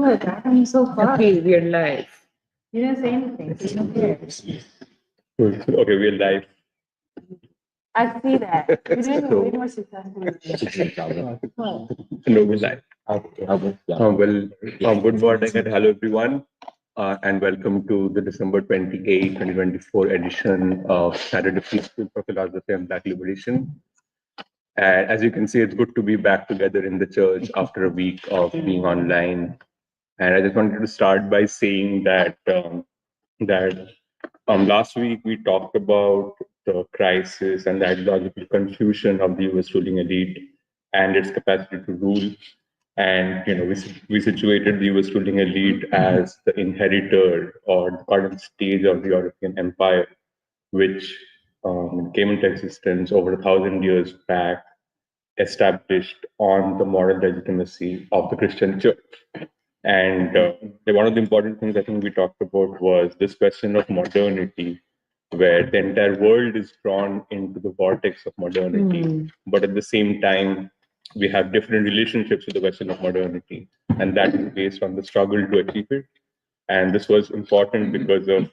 What? I'm so far. Okay, we are live. You didn't say anything. So you don't care. Okay, we're live. I see that. You didn't know way more successful. No, we're live. Good morning and hello everyone, and welcome to the December 28, 2024 edition of Saturday School for Philosophy and Black Liberation. And as you can see, it's good to be back together in the church after a week of being online. And I just wanted to start by saying that last week we talked about the crisis and the ideological confusion of the US ruling elite and its capacity to rule. And we situated the US ruling elite as the inheritor or the current stage of the European Empire, which came into existence over 1,000 years back, established on the moral legitimacy of the Christian Church. And one of the important things I think we talked about was this question of modernity, where the entire world is drawn into the vortex of modernity. But at the same time, we have different relationships with the question of modernity, and that is based on the struggle to achieve it. And this was important because of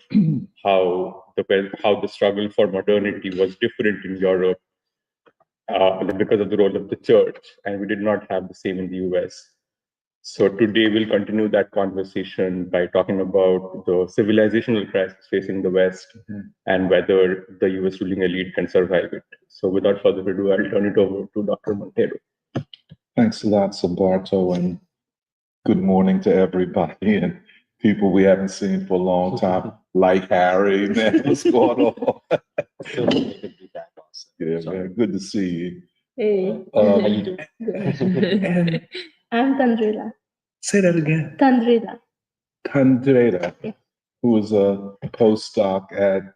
how the struggle for modernity was different in Europe because of the role of the church, and we did not have the same in the US. So today we'll continue that conversation by talking about the civilizational crisis facing the West and whether the US ruling elite can survive it. So without further ado, I'll turn it over to Dr. Montero. Thanks a lot, Sambarto, and good morning to everybody and people we haven't seen for a long time, like Harry. Man, what's going on? Yeah, man, good to see you. Hey. How you doing? I'm Tandrila. Say that again. Tandrila. Tandrela, Yeah. who is a postdoc at.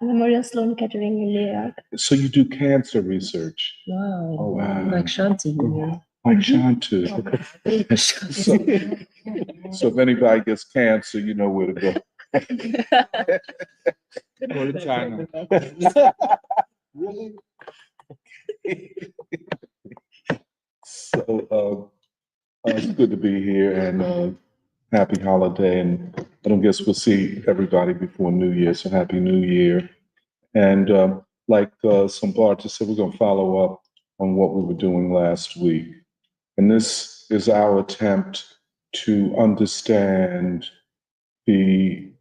Memorial Sloan Kettering in New York. So you do cancer research? Wow. Oh, wow. Like Shanti. Like Shantu. So if anybody gets cancer, you know where to go. Go to China. Really? So it's good to be here and happy holiday. And I don't guess we'll see everybody before New Year. So happy New Year. And like Sambarto said, we're going to follow up on what we were doing last week. And this is our attempt to understand the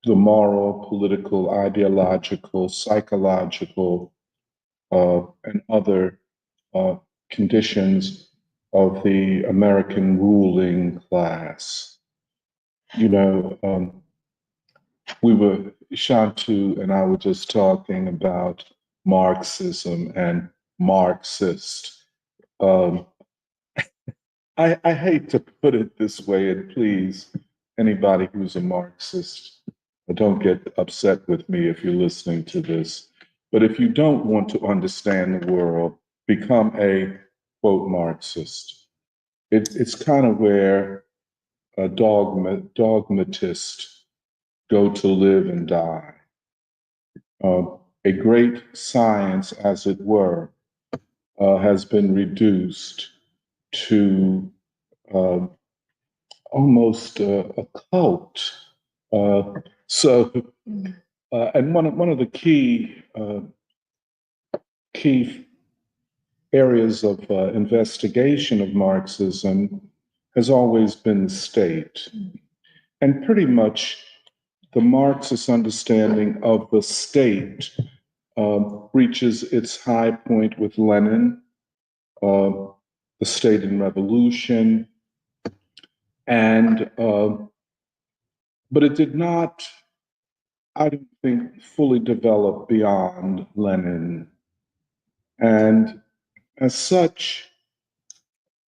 moral, political, ideological, psychological, and other conditions of the American ruling class. Shantu and I were just talking about Marxism and Marxist. I hate to put it this way, and please, anybody who's a Marxist, don't get upset with me if you're listening to this. But if you don't want to understand the world, become a, quote, Marxist. It's kind of where a dogmatist go to live and die. A great science, as it were, has been reduced to almost a cult. And one of the key areas of investigation of Marxism has always been the state. And pretty much the Marxist understanding of the state reaches its high point with Lenin, the state and revolution, and but it did not, I don't think, fully develop beyond Lenin. And as such,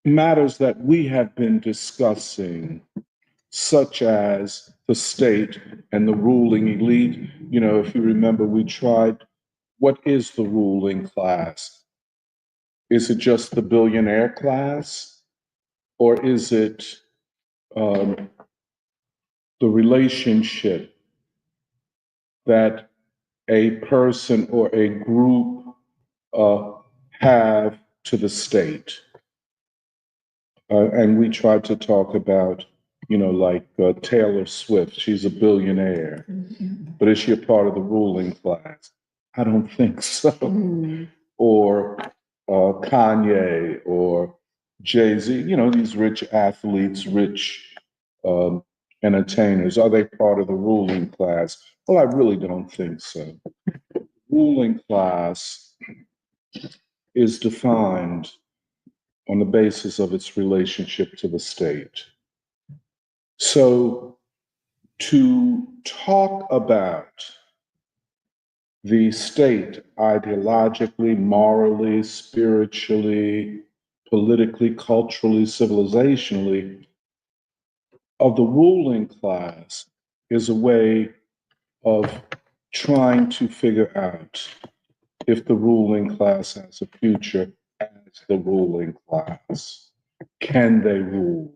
matters that we have been discussing, such as the state and the ruling elite, if you remember, we tried, what is the ruling class? Is it just the billionaire class? Or is it the relationship that a person or a group have to the state? And we tried to talk about, like Taylor Swift. She's a billionaire, but is she a part of the ruling class? I don't think so. Or Kanye or Jay-Z, these rich athletes, rich entertainers, are they part of the ruling class? Well, I really don't think so. Ruling class is defined on the basis of its relationship to the state. So to talk about the state ideologically, morally, spiritually, politically, culturally, civilizationally, of the ruling class is a way of trying to figure out if the ruling class has a future as the ruling class. Can they rule?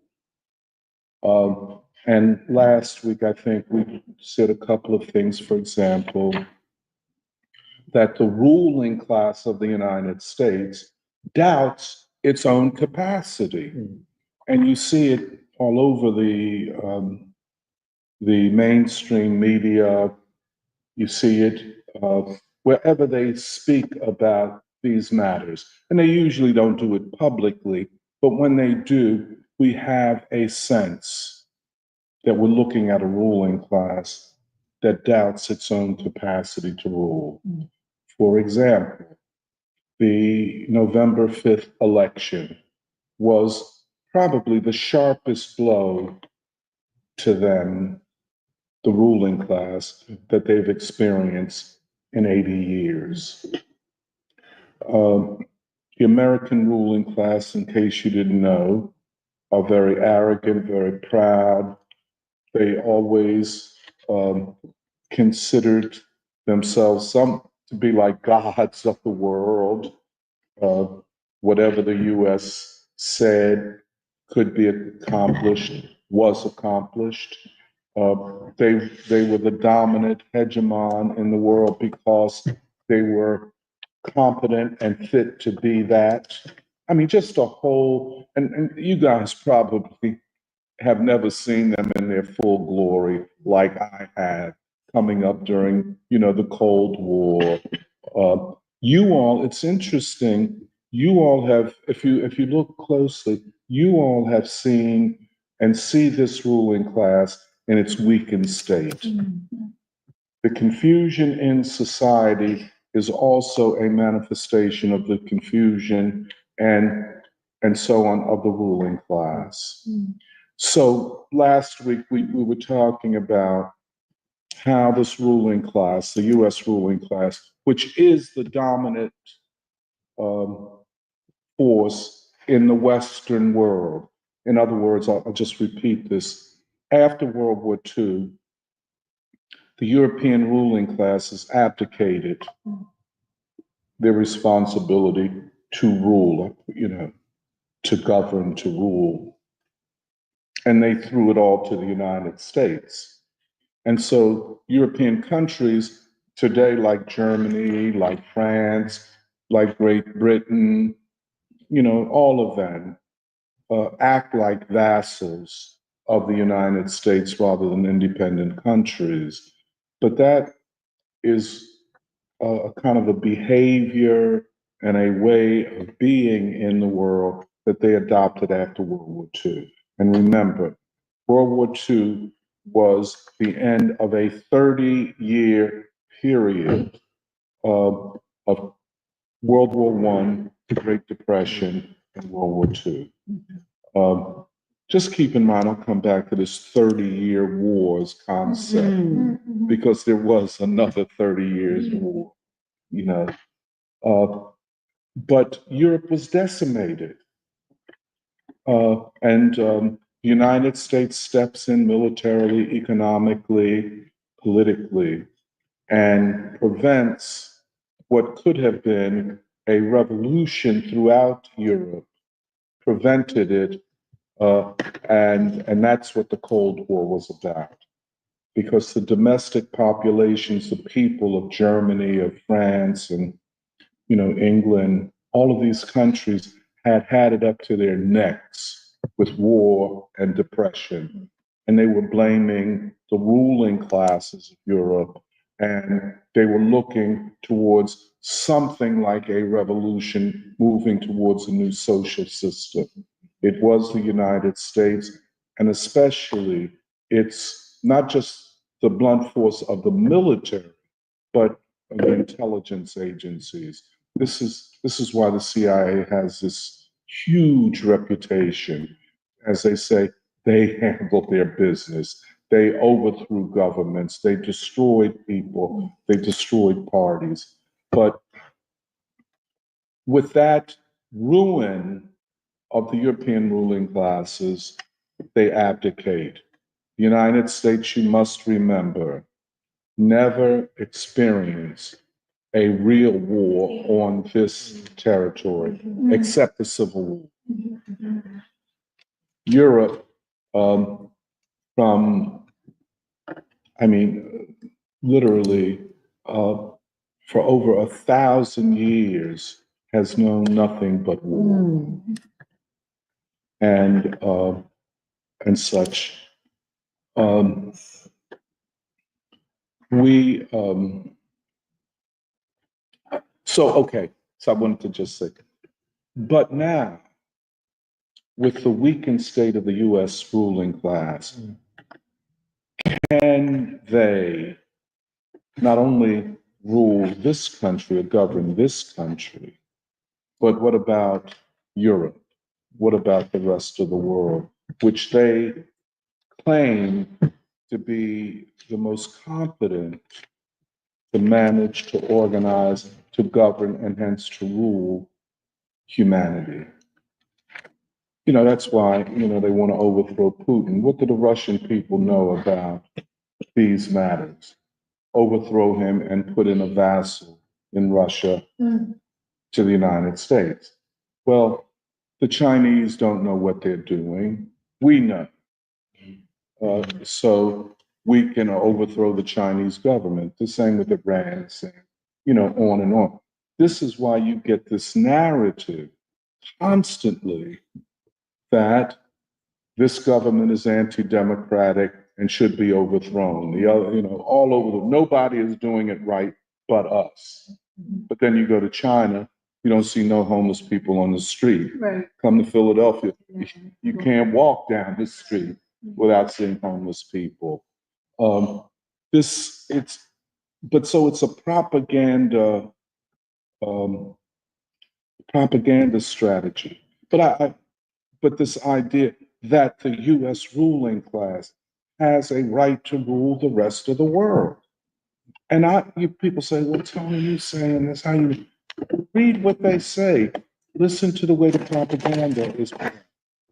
And last week, I think we said a couple of things. For example, that the ruling class of the United States doubts its own capacity. And you see it all over the mainstream media. You see it wherever they speak about these matters. And they usually don't do it publicly, but when they do, we have a sense that we're looking at a ruling class that doubts its own capacity to rule. For example, the November 5th election was probably the sharpest blow to them, the ruling class, that they've experienced in 80 years. The American ruling class, in case you didn't know, are very arrogant, very proud. They always considered themselves to be like gods of the world. Whatever the U.S. said could be accomplished, was accomplished. They were the dominant hegemon in the world because they were competent and fit to be that. I mean, just a whole, and you guys probably have never seen them in their full glory like I have coming up during, the Cold War. You all, it's interesting, you all have, if you look closely, you all have seen and see this ruling class in its weakened state. The confusion in society is also a manifestation of the confusion and so on of the ruling class. So last week we were talking about how this ruling class, the US ruling class, which is the dominant force in the Western world. In other words, I'll just repeat this. After World War II, the European ruling classes abdicated their responsibility to rule, to govern, to rule. And they threw it all to the United States. And so European countries today, like Germany, like France, like Great Britain, all of them act like vassals of the United States rather than independent countries. But that is a kind of a behavior and a way of being in the world that they adopted after World War II. And remember, World War II was the end of a 30-year period of World War I, the Great Depression, and World War II. Just keep in mind, I'll come back to this 30-year wars concept because there was another 30 years war, but Europe was decimated. And the United States steps in militarily, economically, politically, and prevents what could have been a revolution throughout Europe, prevented it, and that's what the Cold War was about. Because the domestic populations, the people of Germany, of France, and England, all of these countries had it up to their necks with war and depression. And they were blaming the ruling classes of Europe, and they were looking towards something like a revolution, moving towards a new social system. It was the United States, and especially it's not just the blunt force of the military, but of the intelligence agencies. This is why the CIA has this huge reputation. As they say, they handled their business. They overthrew governments. They destroyed people. They destroyed parties. But with that ruin of the European ruling classes, they abdicate. The United States, you must remember, never experienced a real war on this territory, except the Civil War. Europe, literally, for over 1,000 years, has known nothing but war and such. So I wanted to just say, but now, with the weakened state of the US ruling class, can they not only rule this country or govern this country, but what about Europe? What about the rest of the world, which they claim to be the most competent to manage, to organize, to govern, and hence to rule humanity? That's why, they want to overthrow Putin. What do the Russian people know about these matters? Overthrow him and put in a vassal in Russia to the United States. Well, the Chinese don't know what they're doing. We know. So we can overthrow the Chinese government. The same with Iran, on and on. This is why you get this narrative constantly that this government is anti-democratic and should be overthrown. The other, all over nobody is doing it right but us. But then you go to China, you don't see no homeless people on the street. Right. Come to Philadelphia, you can't walk down the street without seeing homeless people. It's a propaganda strategy. But this idea that the U.S. ruling class has a right to rule the rest of the world. And people say, well, Tony, you saying this, how you read what they say, listen to the way the propaganda is.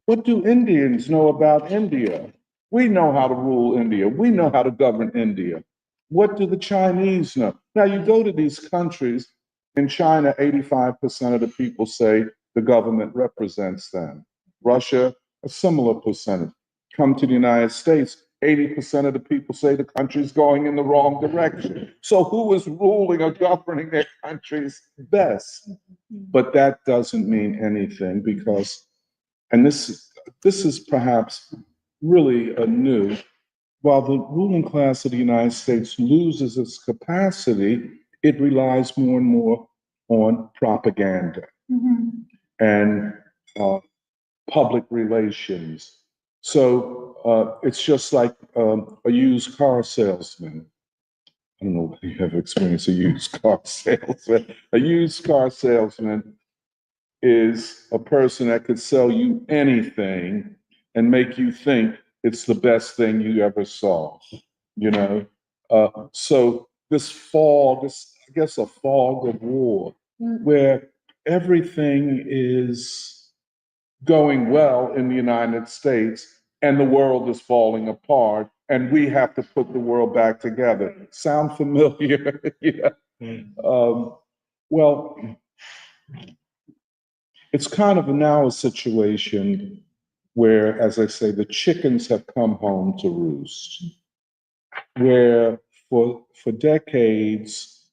What do Indians know about India? We know how to rule India. We know how to govern India. What do the Chinese know? Now you go to these countries, in China, 85% of the people say the government represents them. Russia, a similar percentage. Come to the United States, 80% of the people say the country's going in the wrong direction. So who is ruling or governing their countries best? But that doesn't mean anything because, and this is perhaps really new, while the ruling class of the United States loses its capacity, it relies more and more on propaganda and public relations. So it's just like a used car salesman. I don't know if you have experienced a used car salesman. A used car salesman is a person that could sell you anything and make you think it's the best thing you ever saw, So this fog, a fog of war, where everything is going well in the United States and the world is falling apart and we have to put the world back together. Sound familiar? Yeah. Well, it's kind of now a situation where, as I say, the chickens have come home to roost, where for decades,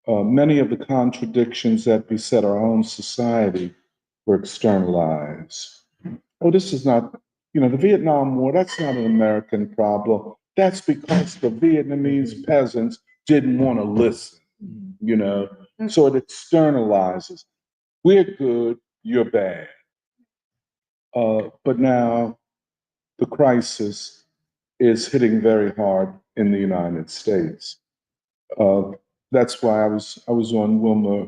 many of the contradictions that beset our own society were externalized. oh, this is not, the Vietnam War, that's not an American problem. That's because the Vietnamese peasants didn't want to listen, so it externalizes. We're good, you're bad. But now the crisis is hitting very hard in the United States. That's why I was on Wilma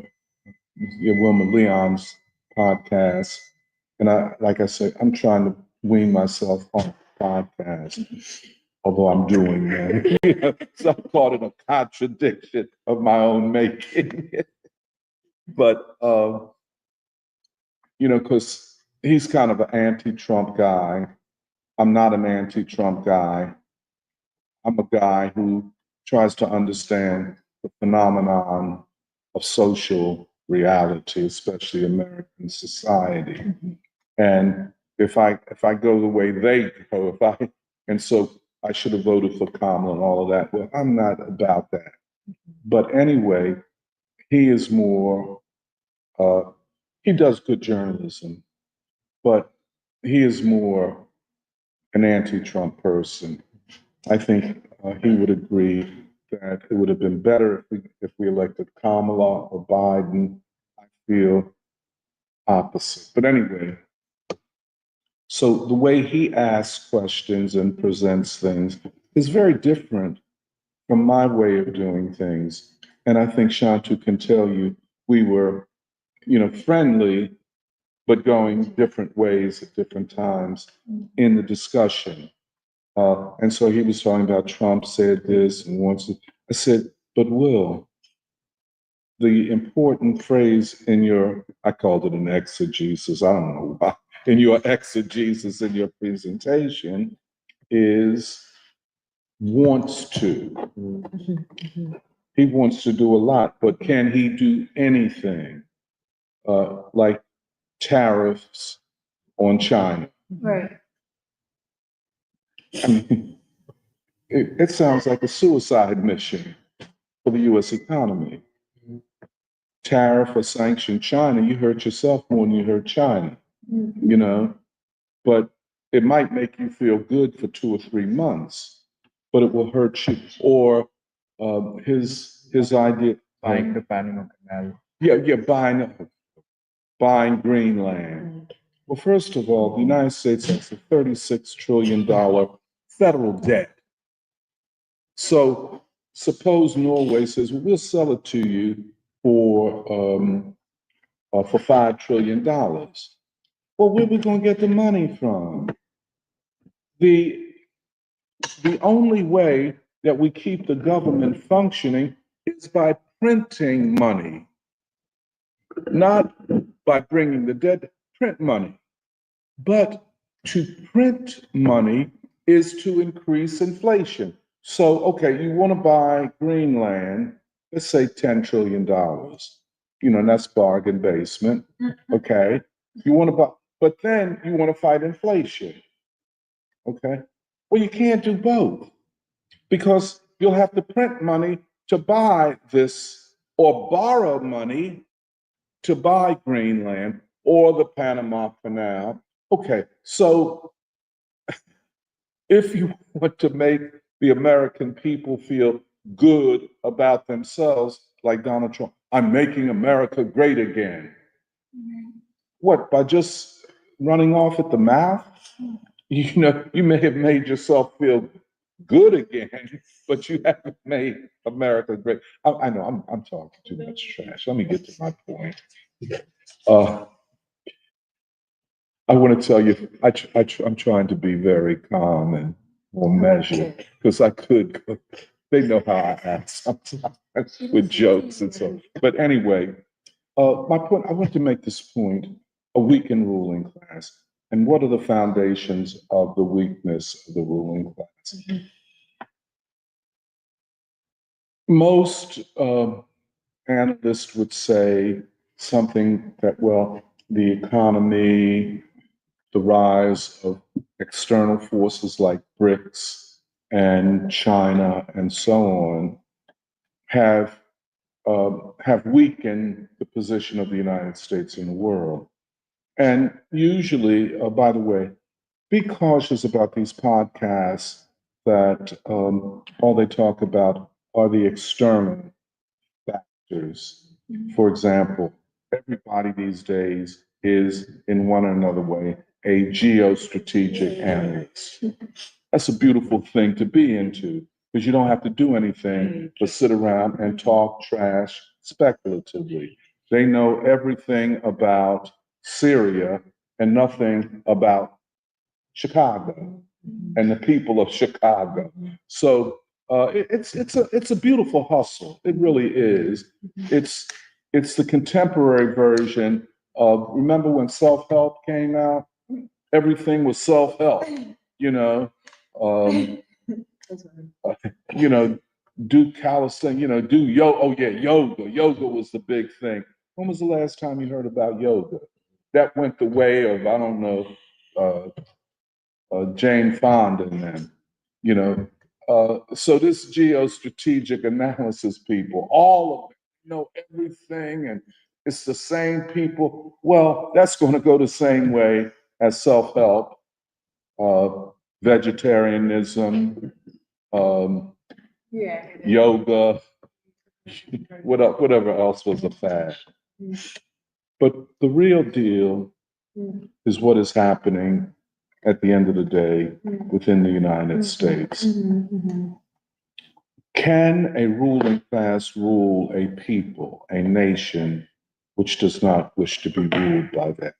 Leon's podcast, and like I said, I'm trying to wean myself off podcast, although I'm doing that. So I'm caught in a contradiction of my own making. But because he's kind of an anti-Trump guy. I'm not an anti-Trump guy. I'm a guy who tries to understand the phenomenon of social reality, especially American society. And if I go the way they go, and so I should have voted for Kamala and all of that. Well, I'm not about that. But anyway, he is more. He does good journalism, but he is more an anti-Trump person. I think he would agree that it would have been better if we elected Kamala or Biden. I feel opposite. But anyway, so the way he asks questions and presents things is very different from my way of doing things. And I think Shantu can tell you we were, friendly, but going different ways at different times in the discussion. And so he was talking about Trump said this and once. I said, but Will, the important phrase in I called it an exegesis, I don't know why, in your exegesis in your presentation is wants to. He wants to do a lot, but can he do anything? Like tariffs on China. Right. I mean, it sounds like a suicide mission for the US economy. Tariff or sanction China, you hurt yourself more than you hurt China, but it might make you feel good for 2 or 3 months, but it will hurt you. Or his idea. Like the Panama Canal. Yeah, buying Greenland. Well, first of all, the United States has a $36 trillion federal debt. So suppose Norway says, well, we'll sell it to you for $5 trillion. Well, where are we going to get the money from? The only way that we keep the government functioning is by printing money, not by bringing the debt, print money. But to print money is to increase inflation. So, okay, you want to buy Greenland, let's say $10 trillion. That's bargain basement. Okay. You want to buy, but then you want to fight inflation. Okay. Well, you can't do both because you'll have to print money to buy this or borrow money to buy Greenland or the Panama Canal. Okay, so if you want to make the American people feel good about themselves, like Donald Trump, I'm making America great again. What, by just running off at the mouth? You may have made yourself feel good again, but you haven't made America great. I know I'm talking too much trash. Let me get to my point. I want to tell you, I'm trying to be very calm and more measured because I could. They know how I act sometimes with jokes and so. But anyway, my point. I want to make this point: a weakened ruling class, and what are the foundations of the weakness of the ruling class? Most analysts would say something that, well, the economy, the rise of external forces like BRICS and China and so on have weakened the position of the United States in the world. And usually, by the way, be cautious about these podcasts that all they talk about are the external factors. For example, everybody these days is, in one or another way, a geostrategic analyst. That's a beautiful thing to be into because you don't have to do anything but sit around and talk trash speculatively. They know everything about Syria and nothing about Chicago and the people of Chicago. So it's a beautiful hustle. It really is. It's the contemporary version of, remember when self-help came out? Everything was self-help. You know, um, you know, do calisthenics. Do yoga. Oh yeah, yoga. Yoga was the big thing. When was the last time you heard about yoga? That went the way of, I don't know, Jane Fonda and them, you know. So this geostrategic analysis people, all of them know everything, and it's the same people. Well, that's going to go the same way as self-help, uh, vegetarianism, yoga, whatever else was a fad. But the real deal is what is happening at the end of the day within the United States. Can a ruling class rule a people, a nation, which does not wish to be ruled by them?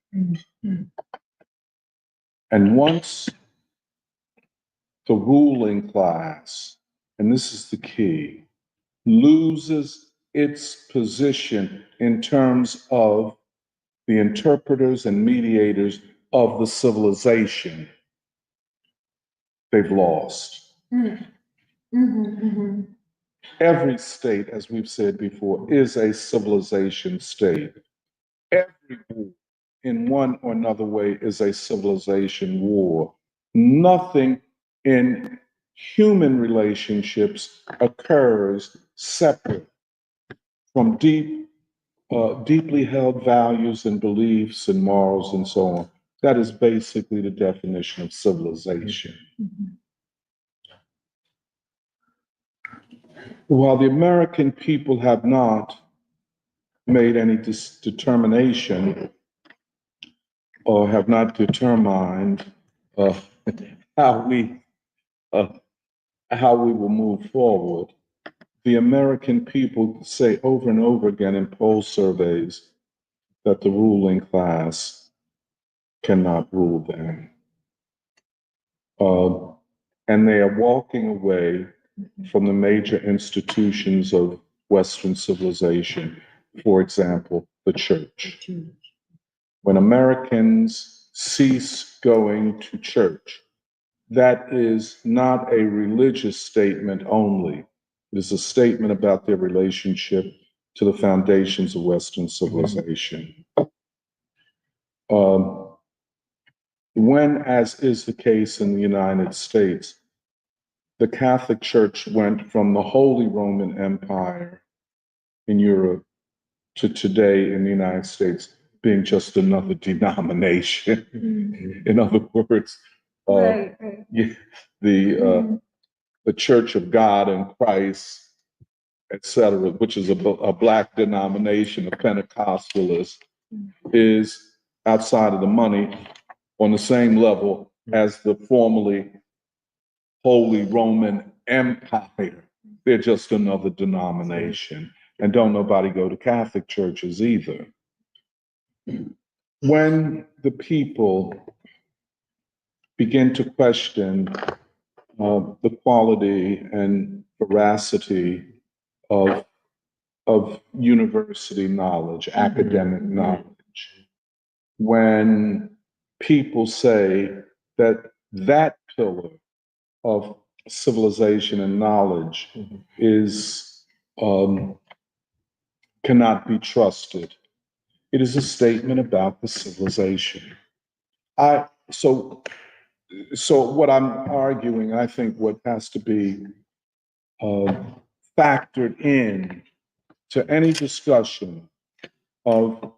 And once the ruling class, and this is the key, loses its position in terms of the interpreters and mediators of the civilization, they've lost. Every state, as we've said before, is a civilization state. Every war, in one or another way, is a civilization war. Nothing in human relationships occurs separate from deeply held values and beliefs and morals and so on. That is basically the definition of civilization. While the American people have not made any determination or have not determined uh, how we uh, how we will move forward, the American people say over and over again in poll surveys that the ruling class cannot rule them. And they are walking away from the major institutions of Western civilization, for example, the church. When Americans cease going to church, that is not a religious statement only. It is a statement about their relationship to the foundations of Western civilization. When, as is the case in the United States, the Catholic Church went from the Holy Roman Empire in Europe to today in the United States being just another denomination. In other words, the Church of God in Christ, etc., which is a Black denomination of Pentecostalists, is outside of the money on the same level as the formerly Holy Roman Empire. They're just another denomination. And don't nobody go to Catholic churches either. When the people begin to question the quality and veracity of university knowledge, academic knowledge, when people say that that pillar of civilization and knowledge is cannot be trusted. It is a statement about the civilization. So what I'm arguing, I think what has to be factored in to any discussion of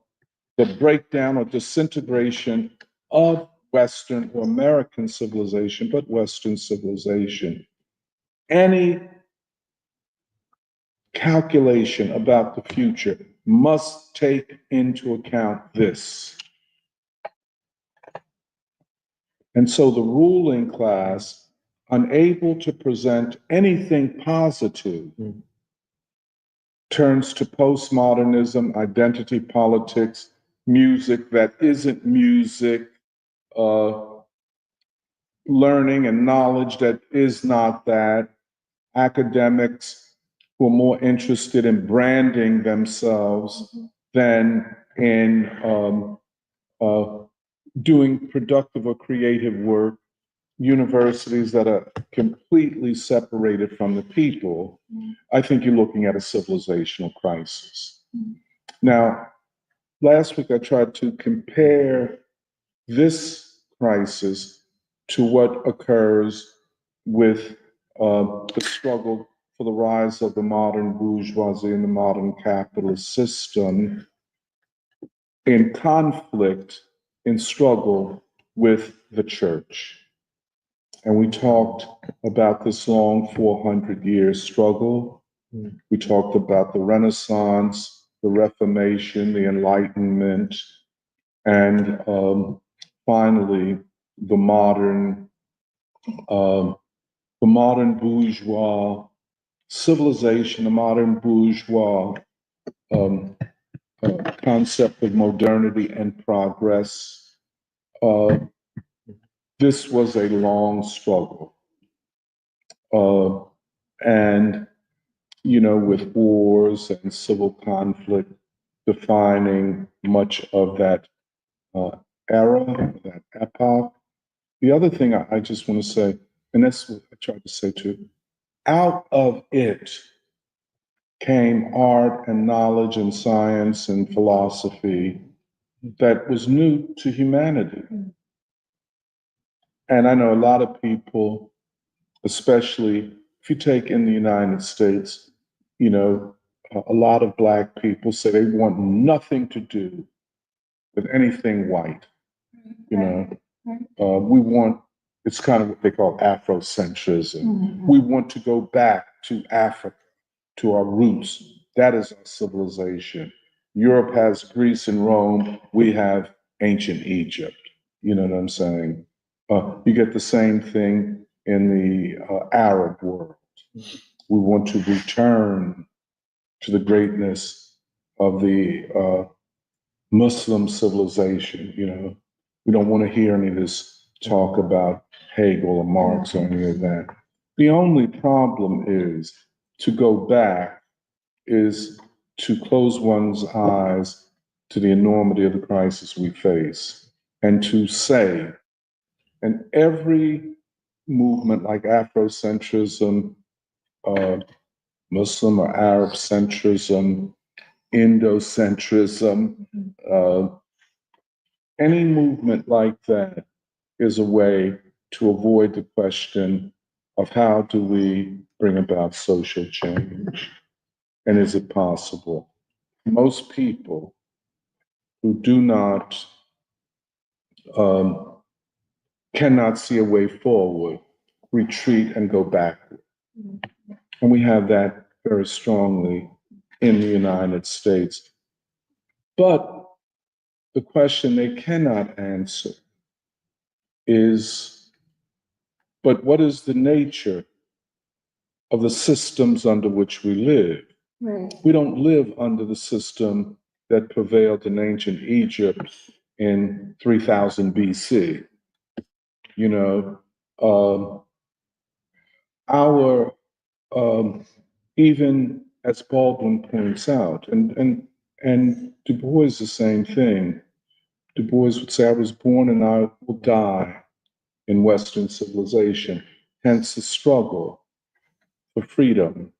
the breakdown or disintegration of Western or American civilization, but Western civilization. Any calculation about the future must take into account this. And so the ruling class, unable to present anything positive, turns to postmodernism, identity politics, music that isn't music, learning and knowledge that is not that, academics who are more interested in branding themselves than in doing productive or creative work, universities that are completely separated from the people. I think you're looking at a civilizational crisis. Now, last week I tried to compare this crisis to what occurs with the struggle for the rise of the modern bourgeoisie and the modern capitalist system in conflict, in struggle with the church. And we talked about this long 400-year struggle. We talked about the Renaissance, the Reformation, the Enlightenment, and finally, the modern bourgeois civilization, the modern bourgeois concept of modernity and progress. This was a long struggle. And, you know, with wars and civil conflict defining much of that era, that epoch. The other thing I just want to say, and that's what I tried to say too, out of it came art and knowledge and science and philosophy that was new to humanity. And I know a lot of people, especially if you take in the United States, you know, a lot of Black people say they want nothing to do with anything white. You know, we want, it's kind of what they call Afrocentrism. We want to go back to Africa, to our roots. That is our civilization. Europe has Greece and Rome. We have ancient Egypt. You know what I'm saying? You get the same thing in the Arab world. We want to return to the greatness of the Muslim civilization. You know, we don't want to hear any of this talk about Hegel or Marx or any of that. The only problem is to go back is to close one's eyes to the enormity of the crisis we face and to say, and every movement like Afrocentrism, Muslim or Arab centrism, Indocentrism, any movement like that is a way to avoid the question of how do we bring about social change, and is it possible? Most people who do not, cannot see a way forward, retreat and go backward. And we have that very strongly in the United States. But the question they cannot answer is, but what is the nature of the systems under which we live? Right. We don't live under the system that prevailed in ancient Egypt in 3000 BC. You know, our even as Baldwin points out, and Du Bois the same thing. Du Bois would say, "I was born and I will die in Western civilization." Hence, the struggle for freedom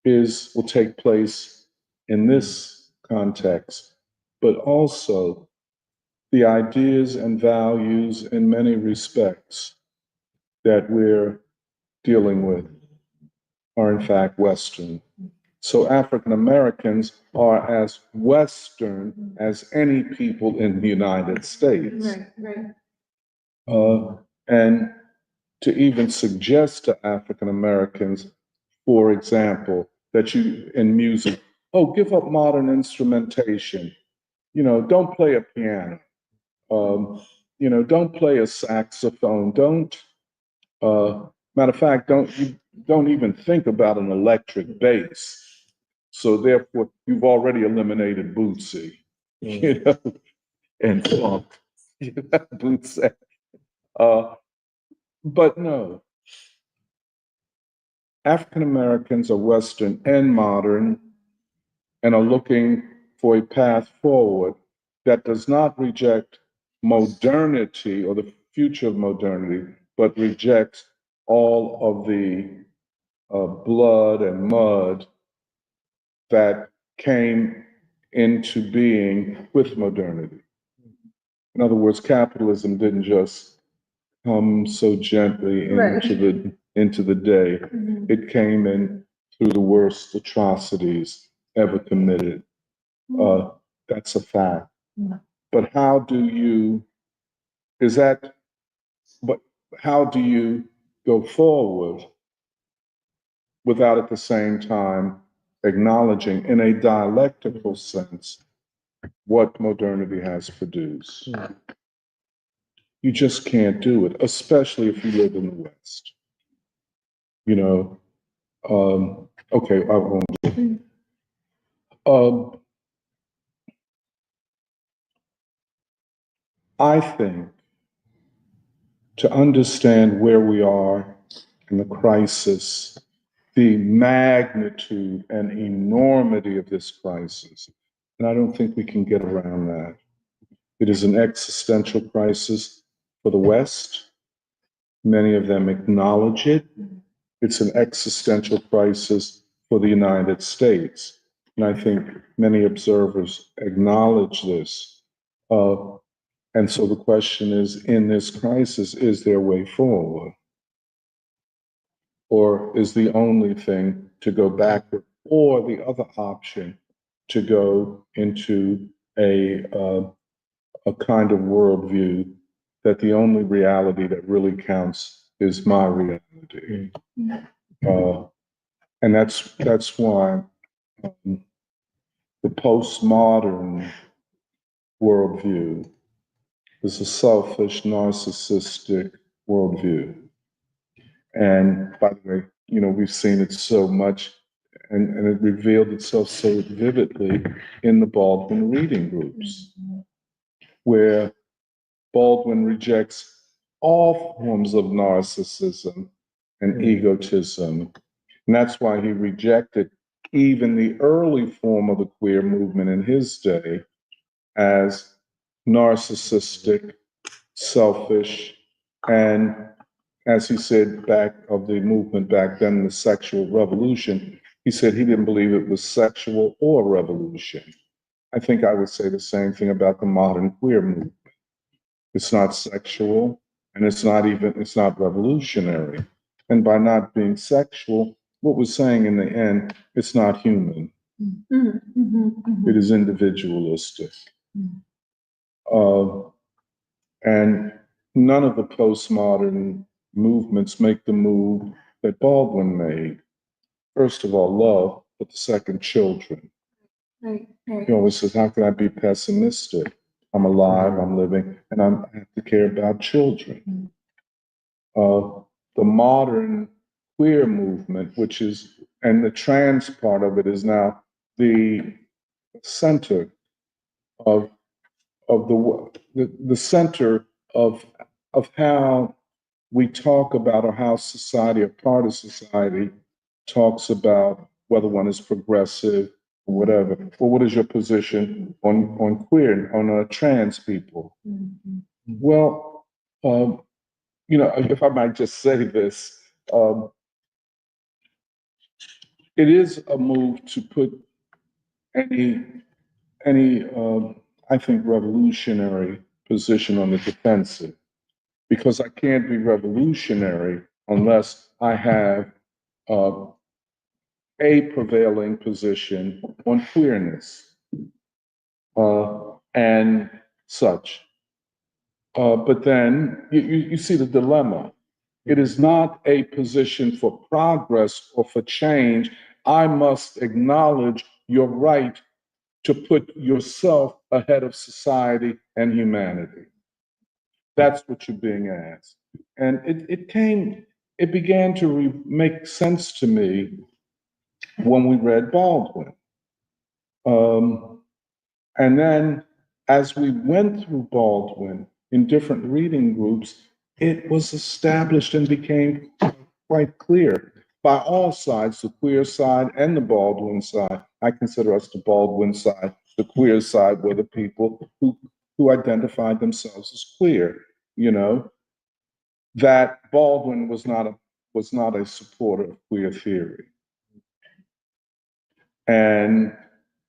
will take place in this context, but also the ideas and values in many respects that we're dealing with are in fact Western. So African Americans are as Western as any people in the United States. And to even suggest to African Americans, for example, that you in music, oh, give up modern instrumentation. Don't play a piano. Don't play a saxophone. Matter of fact, don't even think about an electric bass. So therefore, you've already eliminated Bootsy, and funk. Bootsy. But no, African Americans are Western and modern and are looking for a path forward that does not reject modernity or the future of modernity, but rejects all of the blood and mud that came into being with modernity. In other words, capitalism didn't just come so gently into the day. It came in through the worst atrocities ever committed. That's a fact. But how do you go forward without at the same time acknowledging in a dialectical sense what modernity has produced? You just can't do it, especially if you live in the West. Okay, I won't. I think to understand where we are in the crisis, the magnitude and enormity of this crisis, and I don't think we can get around that. It is an existential crisis for the West. Many of them acknowledge it. It's an existential crisis for the United States. And I think many observers acknowledge this. And so the question is, in this crisis, is there a way forward? Or is the only thing to go backward, or the other option to go into a kind of worldview that the only reality that really counts is my reality? And that's why the postmodern worldview is a selfish, narcissistic worldview. And by the way, we've seen it so much, and it revealed itself so vividly in the Baldwin reading groups, where Baldwin rejects all forms of narcissism and egotism. And that's why he rejected even the early form of the queer movement in his day as narcissistic, selfish, and as he said back of the movement back then, the sexual revolution, he said he didn't believe it was sexual or revolution. I think I would say the same thing about the modern queer movement. It's not sexual, and it's not revolutionary. And by not being sexual, what we're saying in the end, it's not human. It is individualistic. And none of the postmodern movements make the move that Baldwin made. First of all, love, but the second, children. He always says, how can I be pessimistic? I'm alive, I'm living, and I have to care about children. The modern queer movement, and the trans part of it is now the center of the center of how we talk about, or how society, or part of society talks about whether one is progressive or whatever. Well, what is your position on queer, on trans people? Well, if I might just say this, it is a move to put any I think revolutionary position on the defensive, because I can't be revolutionary unless I have a prevailing position on queerness and such. But then you see the dilemma. It is not a position for progress or for change. I must acknowledge your right to put yourself ahead of society and humanity. That's what you're being asked. And it began to make sense to me when we read Baldwin. And then as we went through Baldwin in different reading groups, it was established and became quite clear by all sides, the queer side and the Baldwin side. I consider us the Baldwin side. The queer side were the people who identified themselves as queer, you know, that Baldwin was not a supporter of queer theory. And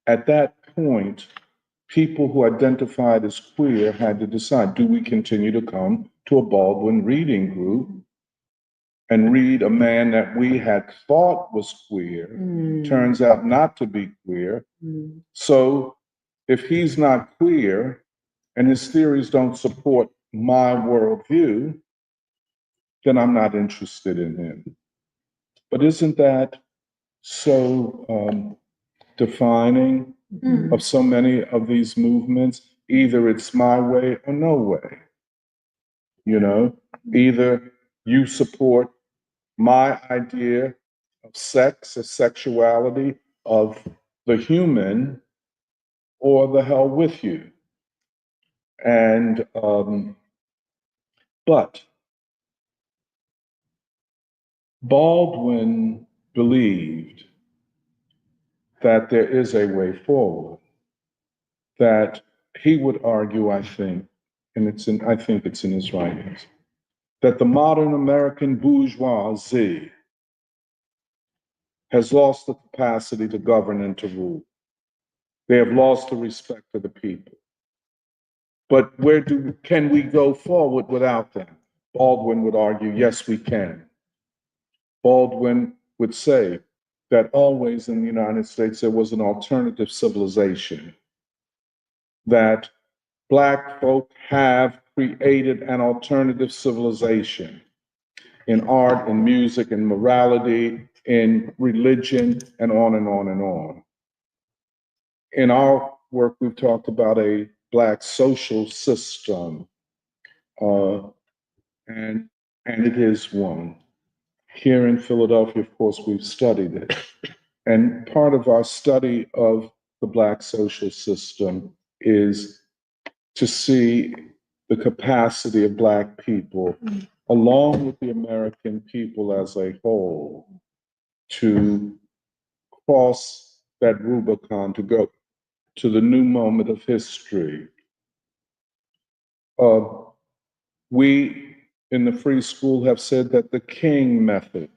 at that point, people who identified as queer had to decide, do we continue to come to a Baldwin reading group and read a man that we had thought was queer, turns out not to be queer. So if he's not queer and his theories don't support my worldview, then I'm not interested in him. But isn't that so defining of so many of these movements? Either it's my way or no way. You know, either you support my idea of sex or sexuality of the human, or the hell with you. And but Baldwin believed that there is a way forward, that he would argue, I think, and I think it's in his writings, that the modern American bourgeoisie has lost the capacity to govern and to rule. They have lost the respect of the people. But can we go forward without them? Baldwin would argue, yes, we can. Baldwin would say that always in the United States there was an alternative civilization, that Black folk have created an alternative civilization in art, in music, in morality, in religion, and on and on and on. In our work, we've talked about a Black social system, and it is one. Here in Philadelphia, of course, we've studied it. And part of our study of the Black social system is to see the capacity of Black people, along with the American people as a whole, to cross that Rubicon, to go to the new moment of history. We in the Free School have said that the King method,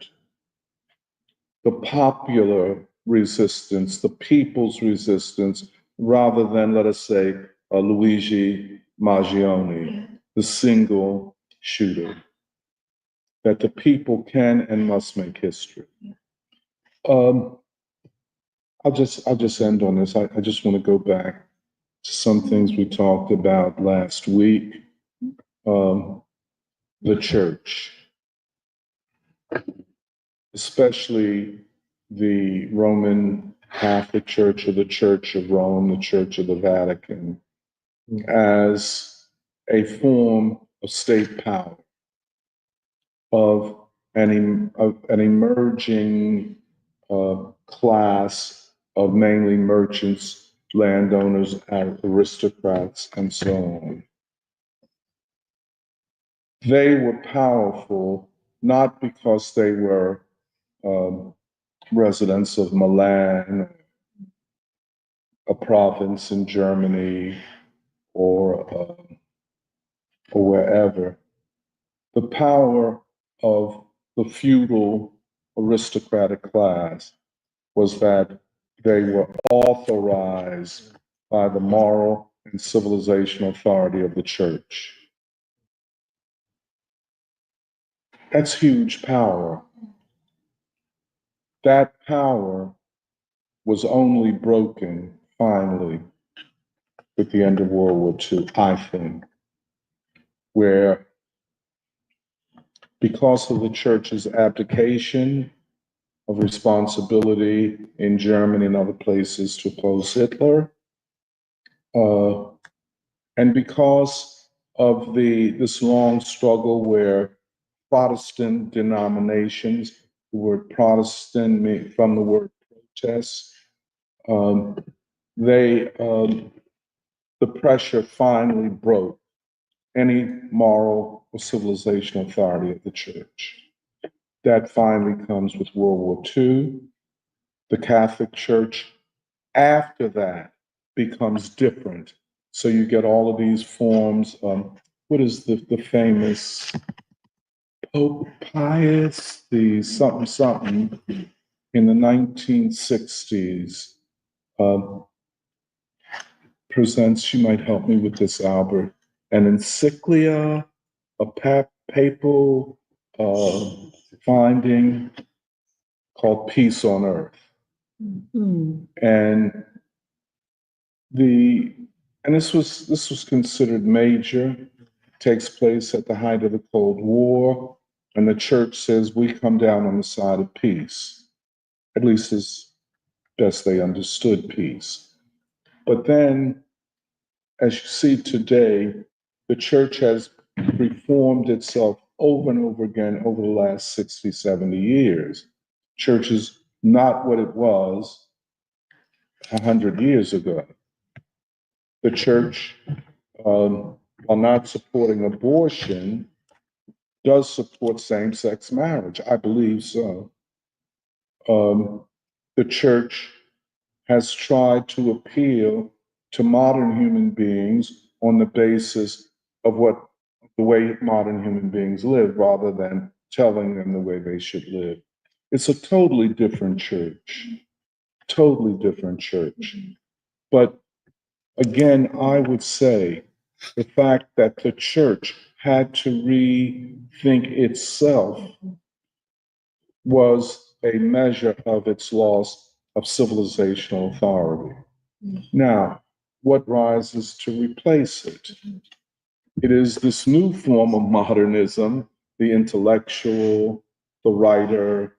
the popular resistance, the people's resistance, rather than, let us say, Luigi Maggioni, the single shooter, that the people can and must make history. I'll just end on this. I just want to go back to some things we talked about last week. The church, especially the Roman Catholic Church, or the Church of Rome, the Church of the Vatican, as a form of state power, of an emerging class of mainly merchants, landowners, aristocrats, and so on. They were powerful not because they were residents of Milan, a province in Germany, or wherever. The power of the feudal aristocratic class was that they were authorized by the moral and civilizational authority of the church. That's huge power. that power was only broken finally with the end of World War II, I think, where because of the church's abdication of responsibility in Germany and other places to oppose Hitler, and because of this long struggle where Protestant denominations, the word Protestant from the word protest, the pressure finally broke any moral or civilizational authority of the church. That finally comes with World War II. The Catholic Church, after that, becomes different. So you get all of these forms. What is the famous Pope Pius, the something something, in the 1960s, presents, you might help me with this, Albert, an encyclia, a papal finding called Peace on Earth. And this was considered major, takes place at the height of the Cold War, and the church says we come down on the side of peace, at least as best they understood peace. But then, as you see today, the church has reformed itself over and over again over the last 60, 70 years. Church is not what it was 100 years ago. The church, while not supporting abortion, does support same-sex marriage. I believe so. The church has tried to appeal to modern human beings on the basis of the way modern human beings live, rather than telling them the way they should live. It's a totally different church. Totally different church. But again, I would say the fact that the church had to rethink itself was a measure of its loss of civilizational authority. Now, what rises to replace it? It is this new form of modernism, the intellectual, the writer,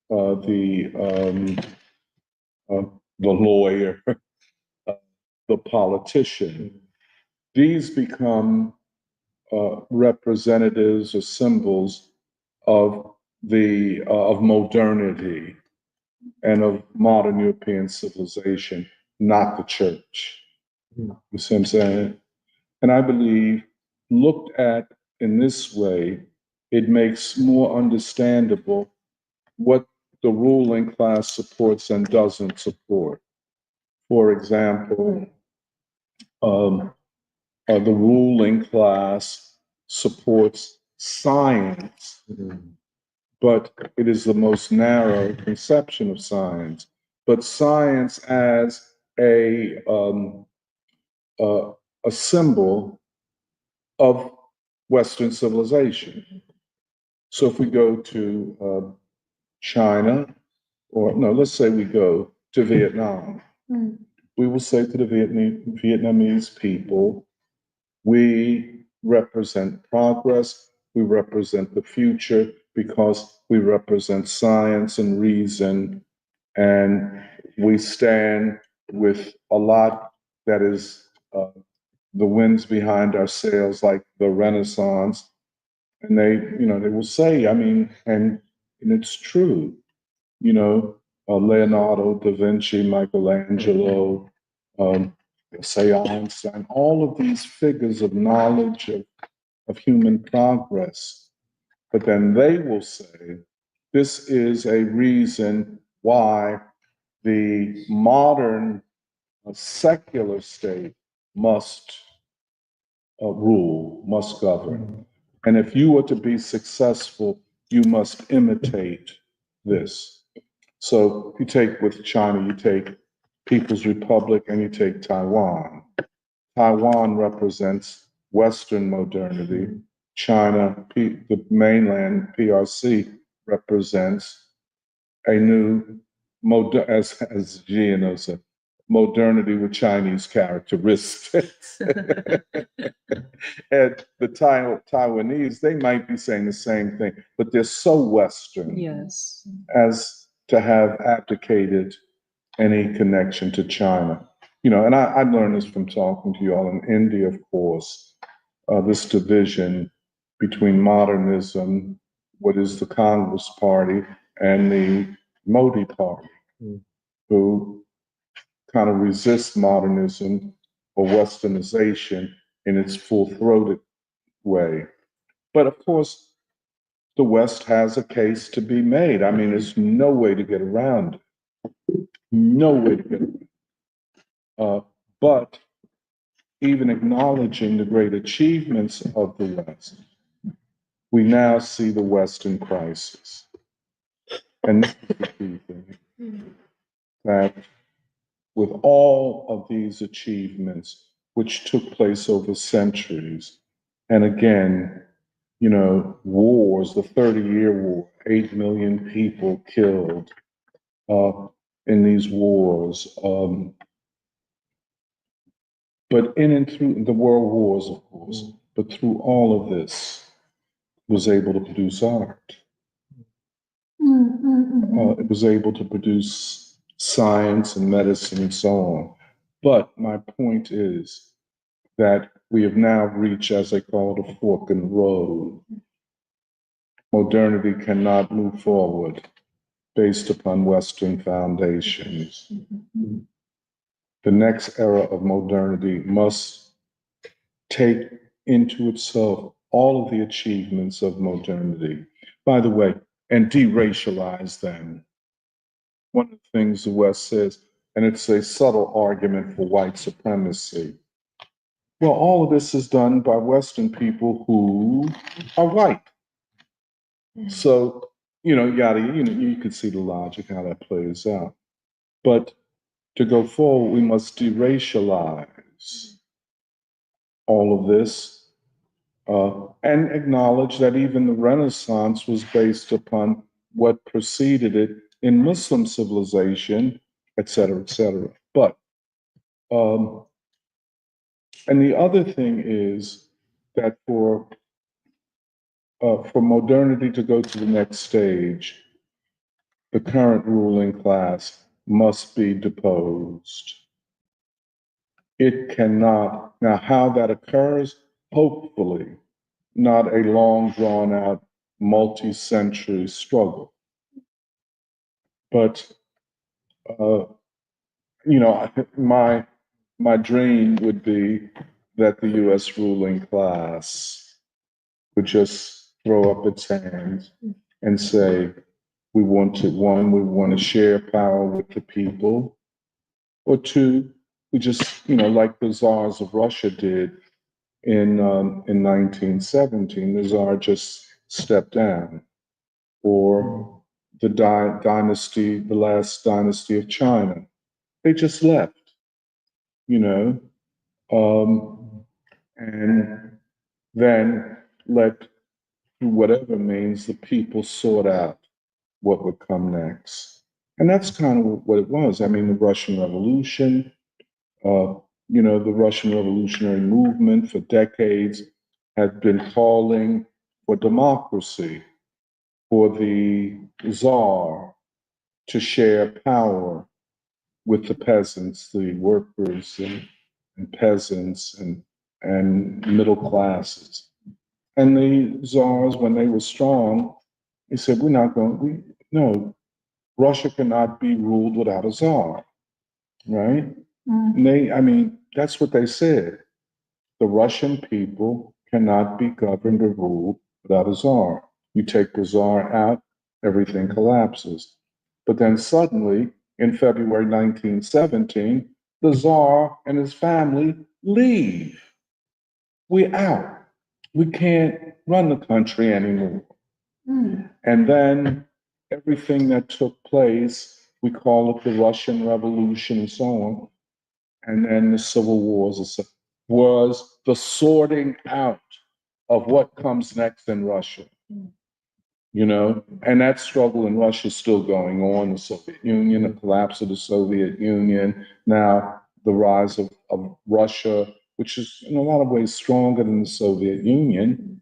the lawyer, the politician. These become representatives or symbols of modernity and of modern European civilization, not the church. You see what I'm saying? And I believe, looked at in this way, it makes more understandable what the ruling class supports and doesn't support. For example, the ruling class supports science, but it is the most narrow conception of science. But science as a symbol of Western civilization. So if we go to China, or no, let's say we go to Vietnam, we will say to the Vietnamese people, we represent progress, we represent the future, because we represent science and reason, and we stand with a lot that is the winds behind our sails, like the Renaissance. And they will say, I mean, and it's true, Leonardo da Vinci, Michelangelo, say Einstein, all of these figures of knowledge of human progress. But then they will say, this is a reason why the modern secular state must rule, must govern. And if you are to be successful, you must imitate this. So you take with China, you take People's Republic, and you take Taiwan. Taiwan represents Western modernity. China, the mainland PRC, represents a new, as Gino said, modernity with Chinese characteristics. And the Taiwanese, they might be saying the same thing, but they're so Western Yes. as to have abdicated any connection to China. You know, and I learned this from talking to you all in India, of course, this division between modernism, what is the Congress Party, and the Modi Party, who kind of resist modernism or westernization in its full-throated way. But of course, the West has a case to be made. I mean, there's no way to get around it. No way to get around it. But even acknowledging the great achievements of the West, we now see the Western crisis. And this is the key thing, that with all of these achievements, which took place over centuries, and again, you know, wars, the 30-year war, 8 million people killed in these wars. But in and through the world wars, of course, but through all of this, was able to produce art. It was able to produce science and medicine and so on. But my point is that we have now reached, as they call it, a fork in the road. Modernity cannot move forward based upon Western foundations. The next era of modernity must take into itself all of the achievements of modernity, by the way, and deracialize them. One of the things the West says, and it's a subtle argument for white supremacy. Well, all of this is done by Western people who are white. So, you know, you can see the logic, how that plays out. But to go forward, we must deracialize all of this and acknowledge that even the Renaissance was based upon what preceded it in Muslim civilization, et cetera, et cetera. But, and the other thing is that for modernity to go to the next stage, the current ruling class must be deposed. It cannot, now how that occurs, hopefully, not a long drawn out multi-century struggle. But, you know, my dream would be that the US ruling class would just throw up its hands and say, we want to share power with the people, or two, we just, you know, like the czars of Russia did in 1917, the czar just stepped down, or the dynasty, the last dynasty of China, they just left, you know, and then let, through whatever means, the people sort out what would come next. And that's kind of what it was. I mean, the Russian Revolution, you know, the Russian revolutionary movement for decades had been calling for democracy, for the czar to share power with the peasants, the workers and peasants and middle classes. And the czars, when they were strong, they said, no, Russia cannot be ruled without a czar, right? And that's what they said. The Russian people cannot be governed or ruled without a czar. You take the czar out, everything collapses. But then suddenly, in February 1917, the czar and his family leave. We're out. We can't run the country anymore. And then everything that took place, we call it the Russian Revolution and so on, and then the civil wars was the sorting out of what comes next in Russia. and that struggle in Russia is still going on, the Soviet Union, the collapse of the Soviet Union, now the rise of Russia, which is in a lot of ways stronger than the Soviet Union.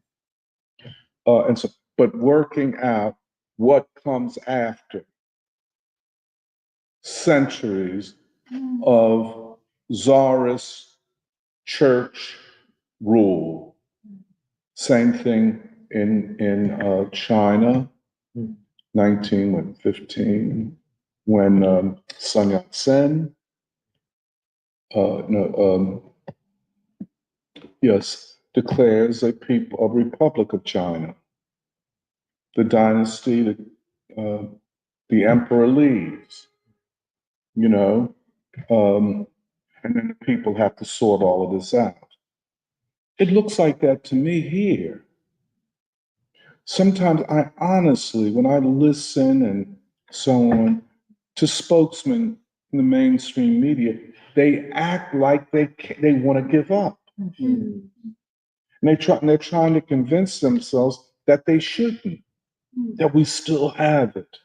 But working out what comes after centuries of czarist church rule. Same thing in China, 1915, when Sun Yat-sen, declares a Republic of China. The dynasty, the emperor leaves, and then the people have to sort all of this out. It looks like that to me here. Sometimes I honestly, when I listen and so on to spokesmen in the mainstream media, they act like they want to give up. And they're trying to convince themselves that they shouldn't, that we still have it,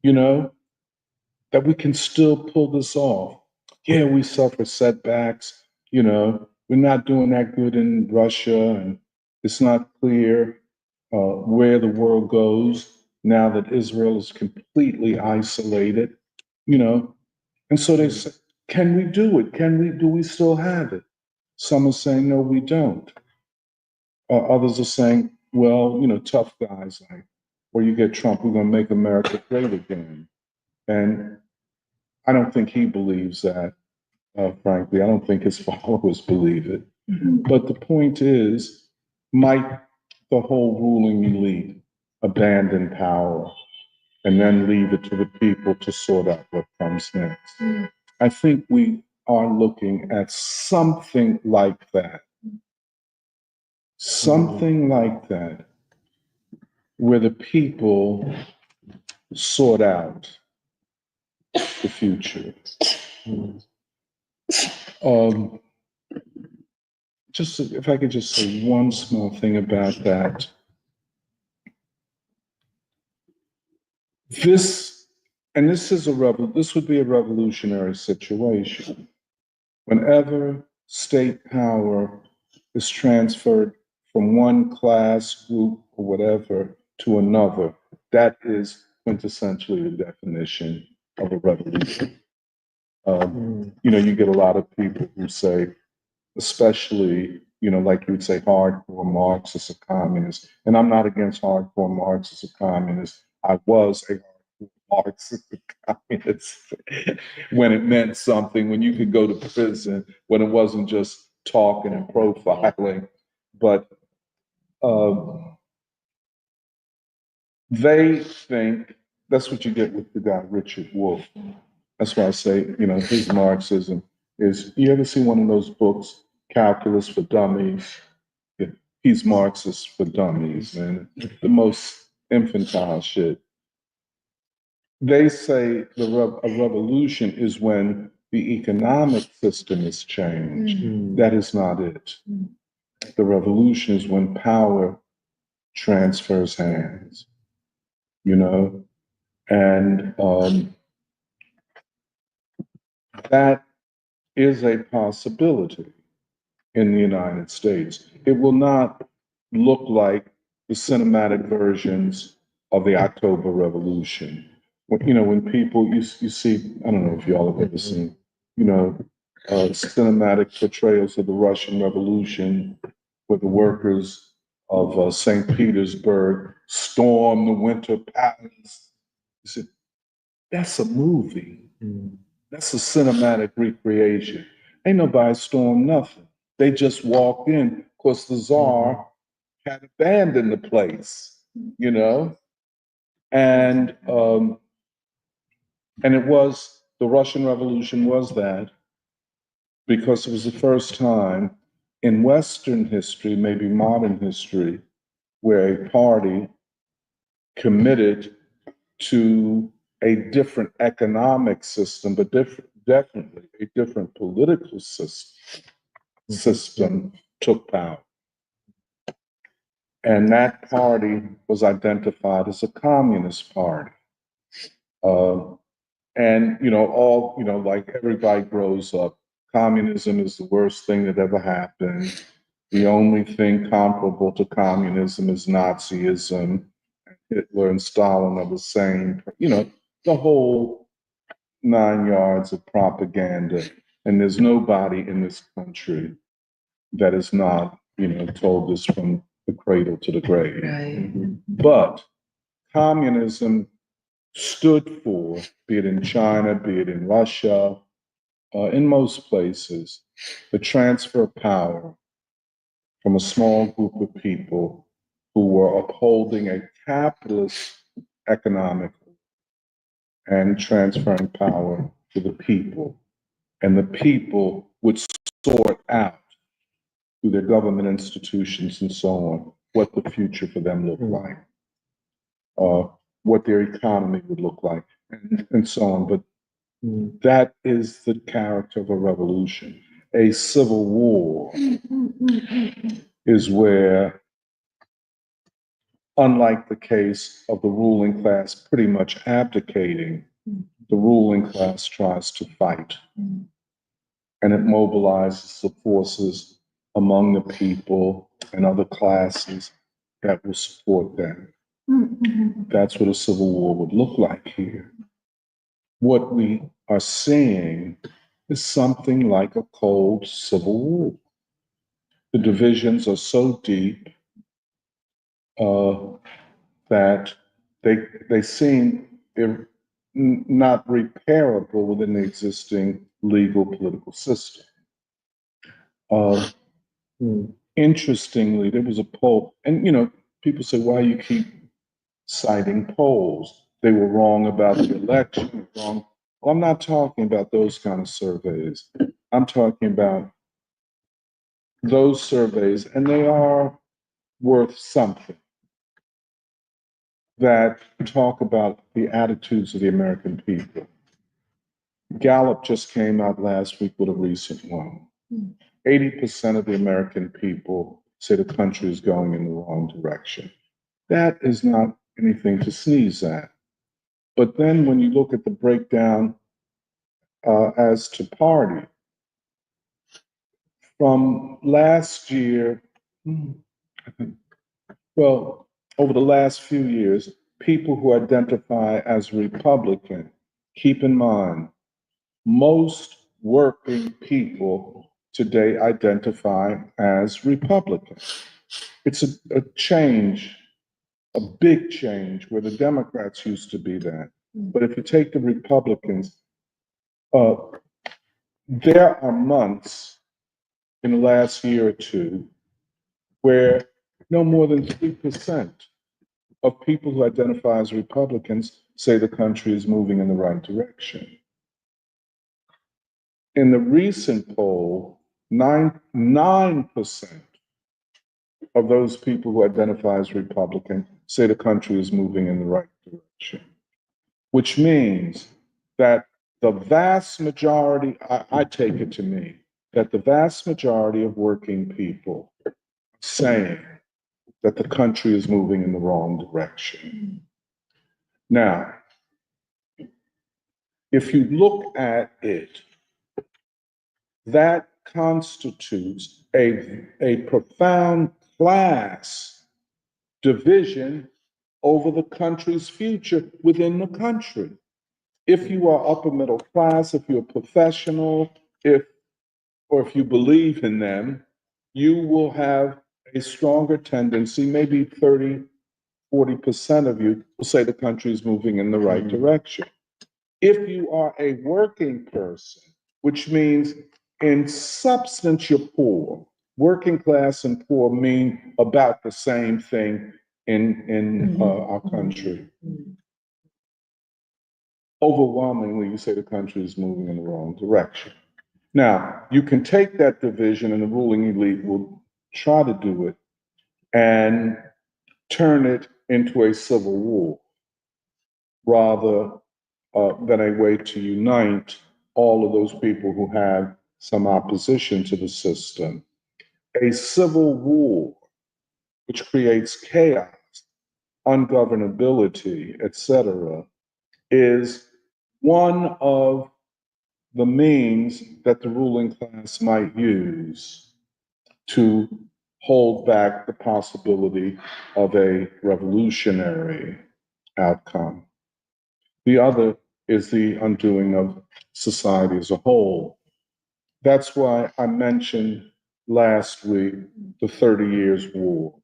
that we can still pull this off. Yeah, we suffer setbacks, we're not doing that good in Russia, and it's not clear where the world goes now that Israel is completely isolated, And so they say, can we do it? Do we still have it? Some are saying, no, we don't. Others are saying, well, tough guys like, or you get Trump, we're going to make America great again. And I don't think he believes that, frankly. I don't think his followers believe it. But the point is, might the whole ruling elite abandon power and then leave it to the people to sort out what comes next? I think we are looking at something like that. Something like that, where the people sort out the future. Just if I could just say one small thing about that. This would be a revolutionary situation. Whenever state power is transferred from one class, group, or whatever to another, that is quintessentially the definition of a revolution. You get a lot of people who say, especially, like you would say, hardcore Marxist or communist. And I'm not against hardcore Marxist or communist. I was a hardcore Marxist or communist when it meant something, when you could go to prison, when it wasn't just talking and profiling. But they think that's what you get with the guy, Richard Wolff. That's why I say, his Marxism is, you ever see one of those books, Calculus for Dummies? Yeah, he's Marxist for dummies, man. The most infantile shit. They say a revolution is when the economic system is changed. That is not it. The revolution is when power transfers hands, and that is a possibility in the United States. It will not look like the cinematic versions of the October Revolution. When people, you see, I don't know if y'all have ever seen, cinematic portrayals of the Russian Revolution, where the workers of St. Petersburg storm the Winter Palace. You see, that's a movie. That's a cinematic recreation. Ain't nobody stormed nothing. They just walked in because the Tsar had abandoned the place, and it was, the Russian Revolution was that, because it was the first time in Western history, maybe modern history, where a party committed to a different economic system, but definitely a different political system took power. And that party was identified as a communist party. And, like everybody grows up, communism is the worst thing that ever happened. The only thing comparable to communism is Nazism. Hitler and Stalin are the same, the whole 9 yards of propaganda. And there's nobody in this country that is not, told this from the cradle to the grave. Right. But communism stood for, be it in China, be it in Russia, in most places, the transfer of power from a small group of people who were upholding a capitalist economic and transferring power to the people. And the people would sort out through their government institutions and so on what the future for them looked like, what their economy would look like, and so on. But that is the character of a revolution. A civil war is where, unlike the case of the ruling class pretty much abdicating, the ruling class tries to fight. And it mobilizes the forces among the people and other classes that will support them. That's what a civil war would look like here. What we are seeing is something like a cold civil war. The divisions are so deep that they seem not repairable within the existing legal political system. Interestingly, there was a poll, and people say, why you keep citing polls? They were wrong about the election, wrong. Well, I'm not talking about those kind of surveys. I'm talking about those surveys, and they are worth something, that talk about the attitudes of the American people. Gallup just came out last week with a recent one. 80% of the American people say the country is going in the wrong direction. That is not anything to sneeze at. But then when you look at the breakdown as to party, from last year, well, over the last few years, people who identify as Republican, keep in mind, most working people today identify as Republican. It's a change, a big change, where the Democrats used to be that. But if you take the Republicans, there are months in the last year or two where no more than 3% of people who identify as Republicans say the country is moving in the right direction. In the recent poll, 9% of those people who identify as Republican say the country is moving in the right direction, which means that the vast majority, I take it to mean, that the vast majority of working people are saying that the country is moving in the wrong direction. Now, if you look at it, that constitutes a profound class division over the country's future within the country. If you are upper middle class, if you're professional, if you believe in them, you will have a stronger tendency, maybe 30, 40% of you will say the country is moving in the right direction. If you are a working person, which means in substance you're poor, working class and poor mean about the same thing in our country. Overwhelmingly, you say the country is moving in the wrong direction. Now, you can take that division, and the ruling elite will try to do it and turn it into a civil war rather than a way to unite all of those people who have some opposition to the system. A civil war which creates chaos, ungovernability, etc., is one of the means that the ruling class might use to hold back the possibility of a revolutionary outcome. The other is the undoing of society as a whole. That's why I mentioned last week the 30 Years' War.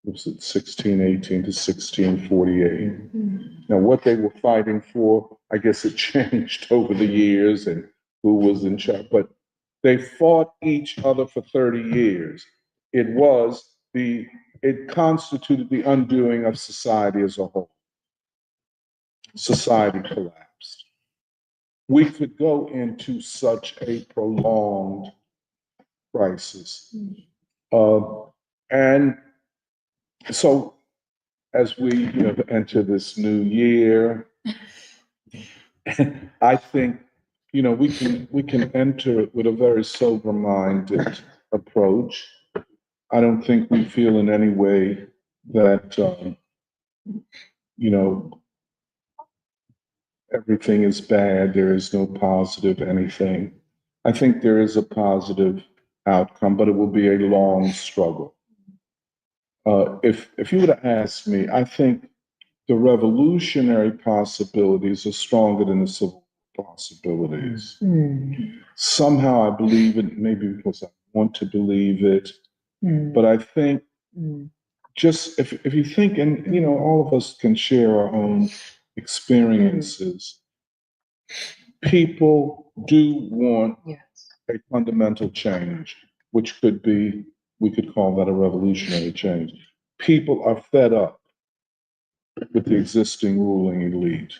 It was 1618 to 1648. Now, what they were fighting for, I guess it changed over the years and who was in charge, but they fought each other for 30 years. It constituted the undoing of society as a whole. Society collapsed. We could go into such a prolonged crisis. And so as we enter this new year, I think we can enter it with a very sober-minded approach. I don't think we feel in any way that everything is bad. There is no positive anything. I think there is a positive outcome, but it will be a long struggle. If you were to ask me, I think the revolutionary possibilities are stronger than the civil possibilities. Somehow I believe it, maybe because I want to believe it, but I think just if you think, and all of us can share our own experiences, people do want a fundamental change, which could be, we could call that a revolutionary change. People are fed up with the existing ruling elite.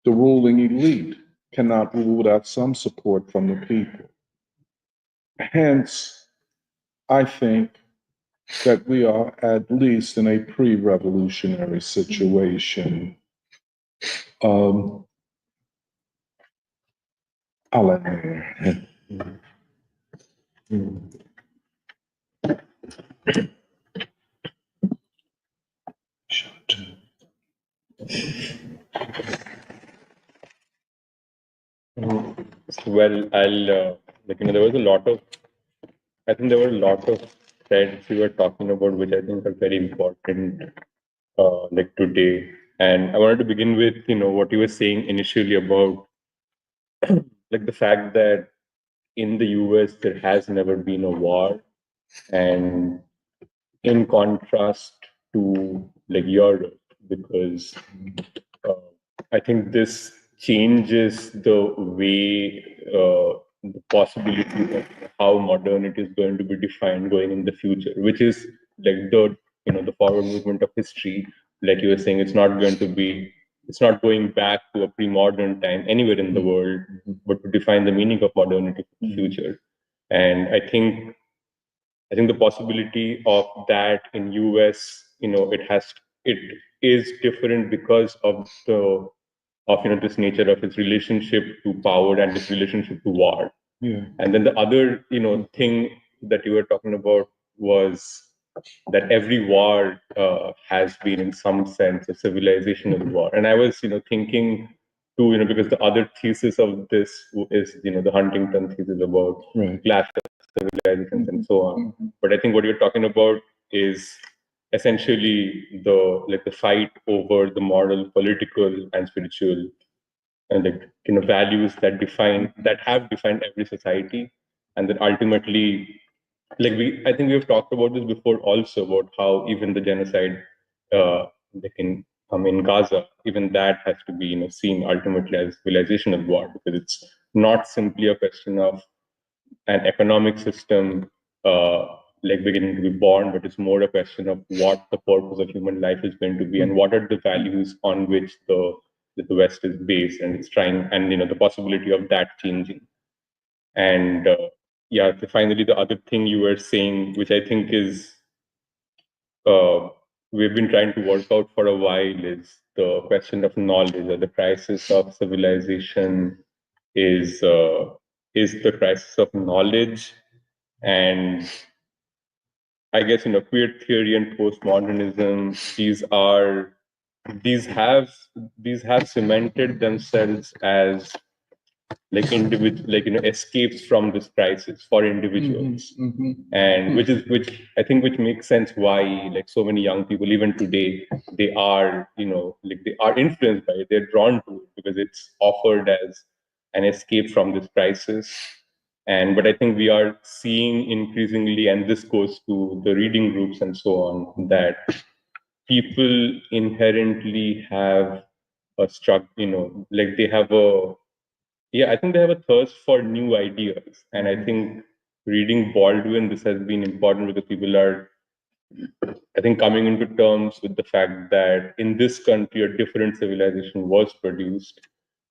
The ruling elite cannot rule without some support from the people. Hence, I think that we are at least in a pre-revolutionary situation. I'll end there. Well, I'll there was a lot of, I think there were a lot of threads you were talking about, which I think are very important, today. And I wanted to begin with, what you were saying initially about, the fact that in the US there has never been a war, and in contrast to Europe, because I think this changes the way the possibility of how modernity is going to be defined going in the future, which is the forward movement of history. Like you were saying, it's not going back to a pre-modern time anywhere in the world, but to define the meaning of modernity for the future. And I think the possibility of that in US, it is different because of this nature of its relationship to power and its relationship to war. Yeah. And then the other thing that you were talking about was that every war has been in some sense a civilizational war. And I was thinking too, because the other thesis of this is the Huntington thesis about clash of civilizations and so on. But I think what you're talking about is essentially the fight over the moral, political, and spiritual and values that have defined every society, and then ultimately, I think we have talked about this before also, about how even the genocide in Gaza, even that has to be seen ultimately as civilizational war, because it's not simply a question of an economic system beginning to be born, but it's more a question of what the purpose of human life is going to be, and what are the values on which the West is based, and it's trying, and the possibility of that changing. And finally, the other thing you were saying, which I think is we've been trying to work out for a while, is the question of knowledge, or the crisis of civilization is the crisis of knowledge. And I guess, queer theory and postmodernism, these have cemented themselves as like escapes from this crisis for individuals. And which I think which makes sense why like so many young people even today, they are they are influenced by it, they're drawn to it because it's offered as an escape from this crisis. And but I think we are seeing increasingly, and this goes to the reading groups and so on, that people inherently have a struck, like they have a, yeah, I think they have a thirst for new ideas. And I think reading Baldwin, this has been important because people are, I think, coming into terms with the fact that in this country, a different civilization was produced,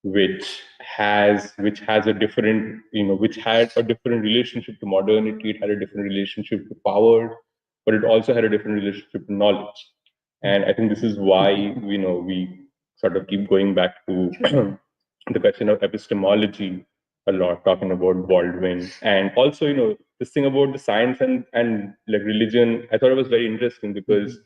which has a different, which had a different relationship to modernity. It had a different relationship to power, but it also had a different relationship to knowledge. And I think this is why, we sort of keep going back to the question of epistemology a lot, talking about Baldwin. And also, this thing about the science and like religion, I thought it was very interesting because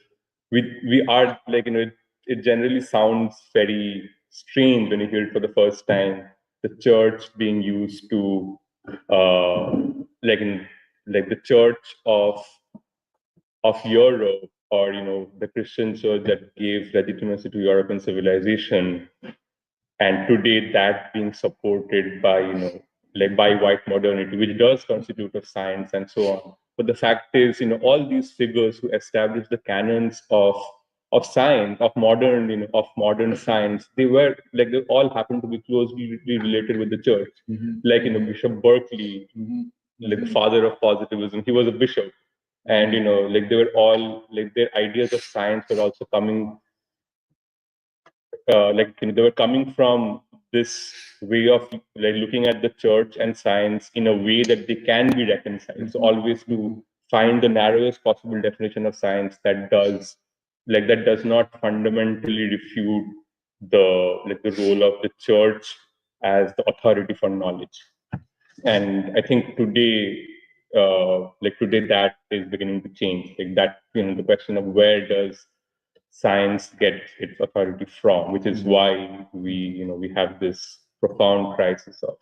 we are like, it generally sounds very strange when you hear it for the first time, the church being used to like in like the church of Europe, or the Christian church that gave legitimacy to European civilization, and today that being supported by like by white modernity, which does constitute of science and so on. But the fact is, all these figures who established the canons of science, of modern of modern science, they all happen to be closely related with the church. Like Bishop Berkeley, like the father of positivism, he was a bishop. And like they were all like their ideas of science were also coming they were coming from this way of like looking at the church and science in a way that they can be reconciled. So always to find the narrowest possible definition of science that does not fundamentally refute the role of the church as the authority for knowledge. And I think today that is beginning to change. Like that, the question of where does science get its authority from, which is why we have this profound crisis of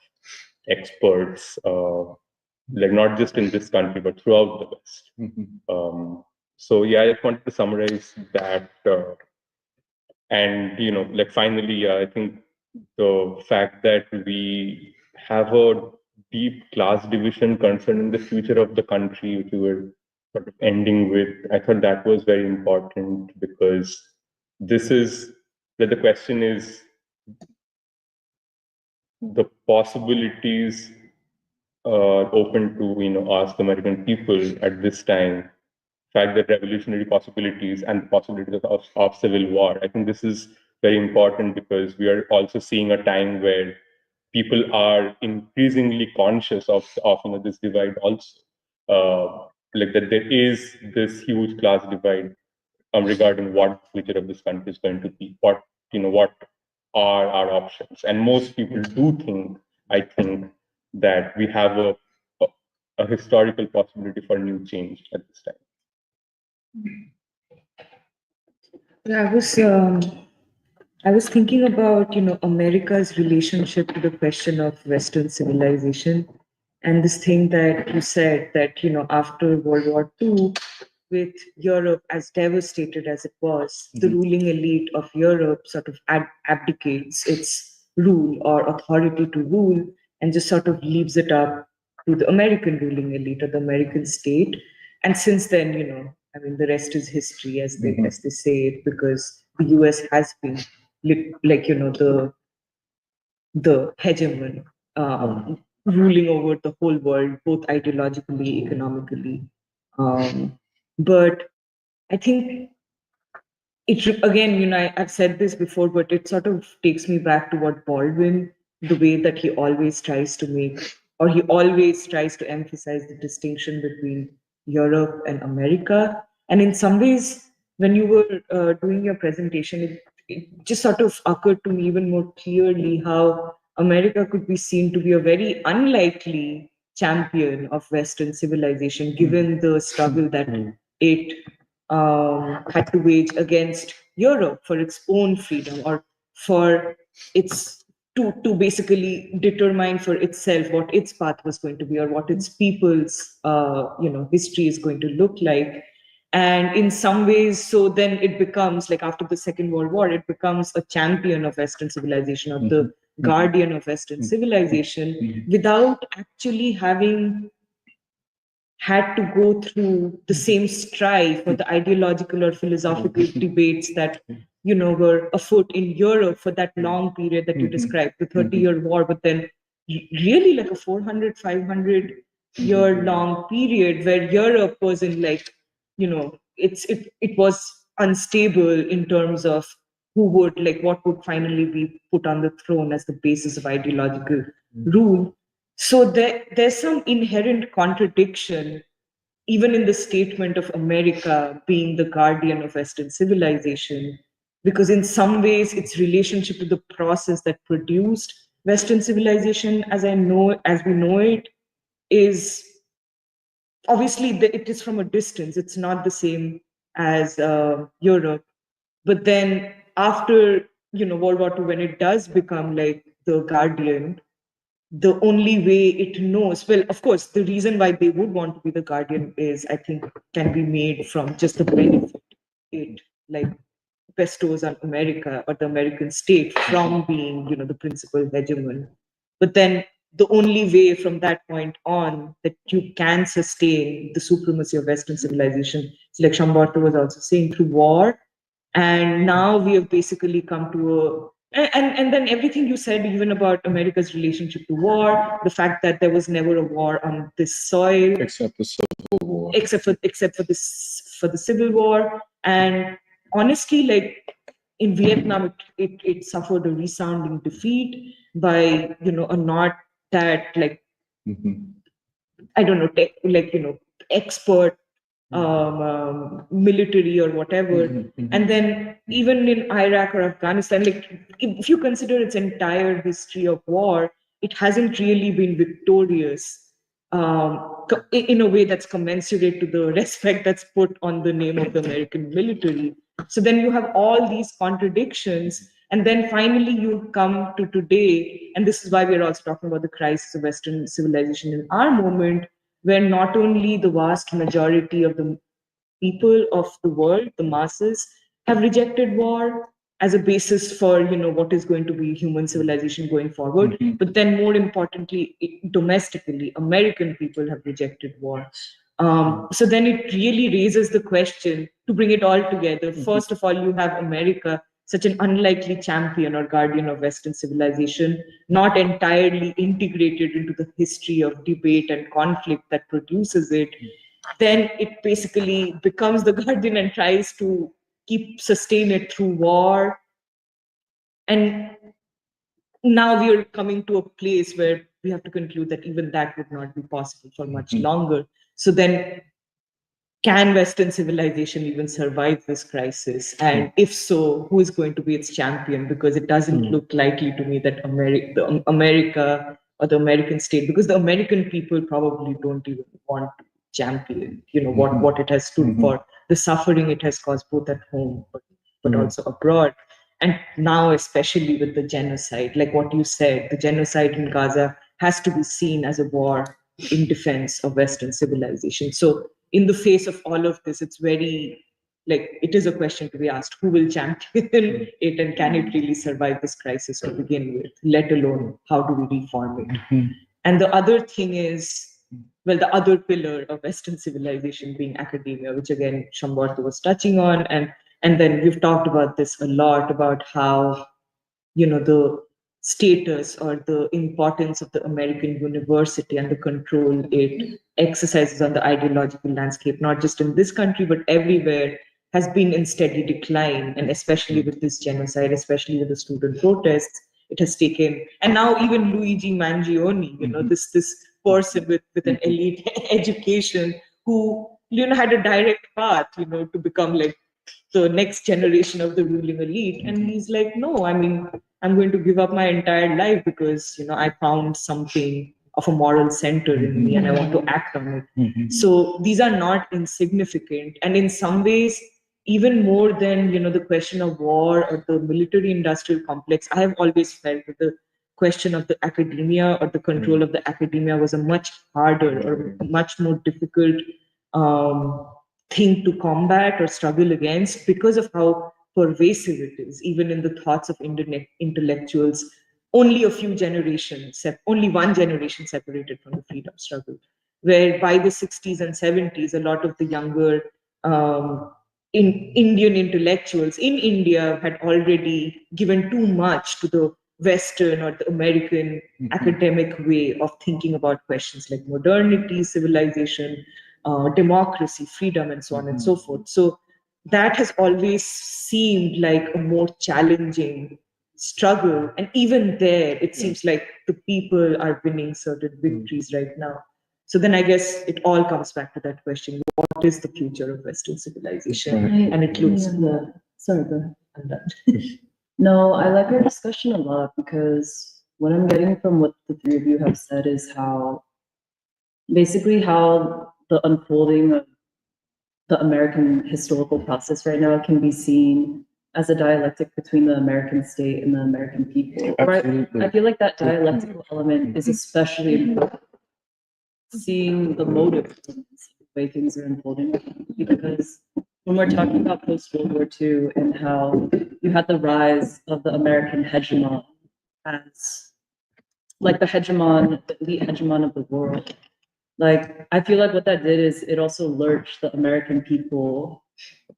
experts, like not just in this country but throughout the West. So yeah, I just wanted to summarize that, and like finally, I think the fact that we have a deep class division concerning the future of the country, which we were sort of ending with, I thought that was very important because this is that the question is the possibilities open to ask American people at this time, fact that revolutionary possibilities and possibilities of civil war. I think this is very important because we are also seeing a time where people are increasingly conscious of this divide also. Like that there is this huge class divide regarding what the future of this country is going to be, what are our options. And most people do think, I think, that we have a historical possibility for new change at this time. Yeah, I was thinking about America's relationship to the question of Western civilization, and this thing that you said that after World War II, with Europe as devastated as it was, the ruling elite of Europe sort of abdicates its rule or authority to rule and just sort of leaves it up to the American ruling elite or the American state. And since then, I mean, the rest is history, as they say it, because the US has been like the hegemon ruling over the whole world, both ideologically, economically. But I think again, I've said this before, but it sort of takes me back to what Baldwin, the way that he always tries to make, or he always tries to emphasize the distinction between Europe and America. And in some ways, when you were doing your presentation, it just sort of occurred to me even more clearly how America could be seen to be a very unlikely champion of Western civilization, given the struggle that it had to wage against Europe for its own freedom, or for its to basically determine for itself what its path was going to be, or what its people's history is going to look like. And in some ways, so then it becomes like, after the Second World War, it becomes a champion of Western civilization, or the guardian of Western civilization, without actually having had to go through the same strife or the ideological or philosophical debates that were afoot in Europe for that long period that you described, the 30-year war. But then really like a 400, 500-year long period where Europe was in it was unstable in terms of what would finally be put on the throne as the basis of ideological rule. So there's some inherent contradiction even in the statement of America being the guardian of Western civilization, because in some ways its relationship to the process that produced Western civilization as we know it is obviously it is from a distance. It's not the same as Europe. But then after World War II, when it does become like the guardian, the only way it knows, well, of course, the reason why they would want to be the guardian is, I think, can be made from just the benefit it like bestows on America or the American state from being, the principal hegemon. But then the only way from that point on that you can sustain the supremacy of Western civilization, like Shambhata was also saying, through war. And now we have basically come to and then everything you said, even about America's relationship to war, the fact that there was never a war on this soil, Except the Civil War. except for the Civil War. And honestly, like in Vietnam, it suffered a resounding defeat by a not that I don't know expert military or whatever. And then even in Iraq or Afghanistan, like if you consider its entire history of war, it hasn't really been victorious in a way that's commensurate to the respect that's put on the name of the American military. So then you have all these contradictions. And then finally you come to today, and this is why we're also talking about the crisis of Western civilization in our moment, where not only the vast majority of the people of the world, the masses, have rejected war as a basis for what is going to be human civilization going forward, but then more importantly, domestically, American people have rejected war. So then it really raises the question, to bring it all together. First of all, you have America, such an unlikely champion or guardian of Western civilization, not entirely integrated into the history of debate and conflict that produces it. Then it basically becomes the guardian and tries to sustain it through war. And now we are coming to a place where we have to conclude that even that would not be possible for much longer. So then, can Western civilization even survive this crisis? And if so, who is going to be its champion? Because it doesn't look likely to me that America or the American state, because the American people probably don't even want to champion, what it has stood for, the suffering it has caused both at home but also abroad. And now, especially with the genocide, like what you said, the genocide in Gaza has to be seen as a war in defense of Western civilization. So in the face of all of this, it's very, it is a question to be asked, who will champion it, and can it really survive this crisis to begin with, let alone how do we reform it? And the other thing is, well, the other pillar of Western civilization being academia, which again, Shambhata was touching on. And then we've talked about this a lot, about how, the status or the importance of the American university and the control it exercises on the ideological landscape, not just in this country, but everywhere, has been in steady decline. And especially with this genocide, especially with the student protests, it has taken, and now even Luigi Mangione, this person with an elite education who, had a direct path, to become like the next generation of the ruling elite. And he's like, no, I mean, I'm going to give up my entire life because, I found something of a moral center in me, and I want to act on it. So these are not insignificant, and in some ways, even more than the question of war or the military-industrial complex, I have always felt that the question of the academia or the control of the academia was a much harder or much more difficult thing to combat or struggle against because of how pervasive it is, even in the thoughts of intellectuals. Only only one generation separated from the freedom struggle, where by the 60s and 70s, a lot of the younger Indian intellectuals in India had already given too much to the Western or the American academic way of thinking about questions like modernity, civilization, democracy, freedom, and so on and so forth. So that has always seemed like a more challenging struggle. And even there, it seems like the people are winning certain victories right now. So then I guess it all comes back to that question: what is the future of Western civilization? And it looks. Sorry, go ahead. I'm done. No, I like our discussion a lot because what I'm getting from what the three of you have said is how the unfolding of the American historical process right now can be seen as a dialectic between the American state and the American people. Absolutely. I feel like that dialectical element is especially important, seeing the motive, the way things are unfolding, because when we're talking about post-World War II and how you had the rise of the American hegemon as like the elite hegemon of the world. Like, I feel like what that did is it also lurched the American people,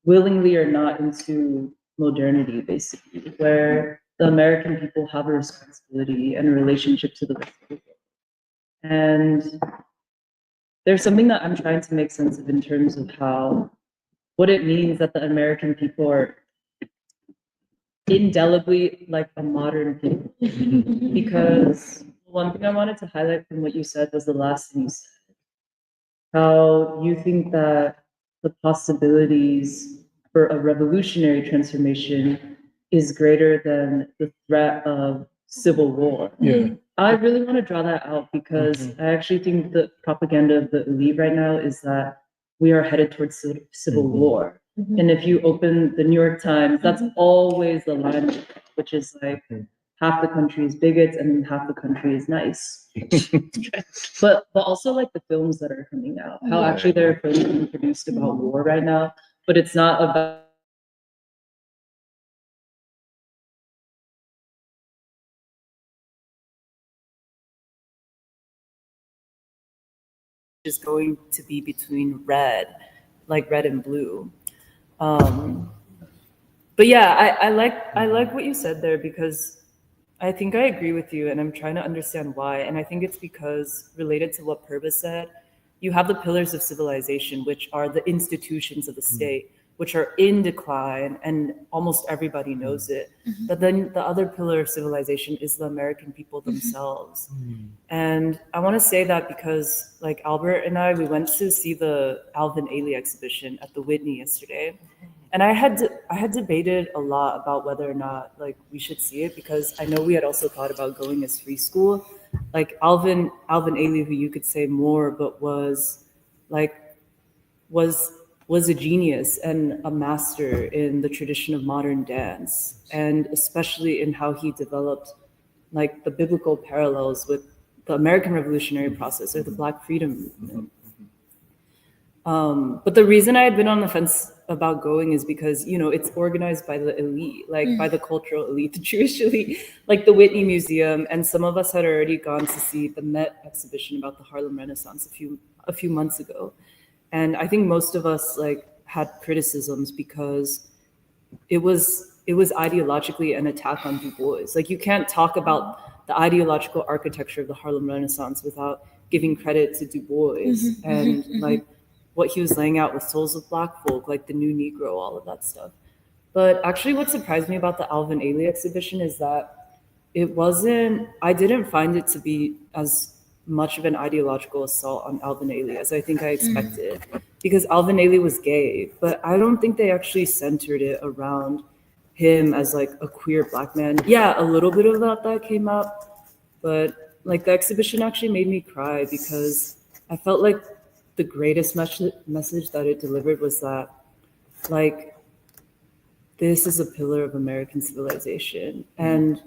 willingly or not, into modernity, basically, where the American people have a responsibility and a relationship to the rest of the world. And there's something that I'm trying to make sense of in terms of what it means that the American people are indelibly like a modern people. Because one thing I wanted to highlight from what you said was the last thing you said, how you think that the possibilities for a revolutionary transformation is greater than the threat of civil war. Yeah. I really want to draw that out because I actually think the propaganda of the elite right now is that we are headed towards civil war. And if you open the New York Times, that's always the line, which is like half the country is bigots and half the country is nice. but also like the films that are coming out, how actually there are films being produced about war right now, but it's not about is going to be between red and blue. But yeah, I like what you said there, because I think I agree with you, and I'm trying to understand why. And I think it's because, related to what Purvis said, you have the pillars of civilization, which are the institutions of the state, which are in decline, and almost everybody knows it. But then the other pillar of civilization is the American people themselves. And I want to say that because, like, Albert and I, we went to see the Alvin Ailey exhibition at the Whitney yesterday. And I had debated a lot about whether or not like we should see it, because I know we had also thought about going as free school. Like Alvin Ailey, who you could say more, but was a genius and a master in the tradition of modern dance, and especially in how he developed like the biblical parallels with the American revolutionary process or the Black freedom movement. But the reason I had been on the fence about going is because, you know, it's organized by the elite, like by the cultural elite, the Jewish elite, like the Whitney Museum. And some of us had already gone to see the Met exhibition about the Harlem Renaissance a few months ago. And I think most of us like had criticisms because it was ideologically an attack on Du Bois. Like, you can't talk about the ideological architecture of the Harlem Renaissance without giving credit to Du Bois and like what he was laying out with souls of Black folk, like the new Negro, all of that stuff. But actually what surprised me about the Alvin Ailey exhibition is that I didn't find it to be as much of an ideological assault on Alvin Ailey as I think I expected, because Alvin Ailey was gay, but I don't think they actually centered it around him as like a queer Black man. Yeah, a little bit of that came up, but like the exhibition actually made me cry because I felt like the greatest message that it delivered was that, like, this is a pillar of American civilization. And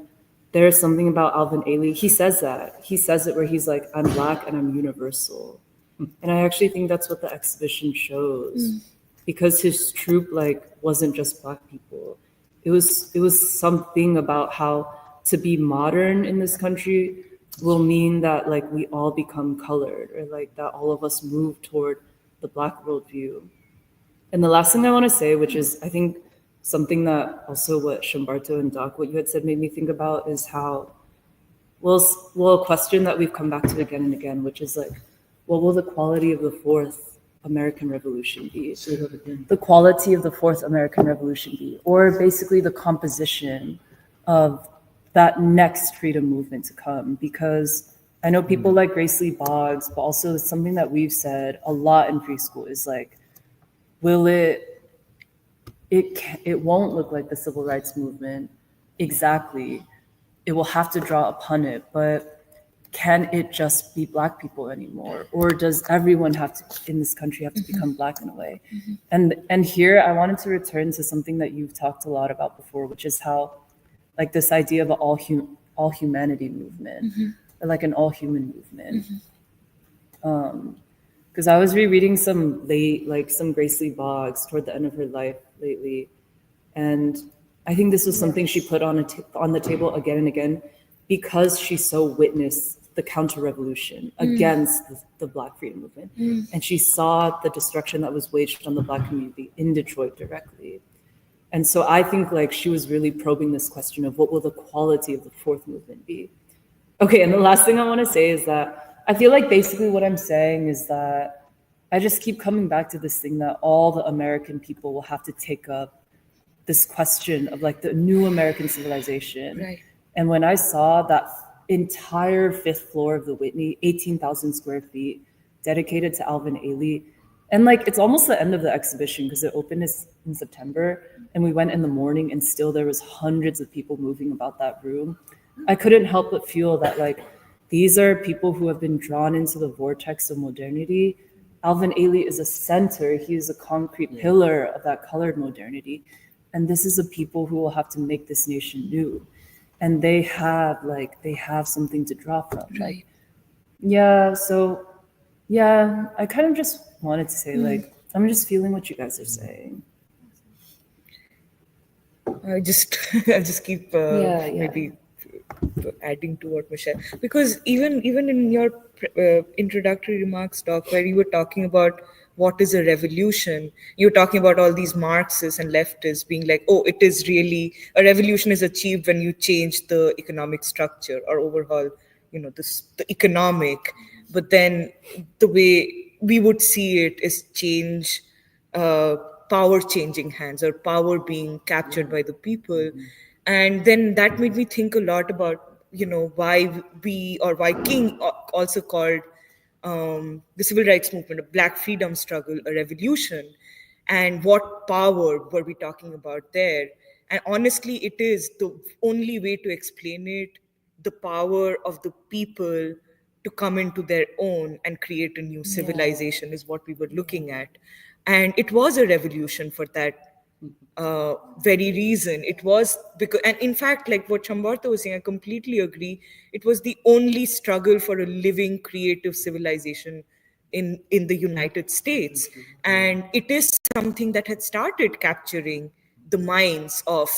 there's something about Alvin Ailey. He says that. He says it where he's like, I'm Black and I'm universal. And I actually think that's what the exhibition shows. Because his troupe, like, wasn't just Black people. It was something about how to be modern in this country will mean that, like, we all become colored, or like that all of us move toward the Black worldview. And the last thing I want to say, which is I think something that also what Shambarto and Doc, what you had said made me think about, is how, well, a question that we've come back to again and again, which is like, what will the quality of the fourth American Revolution be? The quality of the fourth American Revolution be, or basically the composition of that next freedom movement to come? Because I know people like Grace Lee Boggs, but also it's something that we've said a lot in free school is like, will it won't look like the civil rights movement exactly. It will have to draw upon it, but can it just be Black people anymore? Or does everyone have to, in this country, have to become Black in a way? And here I wanted to return to something that you've talked a lot about before, which is how, like, this idea of an all humanity movement, or like an all human movement. Because I was rereading some Grace Lee Boggs toward the end of her life lately, and I think this was something she put on the table again and again, because she so witnessed the counter-revolution against the Black freedom movement, and she saw the destruction that was waged on the Black community in Detroit directly. And so I think, like, she was really probing this question of what will the quality of the fourth movement be. Okay, and the last thing I want to say is that I feel like basically what I'm saying is that I just keep coming back to this thing that all the American people will have to take up this question of, like, the new American civilization. Right. And when I saw that entire fifth floor of the Whitney, 18,000 square feet, dedicated to Alvin Ailey, and, like, it's almost the end of the exhibition because it opened in September, and we went in the morning and still there was hundreds of people moving about that room. I couldn't help but feel that, like, these are people who have been drawn into the vortex of modernity. Alvin Ailey is a center. He is a concrete pillar of that colored modernity. And this is a people who will have to make this nation new. And they have something to draw from. Right. Yeah, so, yeah, I kind of just wanted to say, like, I'm just feeling what you guys are saying. I'll just keep maybe adding to what Michelle, because even in your introductory remarks, Doc, where you were talking about what is a revolution, you're talking about all these Marxists and leftists being like, oh, it is really, a revolution is achieved when you change the economic structure or overhaul, the economic. But then the way we would see it is change, power changing hands, or power being captured by the people. And then that made me think a lot about, why King also called the civil rights movement, a Black freedom struggle, a revolution, and what power were we talking about there? And honestly, it is the only way to explain it, the power of the people to come into their own and create a new civilization is what we were looking at. And it was a revolution for that very reason. It was because, and in fact, like what Chambarta was saying, I completely agree. It was the only struggle for a living, creative civilization in the United States. And it is something that had started capturing the minds of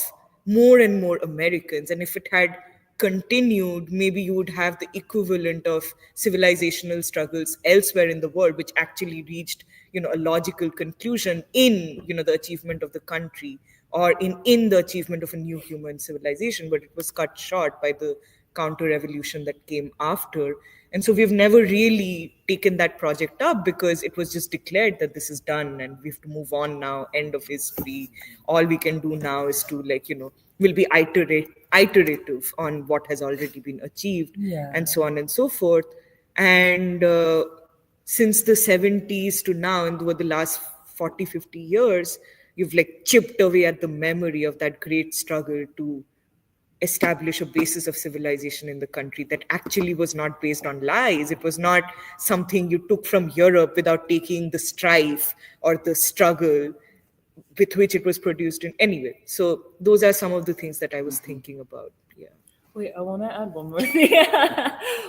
more and more Americans. And if it had continued, maybe you would have the equivalent of civilizational struggles elsewhere in the world, which actually reached, a logical conclusion in, the achievement of the country, or in the achievement of a new human civilization. But it was cut short by the counter-revolution that came after. And so we've never really taken that project up, because it was just declared that this is done and we have to move on now, end of history. All we can do now is to, will be iterative on what has already been achieved, and so on and so forth. And since the 70s to now, and over the last 40, 50 years, you've chipped away at the memory of that great struggle to establish a basis of civilization in the country that actually was not based on lies. It was not something you took from Europe without taking the strife or the struggle with which it was produced in anyway. So those are some of the things that I was thinking about. Yeah. Wait, I want to add one more thing.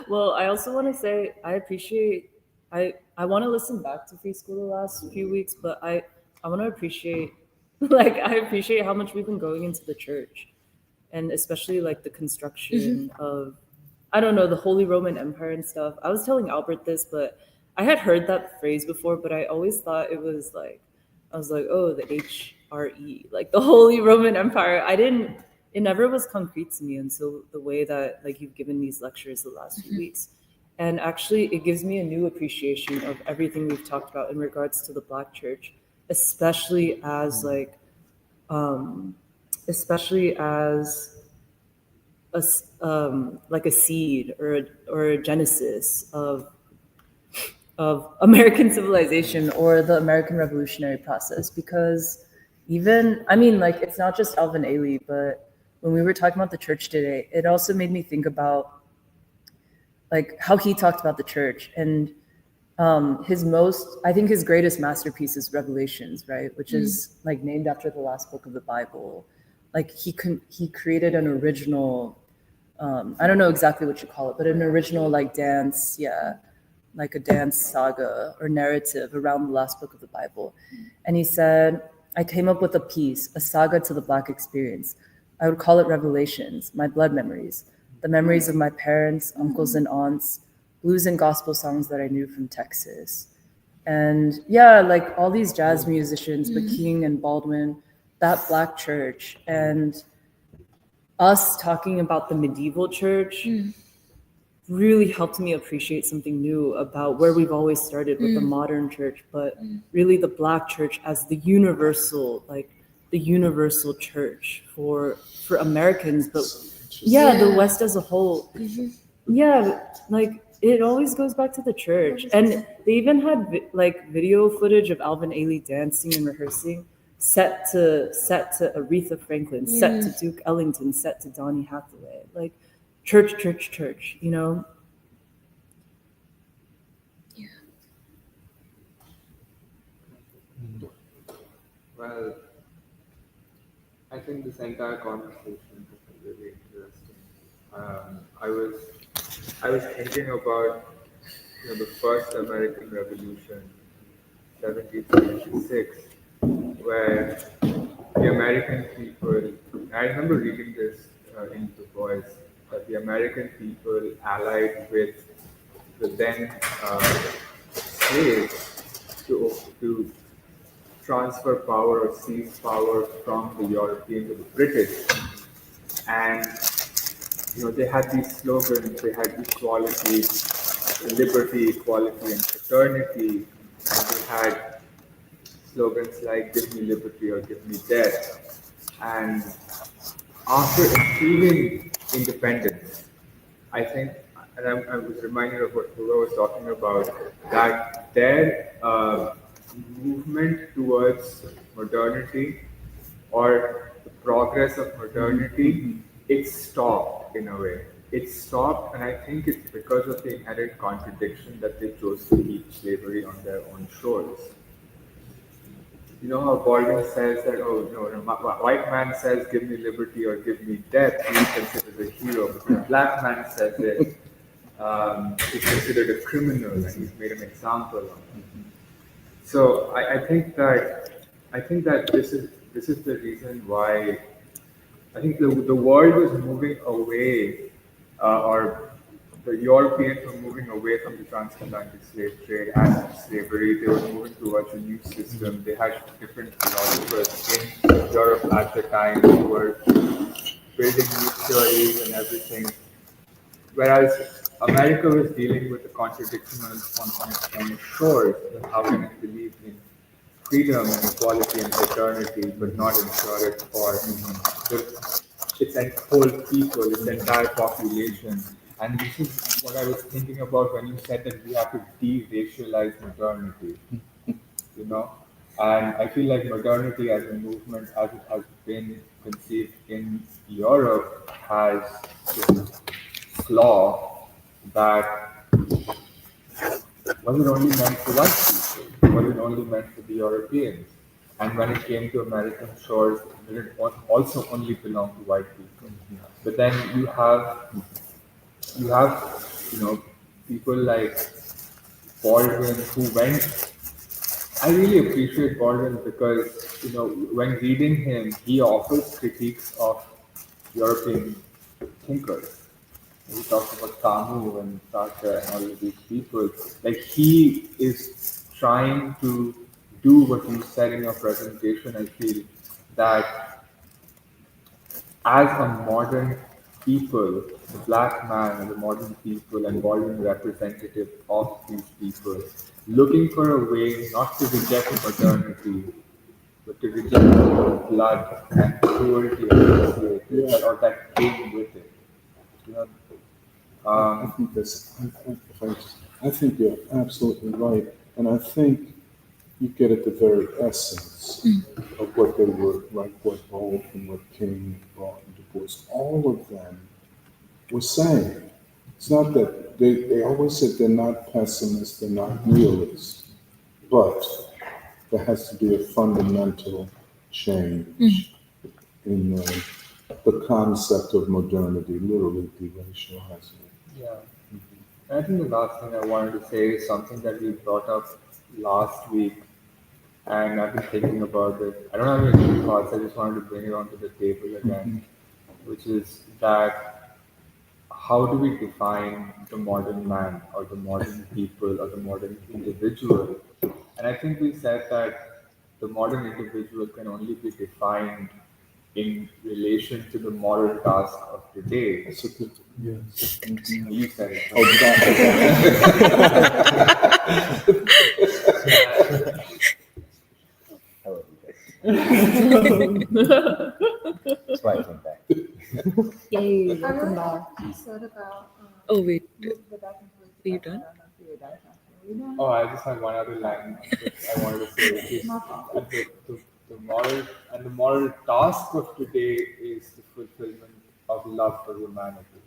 Well, I also want to say I appreciate. I want to listen back to Free School the last few weeks, but I want to appreciate, like, I appreciate how much we've been going into the church, and especially like the construction of, I don't know, the Holy Roman Empire and stuff. I was telling Albert this, but I had heard that phrase before, but I always thought it was like, I was like, oh, the HRE, like the Holy Roman Empire. It never was concrete to me until the way that like you've given these lectures the last few weeks. And actually it gives me a new appreciation of everything we've talked about in regards to the Black church, especially as like, especially as like a seed or a genesis of American civilization or the American revolutionary process. Because even, I mean, like, it's not just Alvin Ailey, but when we were talking about the church today, it also made me think about like how he talked about the church. And I think his greatest masterpiece is Revelations, right? Which is like named after the last book of the Bible. Like he created an original, I don't know exactly what you call it, but an original like dance, like a dance saga or narrative around the last book of the Bible. And he said, I came up with a piece, a saga to the Black experience. I would call it Revelations, my blood memories, the memories of my parents, uncles and aunts, blues and gospel songs that I knew from Texas. And yeah, like all these jazz musicians, but King and Baldwin, that Black church, and us talking about the medieval church really helped me appreciate something new about where we've always started with the modern church, but really the Black church as the universal, like the universal church for Americans, but the West as a whole. Like it always goes back to the church. And they even had like video footage of Alvin Ailey dancing and rehearsing, set to Aretha Franklin, set to Duke Ellington, set to Donny Hathaway, like church, you know? Well, I think this entire conversation has been really interesting. I was thinking about the first American Revolution, 1776, where the American people. I remember reading this in The Voice, that the American people allied with the then slaves to transfer power or seize power from the Europeans to the British. And they had these slogans, they had equality, liberty, equality, and fraternity. And they had slogans like give me liberty or give me death. And after achieving independence, I think, and I was reminded of what Hura was talking about, that their movement towards modernity or the progress of modernity, it stopped in a way. It stopped, and I think it's because of the inherent contradiction that they chose to keep slavery on their own shores. You know how Baldwin says that, white man says, give me liberty or give me death, he's considered a hero. But the black man says it, he's considered a criminal and he's made an example of him. So I think that this is the reason why I think the world was moving away, or the Europeans were moving away from the transatlantic slave trade and slavery. They were moving towards a new system. They had different philosophers in Europe at the time who were building new theories and everything. Whereas America was dealing with the contradiction on its own shores. How can it believe in freedom and equality and fraternity, but not ensure it for its whole people, its entire population? And this is what I was thinking about when you said that we have to de-racialize modernity. And I feel like modernity as a movement, as it has been conceived in Europe, has this flaw that wasn't only meant for white people, wasn't only meant for the Europeans. And when it came to American shores, it didn't also only belong to white people. But then you have, people like Baldwin who went. I really appreciate Baldwin because, when reading him, he offers critiques of European thinkers. He talks about Camus and Sartre and all of these people. Like, he is trying to do what you said in your presentation, I feel, that as a modern people, the black man and the modern people and Baldwin representative of these people, looking for a way not to reject modernity, but to reject the blood and cruelty associated or that came with it. You know, I think that's, I think you're absolutely right. And I think you get at the very essence of what they were, like what Baldwin, what King, Barton, Du Bois, all of them were saying. It's not that they always said they're not pessimists, they're not realists, but there has to be a fundamental change in the concept of modernity, literally deracializing it. yeah. And I think the last thing I wanted to say is something that we brought up last week, and I've been thinking about it. I don't have any thoughts. I just wanted to bring it onto the table again, which is that how do we define the modern man or the modern people or the modern individual? And I think we said that the modern individual can only be defined in relation to the moral task of today. That's a good, yes. You said it. Oh, That's why I came back. Yay, I welcome really back. like what you said about Oh, wait. the back and forth. Are you done? Oh, I just had one other line that I wanted to say, which is that the moral task of today is the fulfillment of love for humanity.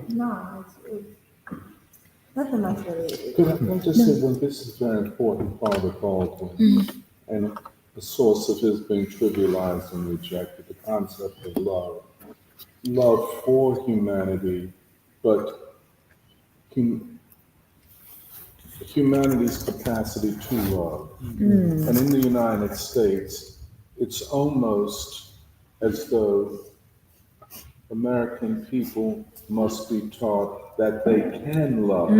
No, nothing much really. Could I just say, well, this is a very important part of Baldwin, and a source of his being trivialized and rejected, the concept of love. Love for humanity, but humanity's capacity to love. And in the United States, it's almost as though American people must be taught that they can love.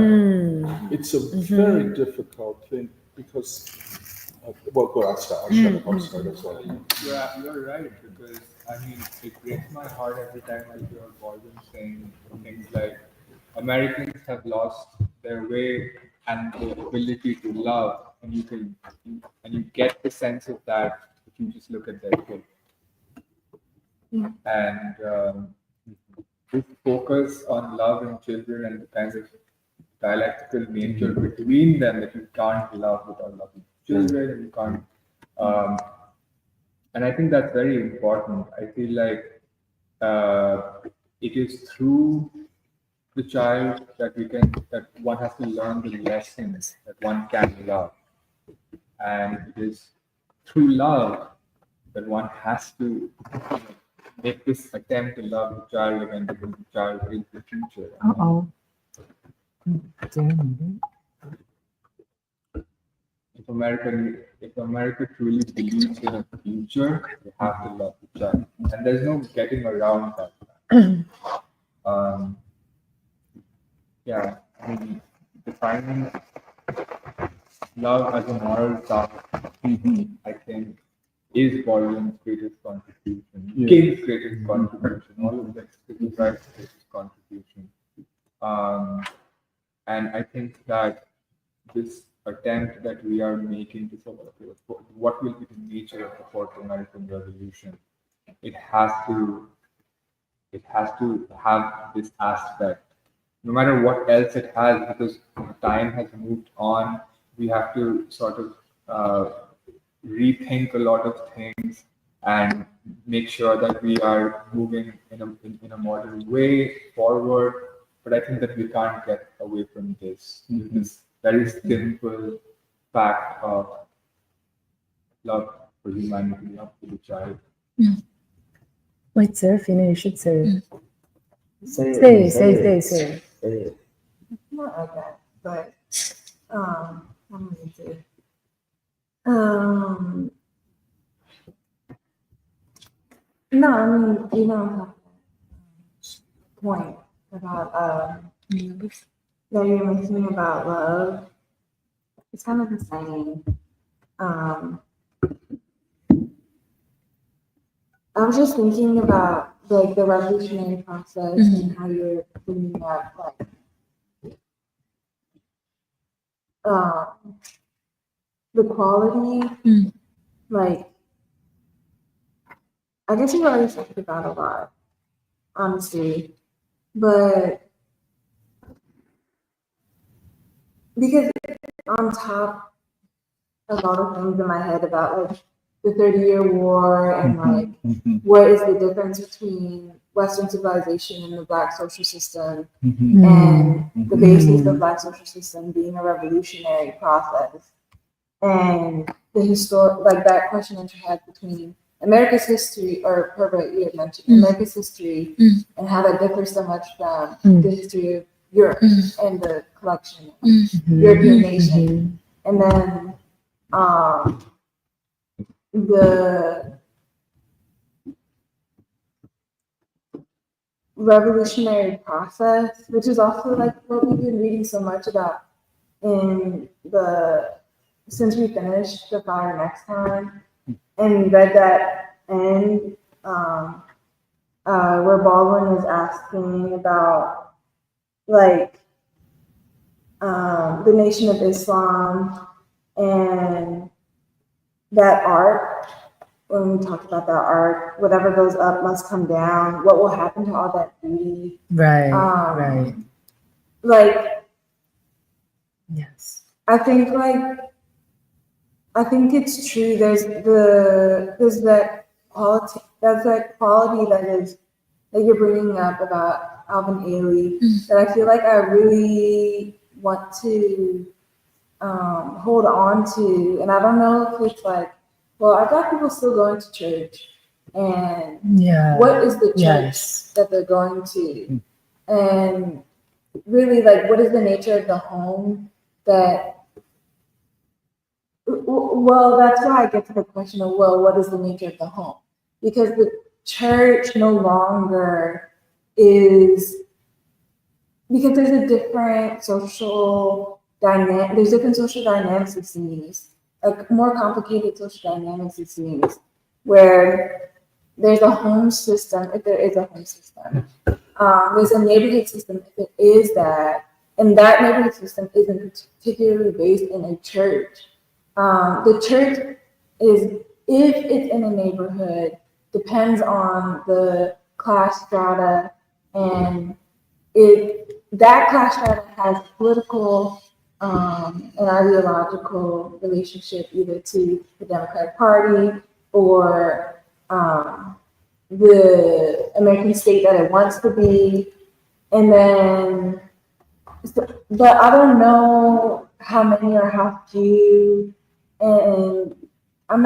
It's a very difficult thing because, well, go on, I'll shut up. I'm sorry, that's all. You're right, because I mean, it breaks my heart every time I hear Baldwin saying things like Americans have lost their way and the ability to love, and you get the sense of that if you just look at their kids. And this focus on love in children and the kinds of dialectical nature between them, that you can't love without loving children, and you can't. And I think that's very important. I feel like it is through the child that one has to learn the lessons that one can love, and it is through love that one has to make this attempt to love the child again, because the child is the future. If America truly believes in a future, you have to love the child, and there's no getting around that. Yeah, I mean, defining love as a moral task, I think, is Baldwin's greatest contribution, King's greatest contribution, all of the civil rights' greatest contribution. And I think that this attempt that we are making to sort of what will be the nature of the Fourth American Revolution, it has to have this aspect. no matter what else it has, because time has moved on, we have to sort of rethink a lot of things and make sure that we are moving in a modern way forward. But I think that we can't get away from this very simple fact of love for humanity, love for the child. Wait, Serafina, you should say it. Say Say. Not like that, but let me see. No, I mean you don't have that point about that you're mentioning about love. It's kind of the same. I was just thinking about like the revolutionary process and how you're bringing up like the quality, like I guess we've already talked about a lot, honestly, but because on top a lot of things in my head about like the 30-year war and like what is the difference between Western civilization and the Black social system, and the basis of Black social system being a revolutionary process, and the historic, like that question interhad between America's history, or Herbert, you had mentioned America's history, and how that differs so much from the history of Europe and the collection of European nations, and then the revolutionary process, which is also like what we've been reading so much about in the since we finished The Fire Next Time and read that end where Baldwin is asking about like the Nation of Islam and that arc. When we talked about that arc, whatever goes up must come down. What will happen to all that beauty? Right. Like, Yes. I think it's true. There's that quality. That's that quality that you're bringing up about Alvin Ailey that I feel like I really want to hold on to, and I don't know if it's like, well, are Black people still going to church? And what is the church that they're going to? And really, like, what is the nature of the home that, well, that's why I get to the question of, well, what is the nature of the home? Because the church no longer is, because there's a different social dynamic, there's different social dynamics it seems, like more complicated social dynamics it seems, where there's a home system, if there is a home system. There's a neighborhood system, if it is that, and that neighborhood system isn't particularly based in a church. The church is, if it's in a neighborhood, depends on the class strata, and that class strata has political and ideological relationship either to the Democratic Party or the American state that it wants to be. And then, but I don't know how many are how few, and I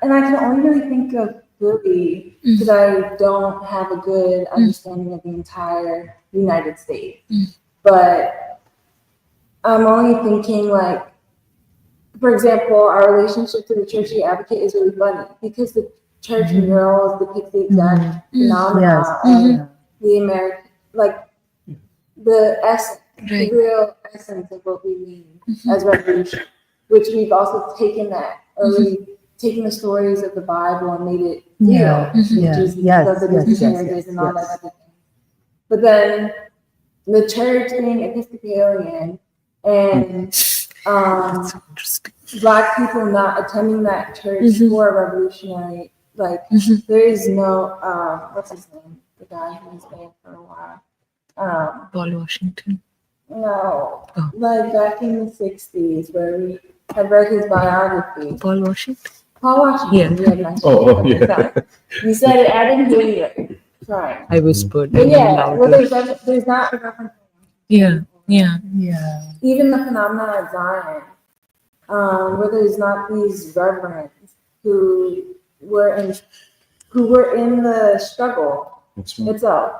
can only really think of Philly because I don't have a good understanding of the entire United States. But I'm only thinking like, for example, our relationship to the church we advocate is really funny because the church murals depict the exact phenomena of the American, like the essence, the real essence of what we mean as revolution, which we've also taken that, or really taken the stories of the Bible and made it real, which is narratives and all that other thing. But then the church being Episcopalian and Black people not attending that church for a revolutionary, like there is no what's his name? The guy who was there for a while. Paul Washington. No, Oh. like back in the 60s, where we had read his biography. Paul Washington. Paul Washington, you had mentioned. Oh, it. yeah. You said it, I didn't hear you. Sorry. I whispered. But yeah, well, there's not a reference. Yeah. Even the phenomenon of Zion, where there's not these reverends who were in the struggle That's right. itself.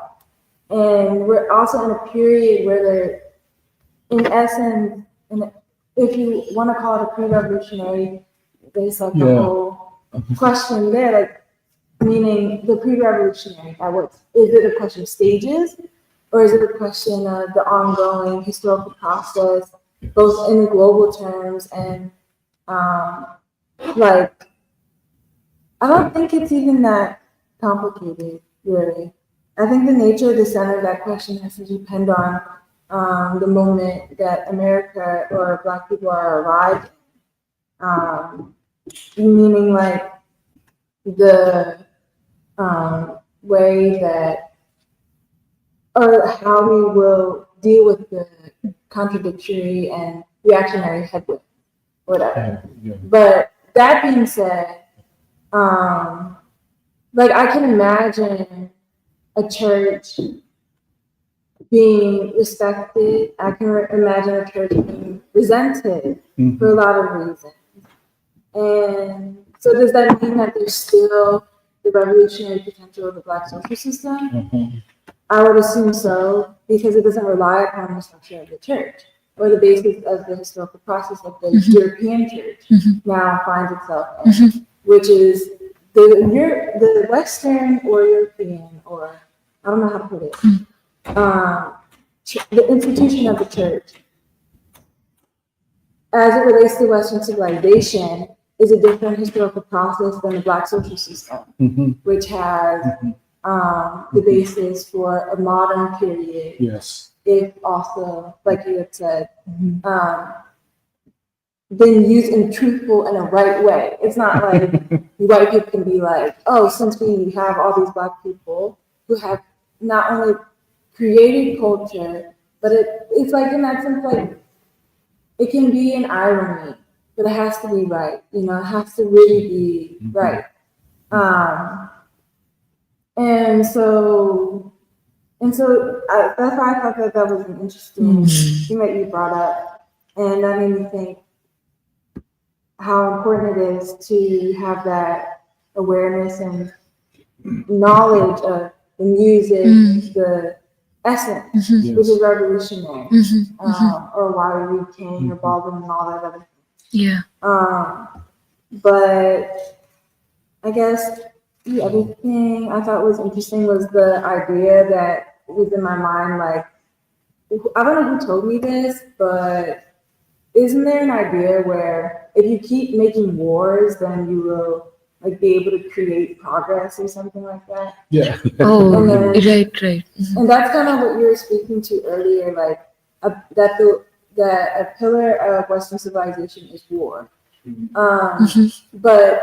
And we're also in a period where they're, in essence, if you want to call it a pre-revolutionary, there's like the whole question there, like, meaning the pre-revolutionary, is it a question of stages, or is it a question of the ongoing historical process, both in global terms and, like, I don't think it's even that complicated, really. I think the nature of the center of that question has to depend on the moment that America or Black people are arrived, meaning like the way that, or how we will deal with the contradictory and reactionary headwind, whatever. Yeah. But that being said, like I can imagine a church being respected. I can imagine a church being resented for a lot of reasons. And so does that mean that there's still the revolutionary potential of the Black social system? I would assume so, because it doesn't rely upon the structure of the church or the basis of the historical process that the European church now finds itself in, which is the Western or European, or I don't know how to put it, the institution of the church, as it relates to Western civilization, is a different historical process than the Black social system, which has the basis for a modern period. Yes. If also, like you had said, been used in truthful and a right way. It's not like white people can be like, oh, since we have all these Black people who have not only created culture, but it's like in that sense, like it can be an irony, but it has to be right. You know, it has to really be right. And so that's why I thought that was an interesting thing that you brought up, and that made me think how important it is to have that awareness and knowledge of the music, the essence, which is revolutionary, or why we read King or Baldwin and all that other things. Yeah. But I guess the other thing I thought was interesting was the idea that was in my mind, like, I don't know who told me this, but isn't there an idea where if you keep making wars, then you will like be able to create progress or something like that? Yeah. Oh, then, right. And that's kind of what you were speaking to earlier, like that a pillar of Western civilization is war. But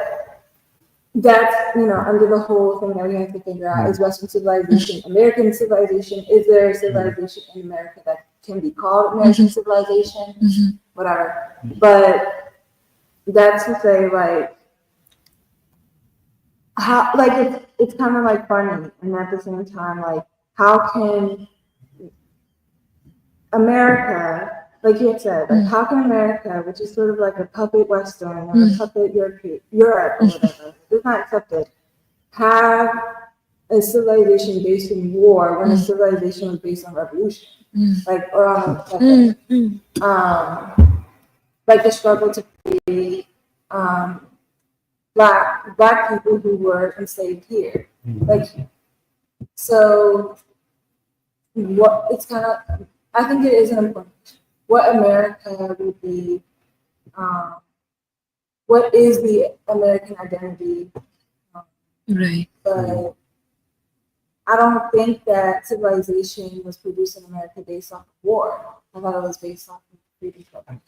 that's, under the whole thing that we have to figure out is Western civilization, American civilization. Is there a civilization in America that can be called American civilization? Whatever. But that's to say, like, how, like, it's kind of like funny, and at the same time, like, how can America, like you had said, like, how can America, which is sort of like a puppet Western or a puppet Europe or whatever, it's not accepted, have a civilization based in war when a civilization was based on revolution, like, or on like the struggle to free black people who were enslaved here, like, so what it's kind of, I think it is an important question. What America would be, what is the American identity? Right. But I don't think that civilization was produced in America based off of war. I thought it was based off of freedom struggle.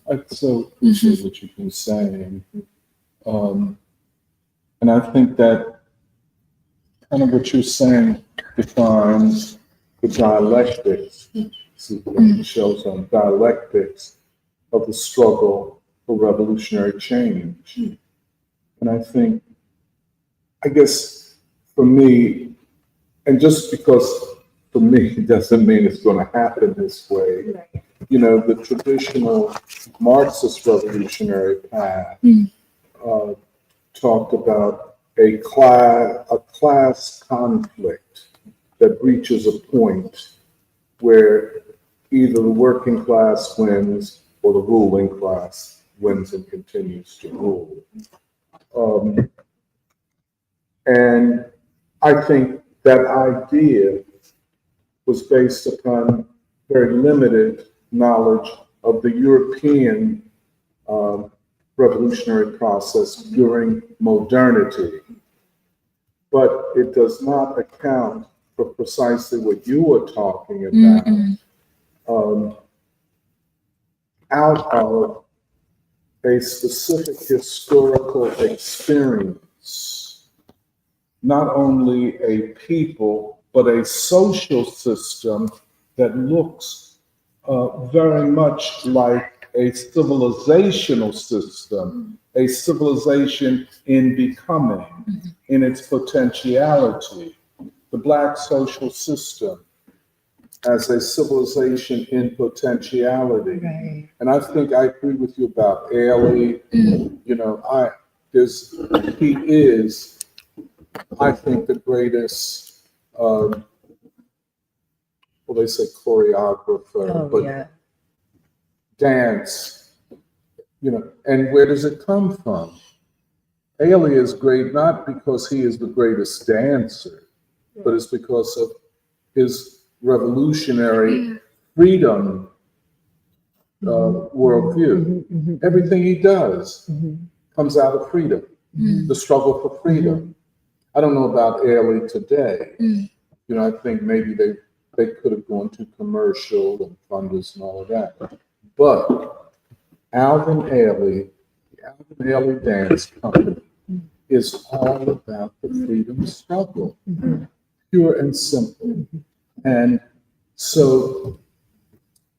I so appreciate what you've been saying. And I think that kind of what you're saying defines the dialectics, shows on dialectics of the struggle for revolutionary change. And I think, I guess for me, and just because for me doesn't mean it's going to happen this way, you know, the traditional Marxist revolutionary path talked about a class conflict that reaches a point where either the working class wins or the ruling class wins and continues to rule. And I think that idea was based upon very limited knowledge of the European revolutionary process during modernity. But it does not account for precisely what you were talking about, out of a specific historical experience, not only a people, but a social system that looks very much like a civilizational system, a civilization in becoming, in its potentiality. The Black social system as a civilization in potentiality. Right. And I think I agree with you about Ailey. You know, he is, I think, the greatest, well, they say choreographer, but dance, you know, and where does it come from? Ailey is great not because he is the greatest dancer, but it's because of his revolutionary freedom worldview. Everything he does comes out of freedom, the struggle for freedom. I don't know about Ailey today. You know, I think maybe they could have gone to commercial and funders and all of that. But Alvin Ailey, the Alvin Ailey Dance Company, is all about the freedom struggle, pure and simple. And so,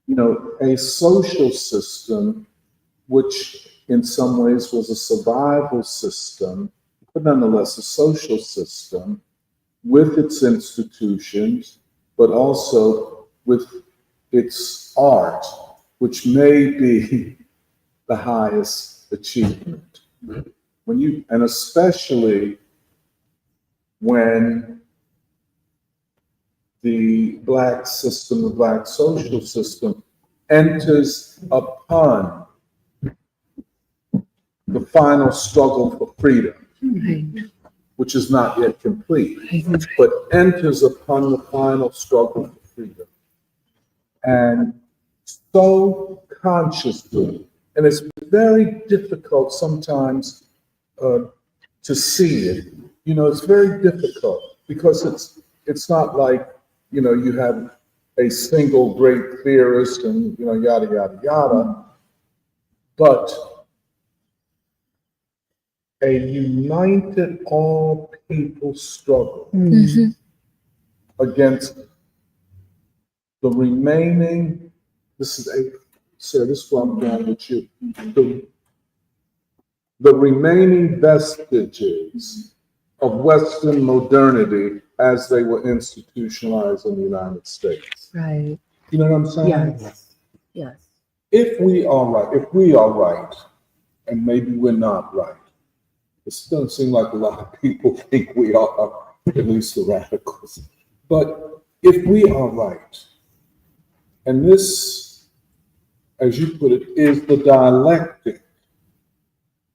you know, a social system, which in some ways was a survival system, but nonetheless a social system with its institutions, but also with its art, which may be the highest achievement. And especially when the Black system, the Black social system, enters upon the final struggle for freedom, which is not yet complete, but enters upon the final struggle for freedom. And so consciously, and it's very difficult sometimes to see it. You know, it's very difficult because it's not like, you know, you have a single great theorist and, you know, yada, yada, yada, but a united all people struggle against the remaining, this is where I'm going with you, the remaining vestiges of Western modernity as they were institutionalized in the United States. Right. You know what I'm saying? Yes. Yes. If we are right, and maybe we're not right, it doesn't seem like a lot of people think we are, at least the radicals. But if we are right, and this, as you put it, is the dialectic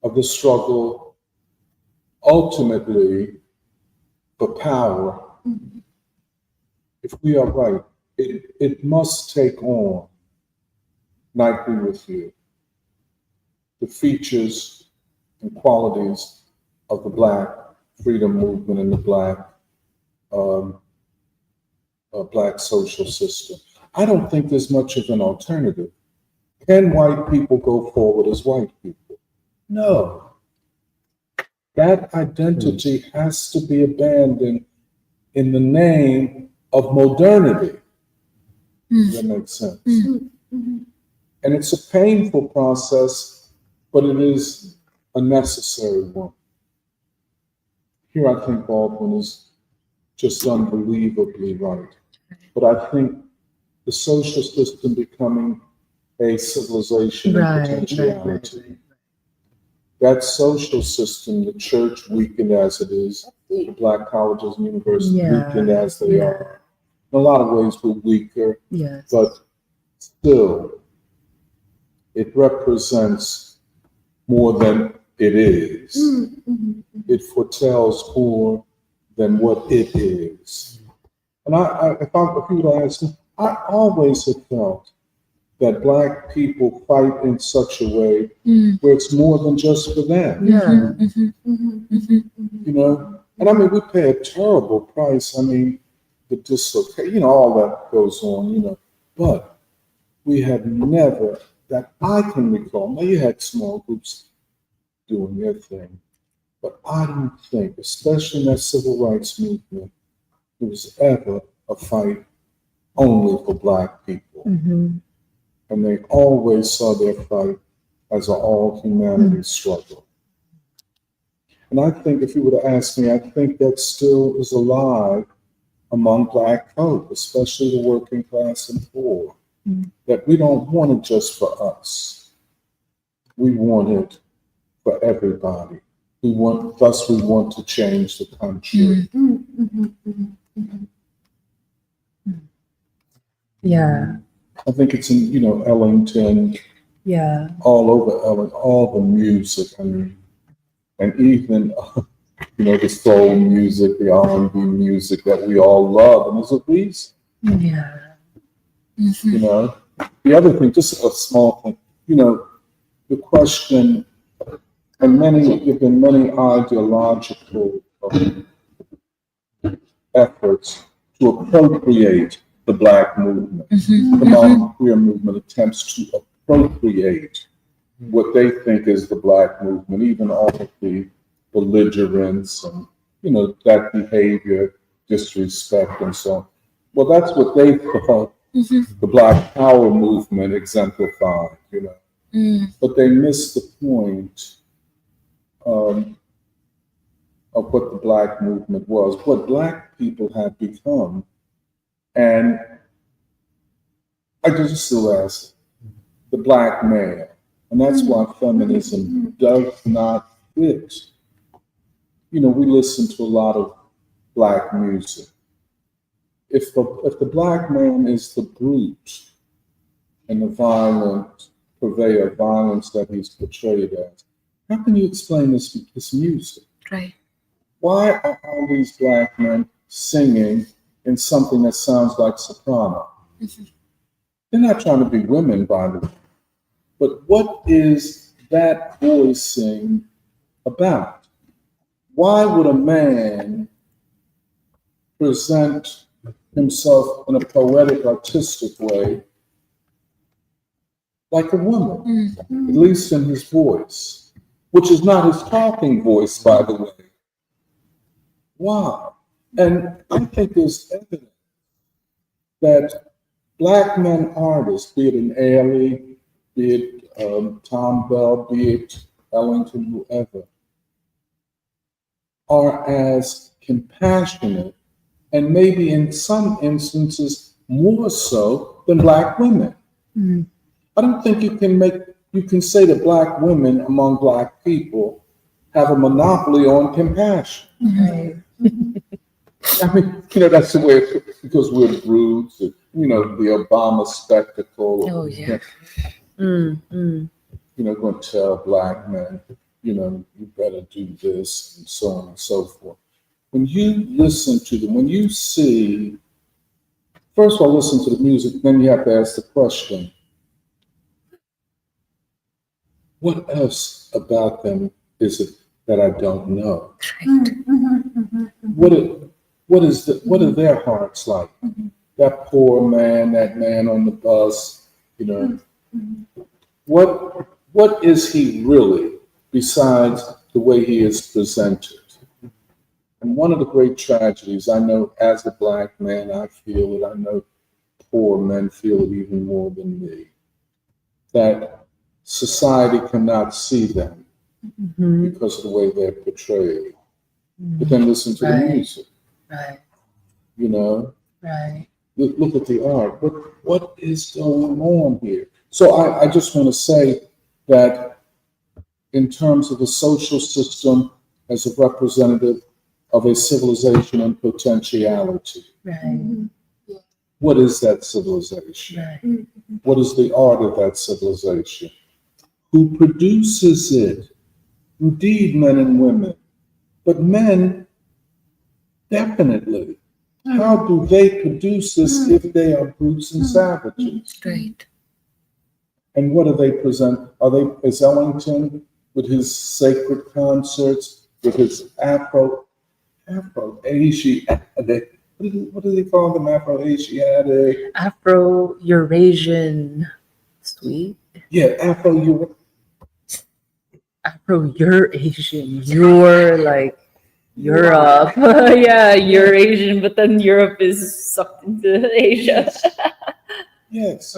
of the struggle ultimately for power, if we are right, it must take on, and I agree with you, the features and qualities of the Black freedom movement and the Black social system. I don't think there's much of an alternative. Can white people go forward as white people? No. That identity has to be abandoned in the name of modernity. Does that make sense? And it's a painful process, but it is a necessary one. Here I think Baldwin is just unbelievably right. But I think the social system becoming a civilization of potentiality. That social system, the church weakened as it is, the Black colleges and universities weakened as they are. In a lot of ways, we're weaker, but still, it represents more than it is. It foretells more than what it is. And if you would ask me, I always have felt that Black people fight in such a way where it's more than just for them. You know, and I mean, we pay a terrible price. I mean, the dislocation, you know, all that goes on, you know, but we have never, that I can recall, now you had small groups doing their thing, but I don't think, especially in that civil rights movement, there was ever a fight only for Black people. And they always saw their fight as an all-humanity struggle. And I think if you were to ask me, I think that still is alive among Black folk, especially the working class and poor, that we don't want it just for us. We want it for everybody. Thus we want to change the country. Yeah. I think it's in, you know, Ellington, all over Ellington, all the music, I mean, and even, you know, the soul music, the R&B music that we all love, and there's a reason. You know, the other thing, just a small thing, you know, the question, and there've been many ideological efforts to appropriate the Black movement. The modern queer movement attempts to appropriate what they think is the Black movement, even all of the belligerence and, you know, that behavior, disrespect and so on. Well, that's what they thought the Black Power movement exemplified, you know. But they missed the point of what the Black movement was, what Black people have become. And I just still ask the Black male, and that's why feminism does not fit. You know, we listen to a lot of Black music. If the Black man is the brute and the violent purveyor of violence that he's portrayed as, how can you explain this music? Right. Why are all these Black men singing in something that sounds like soprano? They're not trying to be women, by the way. But what is that voicing about? Why would a man present himself in a poetic, artistic way like a woman, at least in his voice, which is not his talking voice, by the way? Why? And I think there's evidence that Black men artists, be it an Ailey, be it Tom Bell, be it Ellington, whoever, are as compassionate and maybe in some instances more so than Black women. I don't think you can say that Black women among Black people have a monopoly on compassion. I mean, you know, that's the way because we're brutes, and, you know, the Obama spectacle. Oh, yeah. You know, going to tell Black men, you know, you better do this and so on and so forth. When you listen to them, when you see, first of all, listen to the music, then you have to ask the question, what else about them is it that I don't know? What are their hearts like? That poor man, that man on the bus, you know, what is he really besides the way he is presented? And one of the great tragedies, I know as a Black man, I feel it, I know poor men feel it even more than me, that society cannot see them because of the way they're portrayed. But then listen to the music. Right. You know? Right. Look at the art. What is going on here? So I just want to say that in terms of the social system as a representative of a civilization and potentiality, Right. what is that civilization? Right. What is the art of that civilization? Who produces it? Indeed, men and women. But men, definitely. How do they produce this if they are brutes and savages? Right. And what do they present? Is Ellington with his sacred concerts, with his Afro-Asiatic, what do they call them? Afro-Asiatic? Afro-Eurasian suite. Yeah, Afro-Eurasian. You're like Europe. Yeah, you're Asian, but then Europe is sucked into Asia. Yes.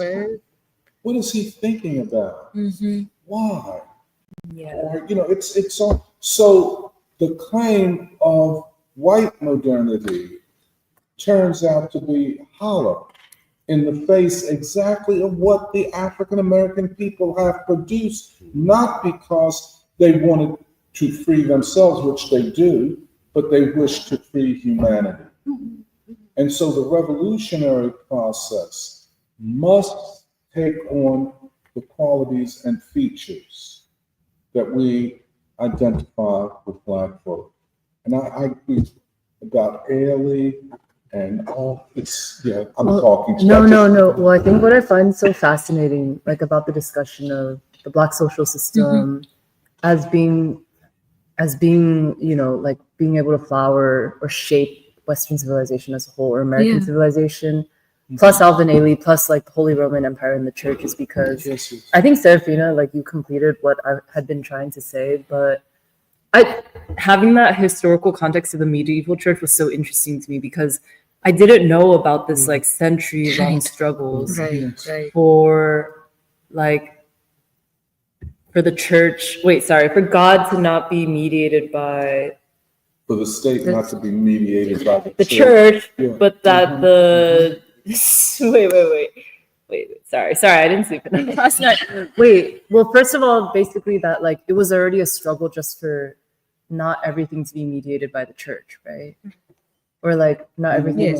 What is he thinking about? Why? Yeah. Or, it's all. So the claim of white modernity turns out to be hollow in the face exactly of what the African American people have produced, not because they wanted to free themselves, which they do, but they wish to free humanity. And so the revolutionary process must take on the qualities and features that we identify with Black folk. And I agree about Ailey and all it's, I'm talking to No. Well, I think what I find so fascinating, like about the discussion of the Black social system as being, like being able to flower or shape Western civilization as a whole, or American civilization, plus Alvin Ailey, plus like the Holy Roman Empire and the church, is because I think, Serafina, like you completed what I had been trying to say, but having that historical context of the medieval church was so interesting to me because I didn't know about this like century-long struggles for the church. For God to not be mediated by for the state not to be mediated by the church, Yeah. but that the wait. Sorry, I didn't sleep enough last night. Well, first of all, basically that like it was already a struggle just for not everything to be mediated by the church, right? Or like not everything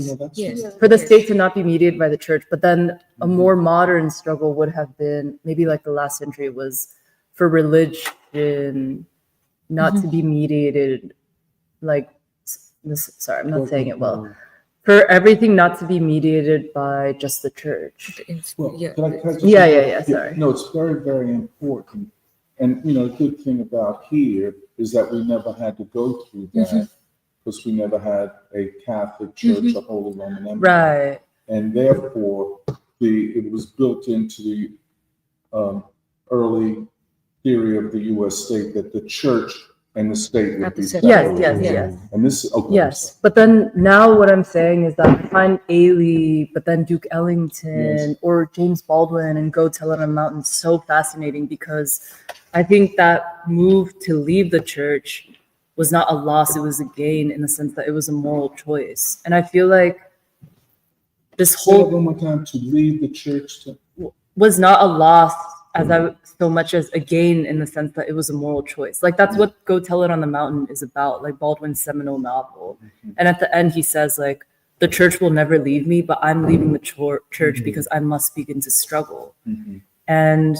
for the state to not be mediated by the church. But then a more modern struggle would have been maybe like the last century was for religion not to be mediated. Like this, sorry, I'm not saying it well. For everything not to be mediated by just the church. Well, can I just sorry. No, it's very, very important. And a good thing about here is that we never had to go through that because we never had a Catholic Church, a Holy Roman Empire. Right. And therefore, it was built into the early theory of the U.S. state that the church and the state would be separated. Yes. And this, but then now what I'm saying is that I find Ailey, but then Duke Ellington or James Baldwin and Go Tell It on a Mountain so fascinating because I think that move to leave the church was not a loss, it was a gain in the sense that it was a moral choice. And I feel like this whole one more time, to leave the church was not a loss so much as a gain in the sense that it was a moral choice. Like that's what Go Tell It on the Mountain is about, like Baldwin's seminal novel. And at the end he says like, the church will never leave me, but I'm leaving the church because I must begin to struggle. And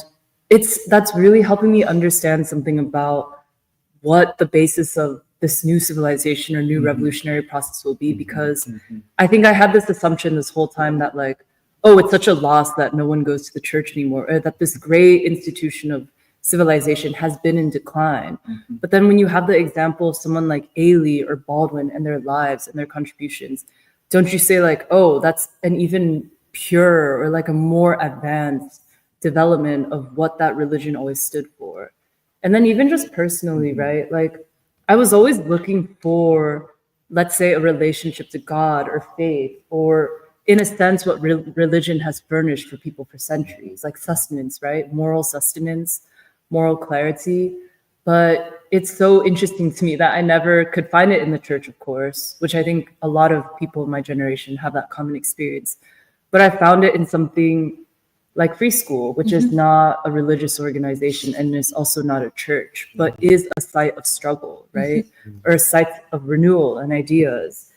that's really helping me understand something about what the basis of this new civilization or new revolutionary process will be, because I think I had this assumption this whole time that like, oh, it's such a loss that no one goes to the church anymore, or that this great institution of civilization has been in decline. But then when you have the example of someone like Ailey or Baldwin and their lives and their contributions, don't you say like, oh, that's an even pure or like a more advanced development of what that religion always stood for? And then even just personally, right? Like I was always looking for let's say, a relationship to God or faith, or in a sense, what religion has furnished for people for centuries, like sustenance, right? Moral sustenance, moral clarity. But it's so interesting to me that I never could find it in the church, of course, which I think a lot of people in my generation have that common experience. But I found it in something like Free School, which is not a religious organization and is also not a church, but is a site of struggle, right? Or a site of renewal and ideas.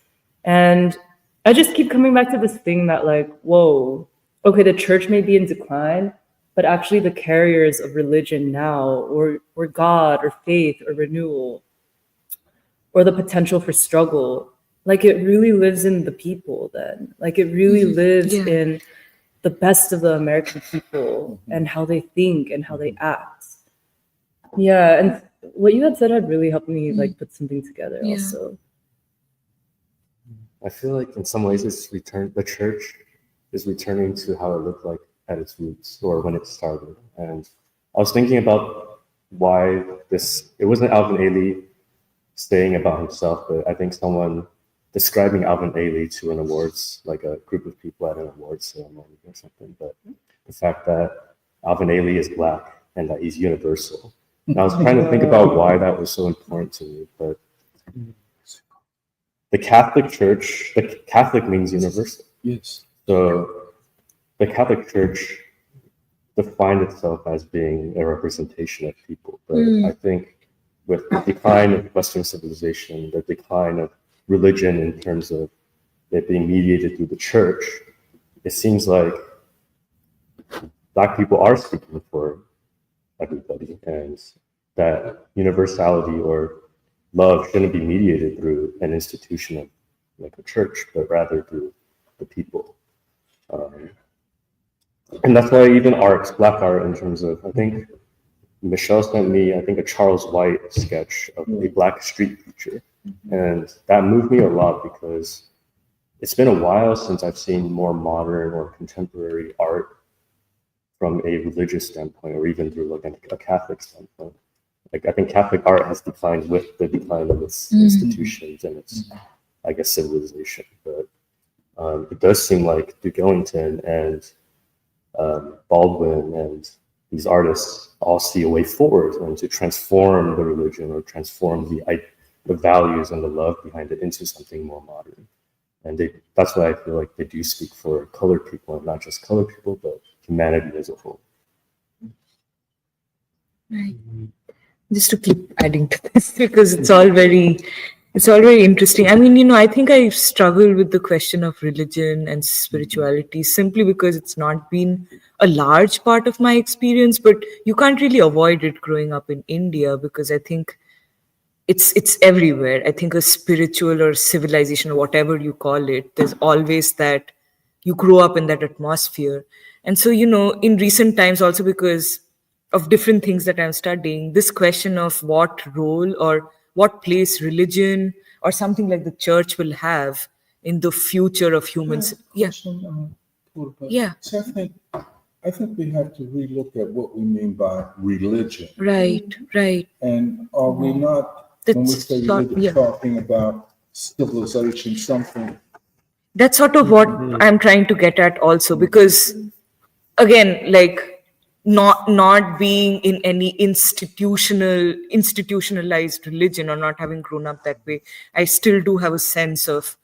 And I just keep coming back to this thing that, like, whoa, okay, the church may be in decline, but actually the carriers of religion now, or God or faith or renewal, or the potential for struggle, like it really lives in the people then. Like it really lives in the best of the American people and how they think and how they act. Yeah, and what you had said had really helped me like put something together also. I feel like in some ways the church is returning to how it looked like at its roots or when it started. And I was thinking about why it wasn't Alvin Ailey saying about himself, but I think someone describing Alvin Ailey to an awards, like a group of people at an awards ceremony or something. But the fact that Alvin Ailey is Black and that he's universal. And I was trying to think about why that was so important to me, but the Catholic Church, the Catholic means universal. Yes. So the Catholic Church defined itself as being a representation of people. But I think with the decline of Western civilization, the decline of religion in terms of it being mediated through the church, it seems like Black people are speaking for everybody, and that universality or love shouldn't be mediated through an institution of like a church, but rather through the people. And that's why even Black art, in terms of, I think Michelle sent me, I think, a Charles White sketch of a Black street preacher. And that moved me a lot because it's been a while since I've seen more modern or contemporary art from a religious standpoint, or even through like a Catholic standpoint. Like I think Catholic art has declined with the decline of its institutions and its, I guess, civilization. But it does seem like Duke Ellington and Baldwin and these artists all see a way forward and to transform the religion or transform the values and the love behind it into something more modern. And that's why I feel like they do speak for colored people, and not just colored people, but humanity as a whole. Right. Just to keep adding to this, because it's all very interesting. I mean, I think I struggle with the question of religion and spirituality simply because it's not been a large part of my experience, but you can't really avoid it growing up in India, because I think it's everywhere. I think a spiritual or civilization or whatever you call it, there's always that you grow up in that atmosphere. And so, in recent times, also because of different things that I'm studying, this question of what role or what place religion or something like the church will have in the future of humans. Yeah. Yeah. So I think we have to relook at what we mean by religion. Right. And are we not, when we say religion, talking about civilization, something? That's sort of what I'm trying to get at also, because again, like not being in any institutionalized religion or not having grown up that way, I still do have a sense of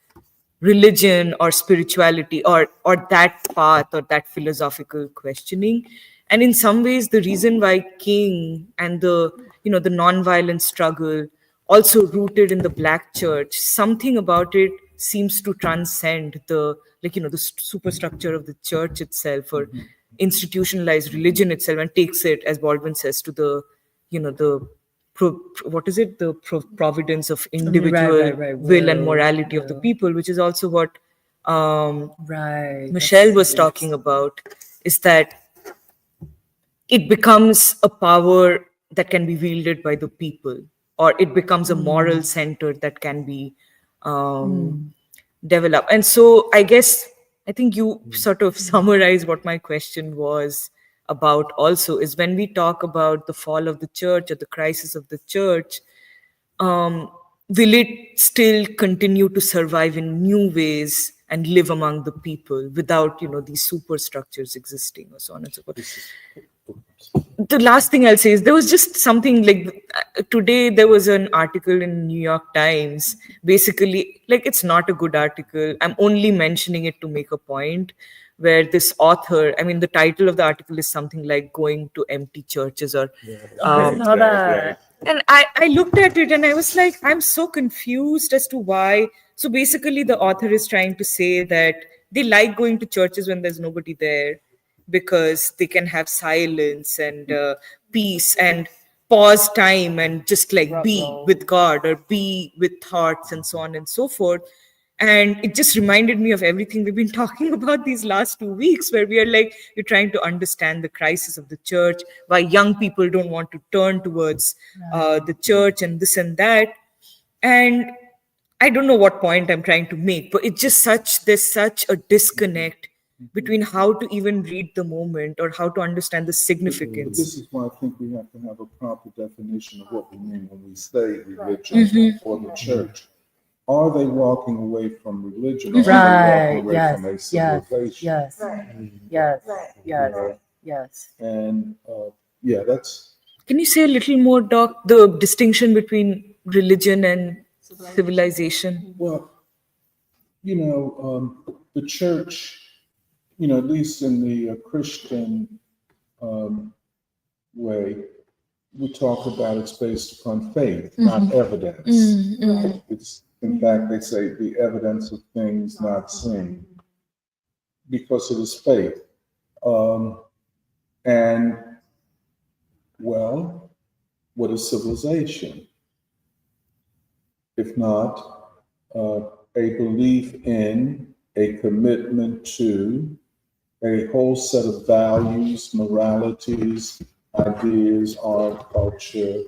religion or spirituality or that path or that philosophical questioning. And in some ways, the reason why King and the nonviolent struggle also rooted in the Black church, something about it seems to transcend the superstructure of the church itself or institutionalized religion itself, and takes it, as Baldwin says, to the providence of individual will and morality of the people, which is also what Michelle was talking about, is that it becomes a power that can be wielded by the people, or it becomes a moral center that can be developed. And so I think you sort of summarize what my question was about also, is when we talk about the fall of the church or the crisis of the church, will it still continue to survive in new ways and live among the people without, these superstructures existing, or so on and so forth? The last thing I'll say is there was just something like today there was an article in New York Times. Basically, like, it's not a good article. I'm only mentioning it to make a point, where this author, I mean, the title of the article is something like "Going to Empty Churches" or and I looked at it and I was like, I'm so confused as to why. So basically the author is trying to say that they like going to churches when there's nobody there, because they can have silence and peace and pause time and just like be with God or be with thoughts and so on and so forth. And it just reminded me of everything we've been talking about these last 2 weeks, where we are like, you're trying to understand the crisis of the church, why young people don't want to turn towards the church and this and that. And I don't know what point I'm trying to make, but it's just there's such a disconnect between how to even read the moment or how to understand the significance. But this is why I think we have to have a proper definition of what we mean when we say religion or the church. Are they walking away from religion, or are they walking away from a civilization? Yes. And that's. Can you say a little more, Doc, the distinction between religion and civilization? Well, the church, at least in the Christian way, we talk about it's based upon faith, not evidence. It's, in fact, they say the evidence of things not seen, because it is faith. And, well, what is civilization? If not a belief in, a commitment to, a whole set of values, moralities, ideas, art, culture,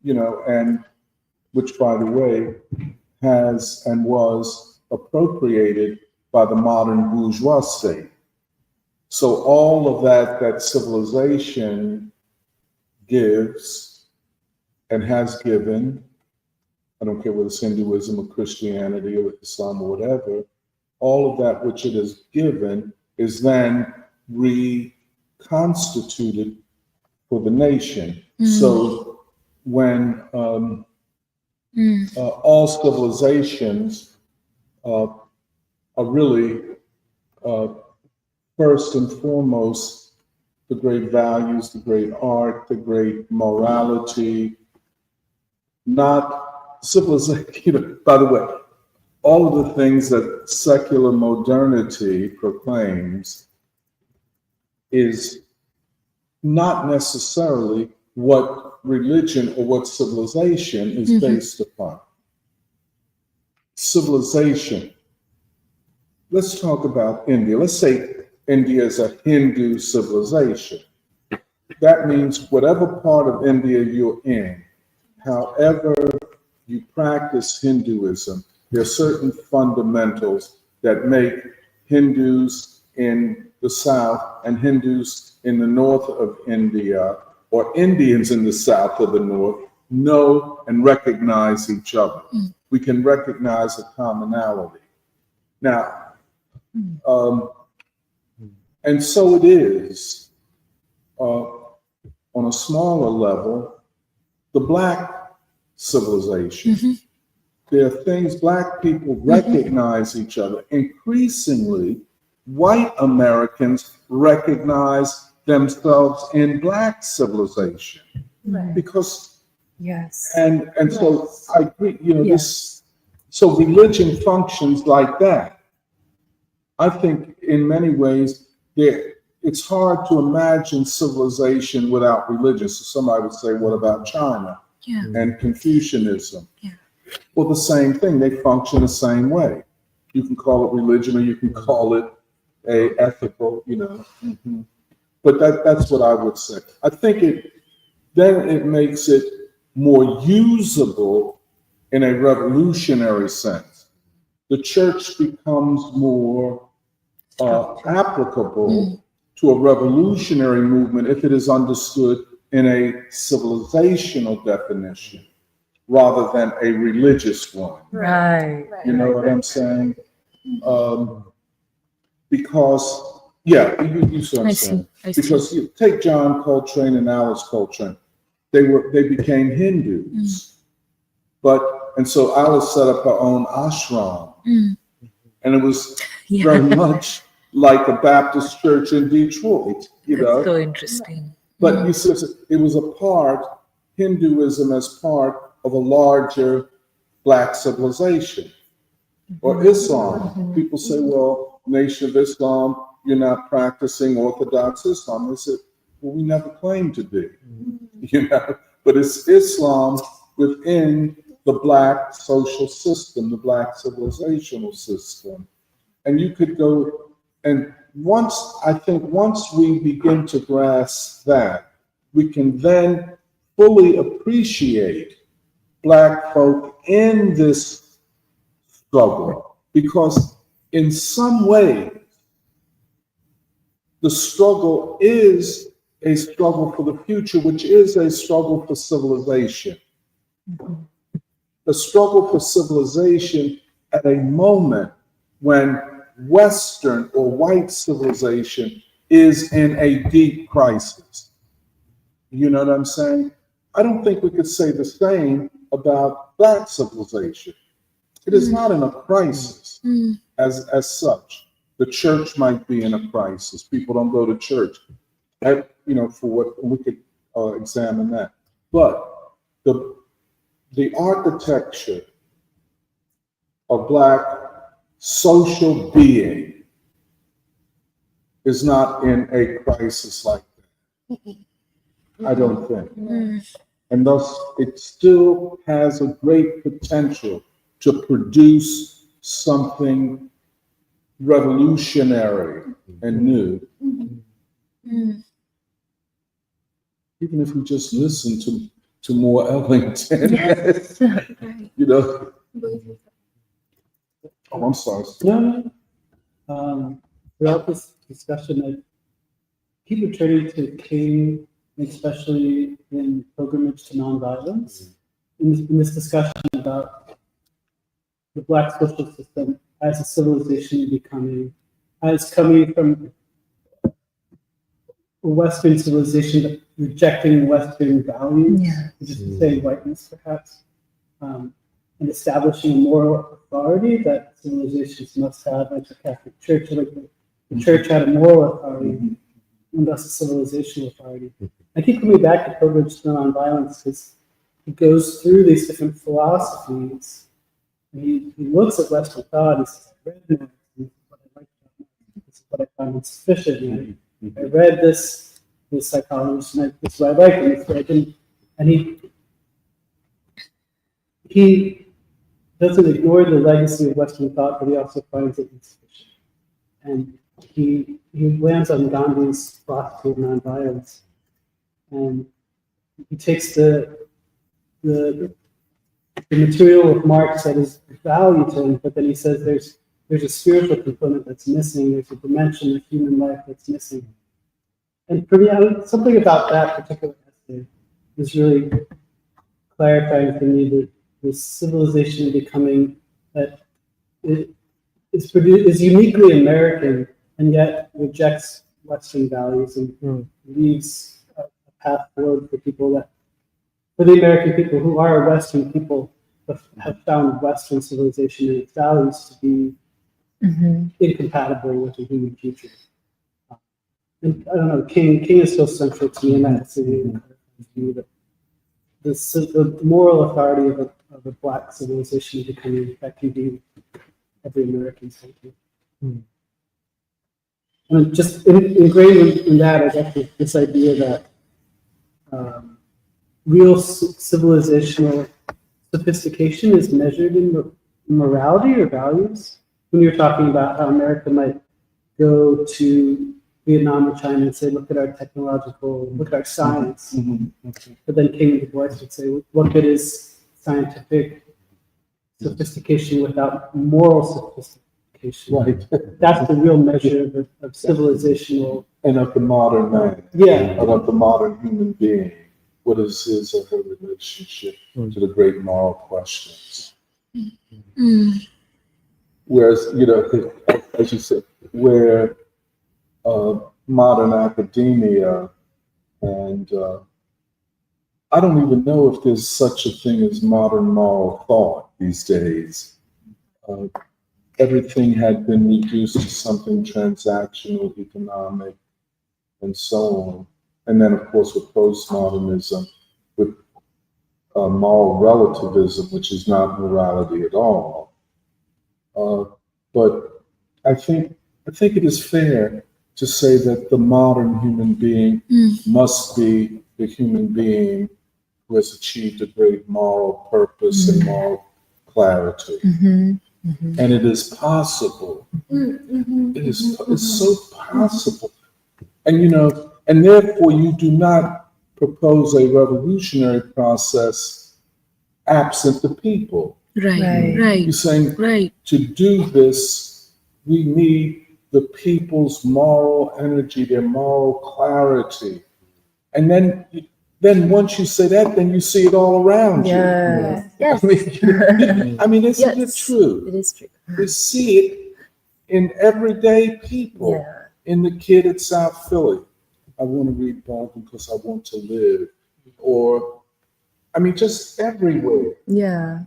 and which, by the way, has and was appropriated by the modern bourgeois state. So all of that civilization gives and has given, I don't care whether it's Hinduism or Christianity or Islam or whatever, all of that which it has given is then reconstituted for the nation. So when all civilizations are really first and foremost the great values, the great art, the great morality, not civilization. By the way, all of the things that secular modernity proclaims is not necessarily what religion or what civilization is based upon. Civilization. Let's talk about India. Let's say India is a Hindu civilization. That means whatever part of India you're in, however you practice Hinduism, there are certain fundamentals that make Hindus in the south and Hindus in the north of India, or Indians in the south or the north, know and recognize each other. We can recognize a commonality. Now, and so it is on a smaller level, the Black civilization. There are things Black people recognize each other. Increasingly, white Americans recognize themselves in Black civilization. Because, and so I agree, so religion functions like that. I think in many ways, it's hard to imagine civilization without religion. So somebody would say, what about China and Confucianism? Well, the same thing. They function the same way. You can call it religion or you can call it a ethical, But that's what I would say. I think it makes it more usable in a revolutionary sense. The church becomes more applicable to a revolutionary movement if it is understood in a civilizational definition. rather than a religious one. Right. You know what I'm saying? Because, yeah, you see what I'm saying. Because you take John Coltrane and Alice Coltrane, they became Hindus. And so Alice set up her own ashram. And it was very much like a Baptist church in Detroit, you know. That's so interesting. But you see, it was a part, Hinduism as part of a larger Black civilization. Or Islam. People say, well, Nation of Islam, you're not practicing Orthodox Islam. They said, well, we never claimed to be, you know. But it's Islam within the Black social system, the Black civilizational system. And you could go, and once we begin to grasp that, we can then fully appreciate Black folk in this struggle, because in some way, the struggle is a struggle for the future, which is a struggle for civilization. The struggle for civilization at a moment when Western or white civilization is in a deep crisis. You know what I'm saying? I don't think we could say the same about Black civilization. It is not in a crisis as such. The church might be in a crisis. People don't go to church. For what we could examine that. But the architecture of Black social being is not in a crisis like that. I don't think. And thus, it still has a great potential to produce something revolutionary and new. Even if we just listen to more Ellington, you know. Oh, I'm sorry. No. Throughout this discussion, I keep returning to King, especially in Pilgrimage to Nonviolence, in this discussion about the Black social system as a civilization becoming, as coming from a Western civilization rejecting Western values, which is to say whiteness perhaps, and establishing a moral authority that civilizations must have, like the Catholic Church, like the Church had a moral authority, and thus a civilizational authority. I keep coming back to Pilgrimage to Nonviolence because he goes through these different philosophies. He looks at Western thought. He says, I read Marx, and this is what I find insufficient. I read this psychologist, and this is what I like, and this is what I didn't. And he doesn't ignore the legacy of Western thought, but he also finds it insufficient. And he lands on Gandhi's philosophy of nonviolence, and he takes the material of Marx that is value to him, but then he says there's a spiritual component that's missing. There's a dimension of human life that's missing. And for me, something about that particular essay is really clarifying for me that the civilization becoming that is uniquely American and yet rejects Western values and leaves a path forward for people that, for the American people who are Western people, but have found Western civilization and its values to be incompatible with a human future. And I don't know, King is so central to me in that city. That the moral authority of a Black civilization becoming that can be every American's thinking. And just ingrained in that, I guess, this idea that real civilizational sophistication is measured in morality or values. When you're talking about how America might go to Vietnam or China and say, look at our look at our science. But then King and Du Bois would say, what good is scientific sophistication without moral sophistication? Right. That's the real measure of civilizational. And of the modern man. Yeah. And of the modern human being. what is his or her relationship to the great moral questions. Whereas, as you said, where modern academia and I don't even know if there's such a thing as modern moral thought these days. Everything had been reduced to something transactional, economic, and so on. And then, of course, with postmodernism, with moral relativism, which is not morality at all. But I think it is fair to say that the modern human being must be the human being who has achieved a great moral purpose and moral clarity. And it is possible. It's so possible. And and therefore you do not propose a revolutionary process absent the people. Right. You're saying to do this, we need the people's moral energy, their moral clarity. And then once you say that, then you see it all around you. Yes. I mean, isn't it true? It is true. We see it in everyday people. In the kid at South Philly, I want to read Baldwin because I want to live. Or, I mean, just everywhere. Yeah.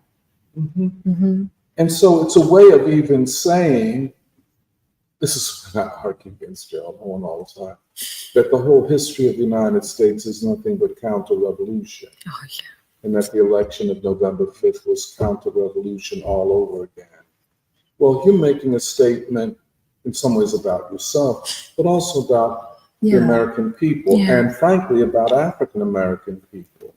And so it's a way of even saying, this is not arguing against Gerald Horne all the time, that the whole history of the United States is nothing but counter-revolution. Oh, yeah. And that the election of November 5th was counter-revolution all over again. Well, you're making a statement in some ways about yourself, but also about the American people, and frankly about African-American people.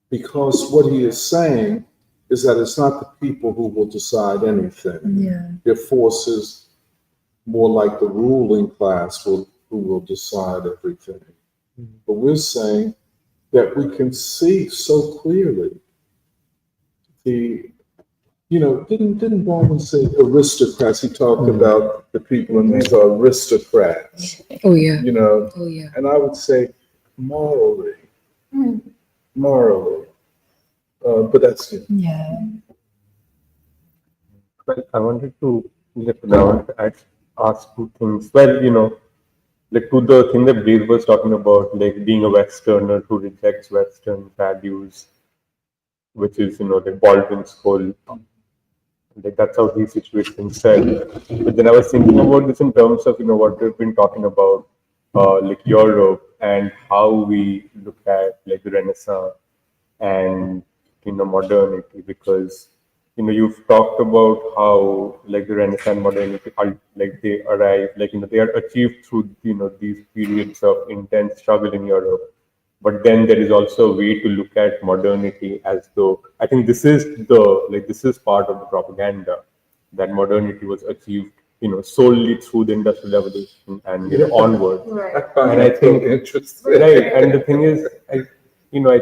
Because what he is saying is that it's not the people who will decide anything. Their forces, more like the ruling class, who will decide everything. But we're saying that we can see so clearly didn't Baldwin say aristocrats? He talked about the people, and these are aristocrats. Oh, yeah. Oh, yeah. And I would say morally. But that's it. Well, I wanted to ask two things. Well, like to the thing that Dave was talking about, like being a Westerner who rejects Western values, which is, like Baldwin's whole, like that's how he situates himself. But then I was thinking about this in terms of, what we've been talking about, like Europe and how we look at like the Renaissance and, modernity, because, you've talked about how like the Renaissance modernity are like they arrive, like, they are achieved through, these periods of intense struggle in Europe. But then there is also a way to look at modernity as though, I think this is part of the propaganda, that modernity was achieved, solely through the industrial revolution and onward. And I think interesting. Right. And the thing is, I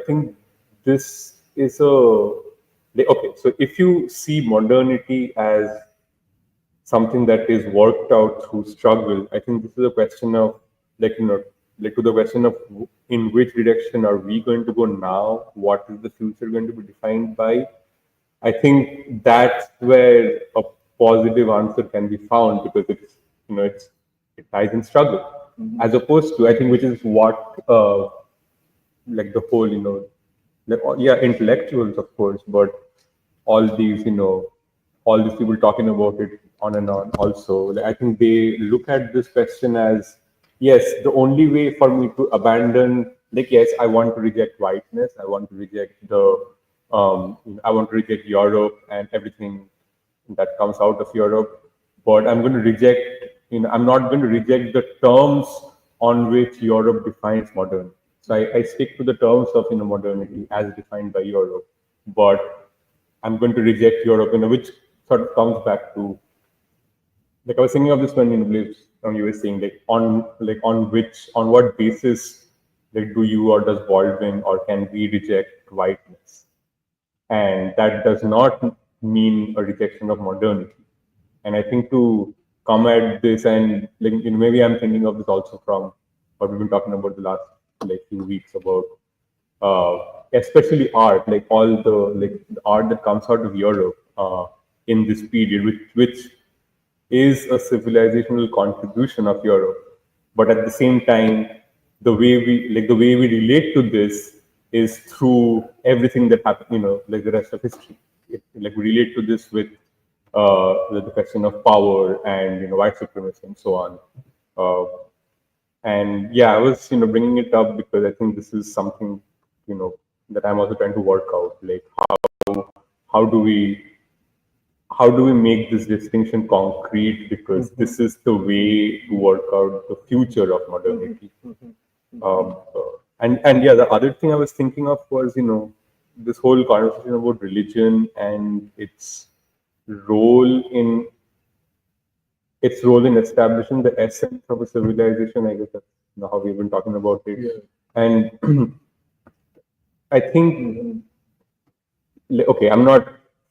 think this is okay. So if you see modernity as something that is worked out through struggle, I think this is a question of to the question of in which direction are we going to go now? What is the future going to be defined by? I think that's where a positive answer can be found, because it ties in struggle, as opposed to, I think, which is what the whole intellectuals, of course, but all these people talking about it on and on also. I think they look at this question as, yes, the only way for me to abandon, yes, I want to reject whiteness, I want to reject I want to reject Europe and everything that comes out of Europe, but I'm going to reject, I'm not going to reject the terms on which Europe defines modernity. So I stick to the terms of modernity as defined by Europe, but I'm going to reject Europe, which sort of comes back to, I was thinking of this when you were saying on what basis do you or does Baldwin or can we reject whiteness, and that does not mean a rejection of modernity. And I think to come at this and maybe I'm thinking of this also from what we've been talking about the last like few weeks about especially art, like all the art that comes out of Europe in this period, which is a civilizational contribution of Europe, but at the same time, the way we relate to this is through everything that happened, like the rest of history. Like we relate to this with the question of power and white supremacy and so on. And yeah, I was bringing it up because I think this is something that I'm also trying to work out. Like how do we make this distinction concrete? Because this is the way to work out the future of modernity. And yeah, the other thing I was thinking of was this whole conversation about religion and its role in establishing the essence of a civilization. I guess that's how we've been talking about it. Yeah. And I think, okay, I'm not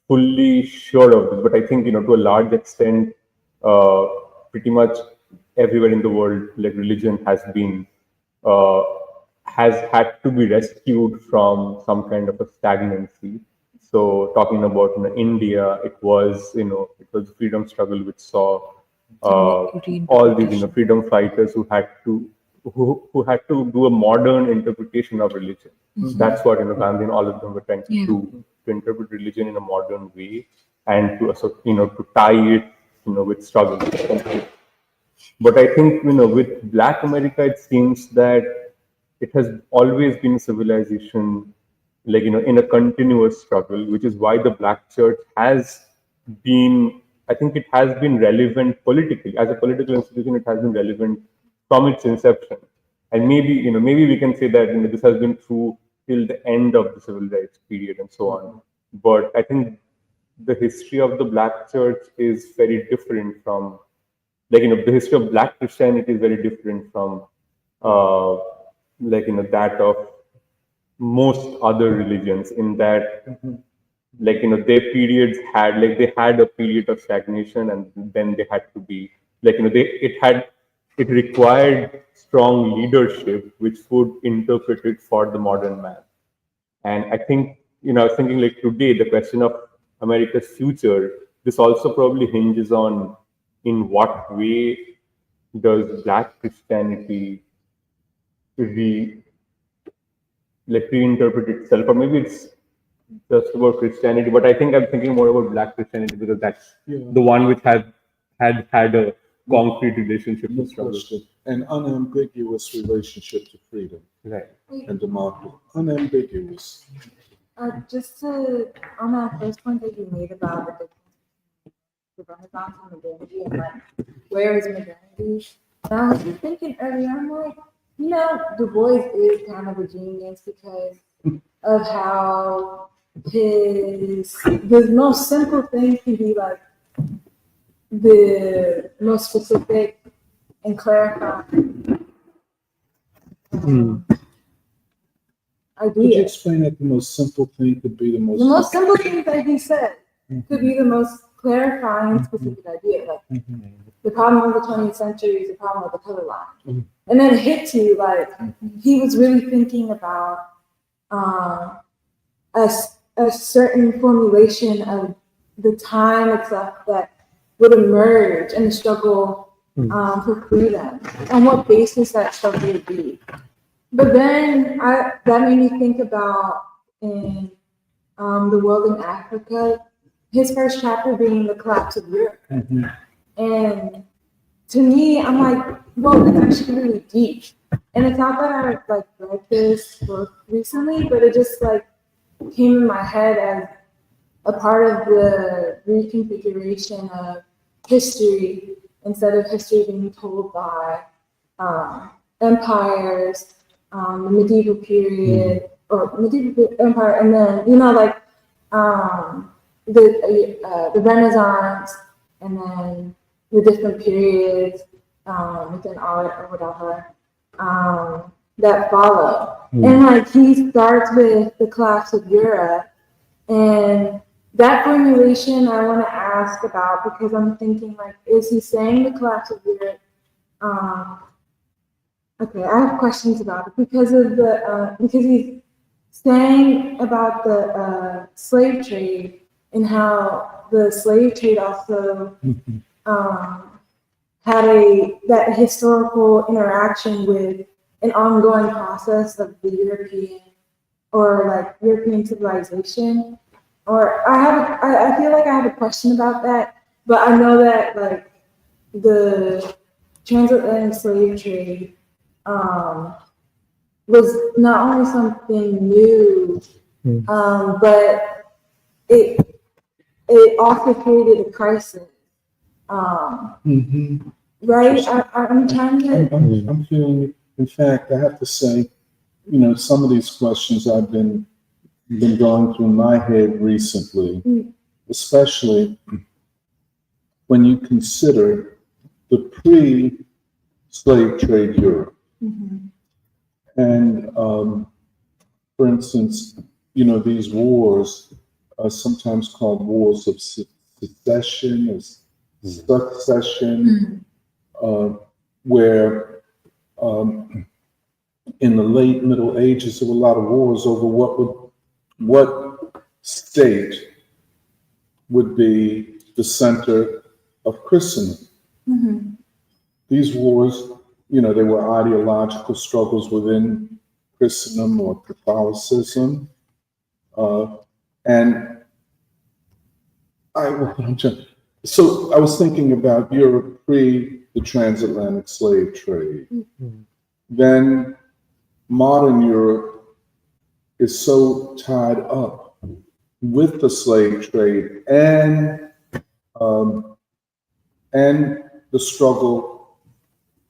fully sure of this, but I think to a large extent, pretty much everywhere in the world, like religion has had to be rescued from some kind of a stagnancy. So talking about India, it was the freedom struggle which saw all these Reinterpretation. freedom fighters who had to do a modern interpretation of religion. That's what Gandhi and all of them were trying to do, to interpret religion in a modern way and to tie it with struggle. But I think with Black America, it seems that it has always been a civilization, like in a continuous struggle, which is why the Black Church has been, I think it has been relevant politically. As a political institution, it has been relevant from its inception. And maybe we can say that this has been true till the end of the civil rights period and so on. But I think the history of the Black Church is very different from, the history of Black Christianity is very different from, that of most other religions, in that their periods had they had a period of stagnation, and then they had to be it required strong leadership which would interpret it for the modern man. And I think I was thinking, like, today the question of America's future, this also probably hinges on in what way does Black Christianity reinterpret itself, or maybe it's just about Christianity, but I think I'm thinking more about Black Christianity because that's the one which had a concrete relationship to struggle. An unambiguous relationship to freedom, Right. And democracy. Unambiguous. Just on that first point that you made about the difference between the Renaissance and modernity, and where is modernity? And I was just thinking earlier, I'm like, Du Bois is kind of a genius because of how the most simple thing can be the most specific and clarifying idea. Could you explain that the most simple thing could be the most... The most simple thing that he said could be the most clarifying specific idea. The problem of the 20th century is the problem of the color line. And then it hits you he was really thinking about a certain formulation of the time itself that would emerge in the struggle for freedom, and what basis that struggle would be. But then that made me think about in The World in Africa, his first chapter being the collapse of Europe. And to me, I'm like, well, it's actually really deep. And it's not that I read this book recently, but it just came in my head as a part of the reconfiguration of history, instead of history being told by empires, the medieval period, or medieval empire, and then the Renaissance, and then the different periods within art or whatever that follow. And he starts with the collapse of Europe, and that formulation I want to ask about, because I'm thinking, is he saying the collapse of Europe Okay, I have questions about it because of the because he's saying about the slave trade and how the slave trade also had that historical interaction with an ongoing process of the European or like European civilization. Or I feel like I have a question about that, but I know that like the transatlantic slave trade was not only something new, but it also created a crisis. Right? I'm trying to. I'm feeling it. In fact, I have to say, some of these questions I've been going through my head recently, especially when you consider the pre-slave trade Europe. And for instance, these wars are sometimes called wars of secession or succession, where in the late Middle Ages there were a lot of wars over what state would be the center of Christendom. These wars, they were ideological struggles within Christendom or Catholicism. So I was thinking about Europe pre the transatlantic slave trade. Then modern Europe is so tied up with the slave trade and the struggle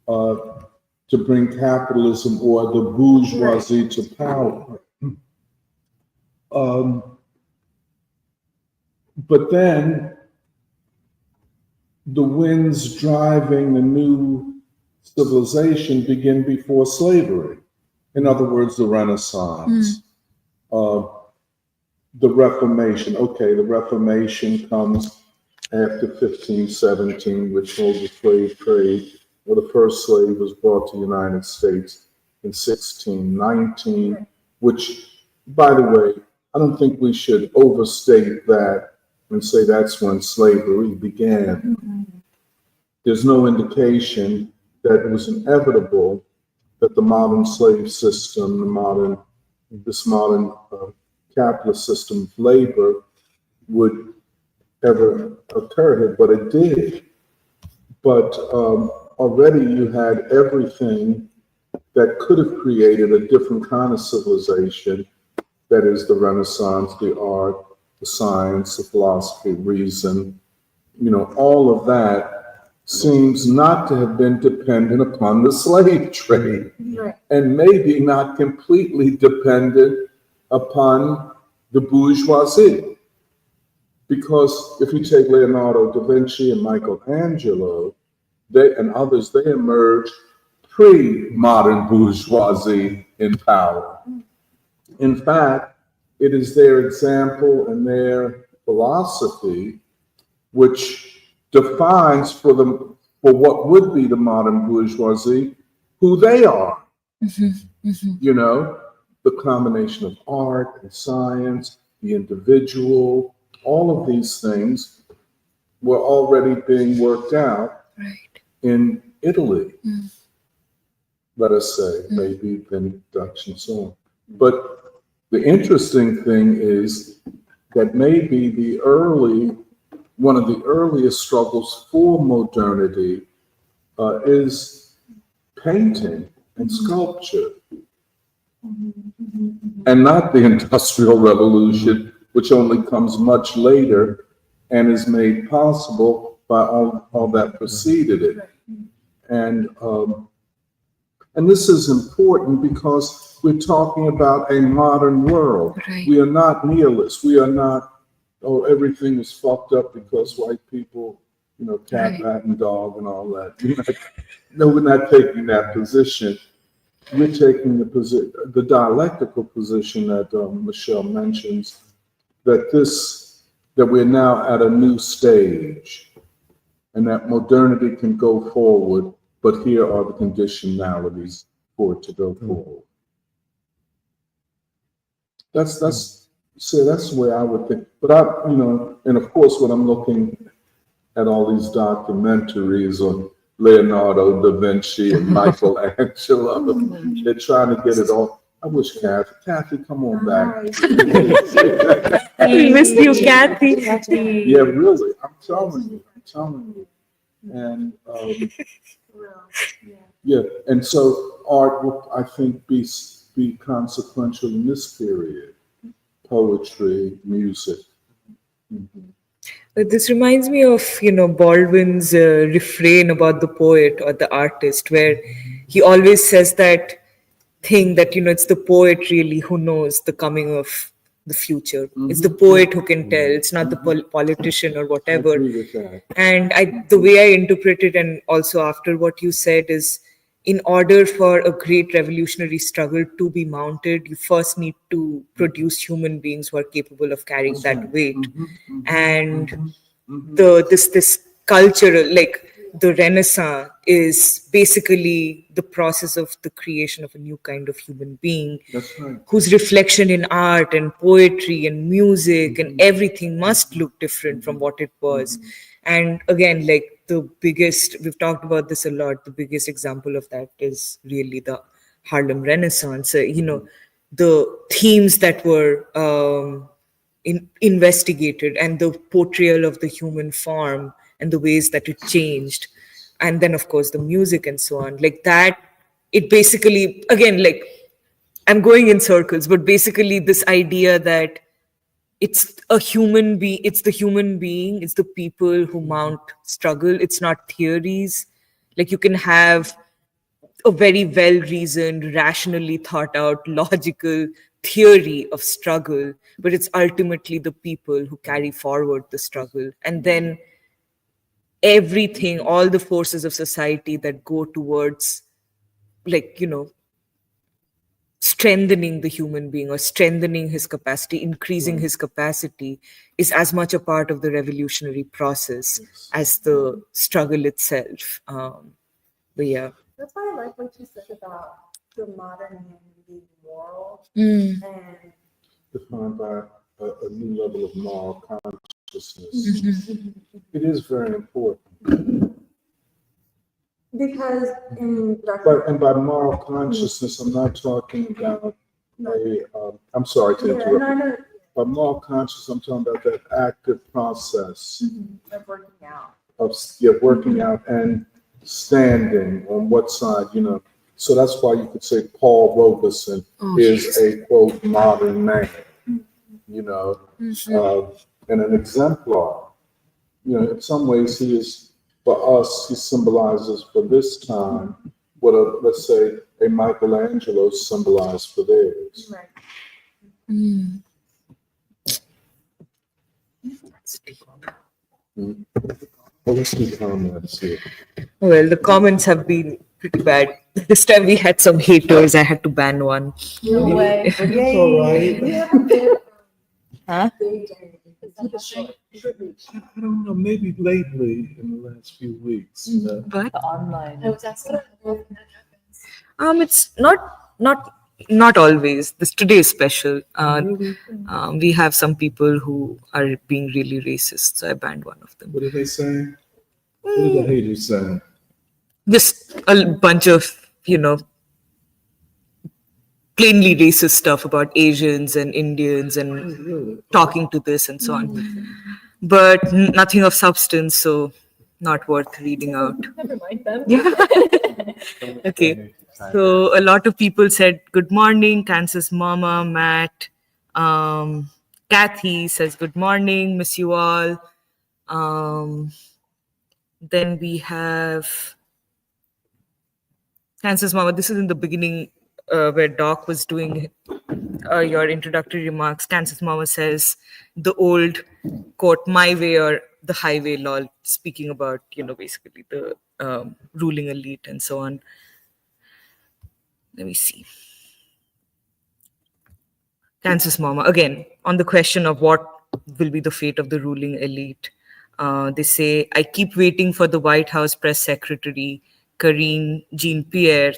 to bring capitalism or the bourgeoisie to power. But then the winds driving the new civilization begin before slavery. In other words, the Renaissance, the Reformation. Okay, the Reformation comes after 1517, which holds the slave trade, where the first slave was brought to the United States in 1619, which, by the way, I don't think we should overstate that and say that's when slavery began. There's no indication that it was inevitable that the modern slave system, this modern capitalist system of labor would ever occur here, but it did. But already you had everything that could have created a different kind of civilization, that is the Renaissance, the art, the science, the philosophy, reason, all of that seems not to have been dependent upon the slave trade, and maybe not completely dependent upon the bourgeoisie. Because if you take Leonardo da Vinci and Michelangelo, and others, they emerged pre-modern bourgeoisie in power. In fact, it is their example and their philosophy which defines for what would be the modern bourgeoisie who they are. The combination of art and science, the individual, all of these things were already being worked out in Italy, let us say, maybe then Dutch and so on. But the interesting thing is that maybe one of the earliest struggles for modernity is painting and sculpture, and not the Industrial Revolution, which only comes much later and is made possible by all that preceded it. And this is important because we're talking about a modern world. We are not nihilists. We are not, everything is fucked up because white people, cat, rat, and dog and all that. No, we're not taking that position. We're taking the dialectical position that Michelle mentions, that we're now at a new stage and that modernity can go forward, but here are the conditionalities for it to go forward. That's the way I would think. But and of course, when I'm looking at all these documentaries on Leonardo da Vinci and Michelangelo, they're trying to get it all. I wish Kathy, come on back. We missed you, Kathy. Yeah, really. I'm telling you. And yeah, and so art will, I think, be consequential in this period. Poetry, music. This reminds me of, Baldwin's refrain about the poet or the artist, where he always says that thing that, it's the poet really who knows the coming of the future. It's the poet who can tell. It's not the politician or whatever. I agree with that. And the way I interpret it, and also after what you said, is in order for a great revolutionary struggle to be mounted, you first need to produce human beings who are capable of carrying that weight. And this cultural, like the Renaissance, is basically the process of the creation of a new kind of human being. That's right. Whose reflection in art and poetry and music and everything must look different from what it was. And again, like the biggest, we've talked about this a lot, the biggest example of that is really the Harlem Renaissance. The themes that were investigated, and the portrayal of the human form and the ways that it changed. And then, of course, the music and so on. Like that, it basically, again, like I'm going in circles, but basically this idea that it's the human being, it's the people who mount struggle. It's not theories. Like you can have a very well-reasoned, rationally thought out, logical theory of struggle, but it's ultimately the people who carry forward the struggle. And then everything, all the forces of society that go towards, like, strengthening the human being or strengthening his capacity, increasing his capacity, is as much a part of the revolutionary process as the struggle itself. But yeah. That's why I like what you said about the modern man being moral Mm. and Defined by a new level of moral consciousness. It is very important. because in And by moral consciousness, I'm not talking about I'm sorry to interrupt. By moral consciousness, I'm talking about that active process of working out. of working out and standing on what side, So that's why you could say Paul Robeson is a, quote, modern man, and an exemplar. In some ways he is, for us, he symbolizes for this time what let's say, a Michelangelo symbolized for theirs. Right. Mm. Well, let's do comments here. Well, the comments have been pretty bad. This time we had some haters. I had to ban one. No way. It's all right. Huh? I don't know, maybe lately in the last few weeks. But Online. it's not always. This today is special. We have some people who are being really racist, so I banned one of them. What are they saying? What are the haters saying? Just a bunch of, plainly racist stuff about Asians and Indians and talking to this and so on. But nothing of substance, so not worth reading out. Never mind them. Yeah. Okay. So a lot of people said good morning. Kansas Mama, Matt, Kathy says good morning, miss you all. Then we have Kansas Mama. This is in the beginning where Doc was doing your introductory remarks. Kansas Mama says the old quote, my way or the highway lol, speaking about, basically the ruling elite and so on. Let me see. Kansas Mama, again, on the question of what will be the fate of the ruling elite. They say, I keep waiting for the White House press secretary, Karine Jean-Pierre,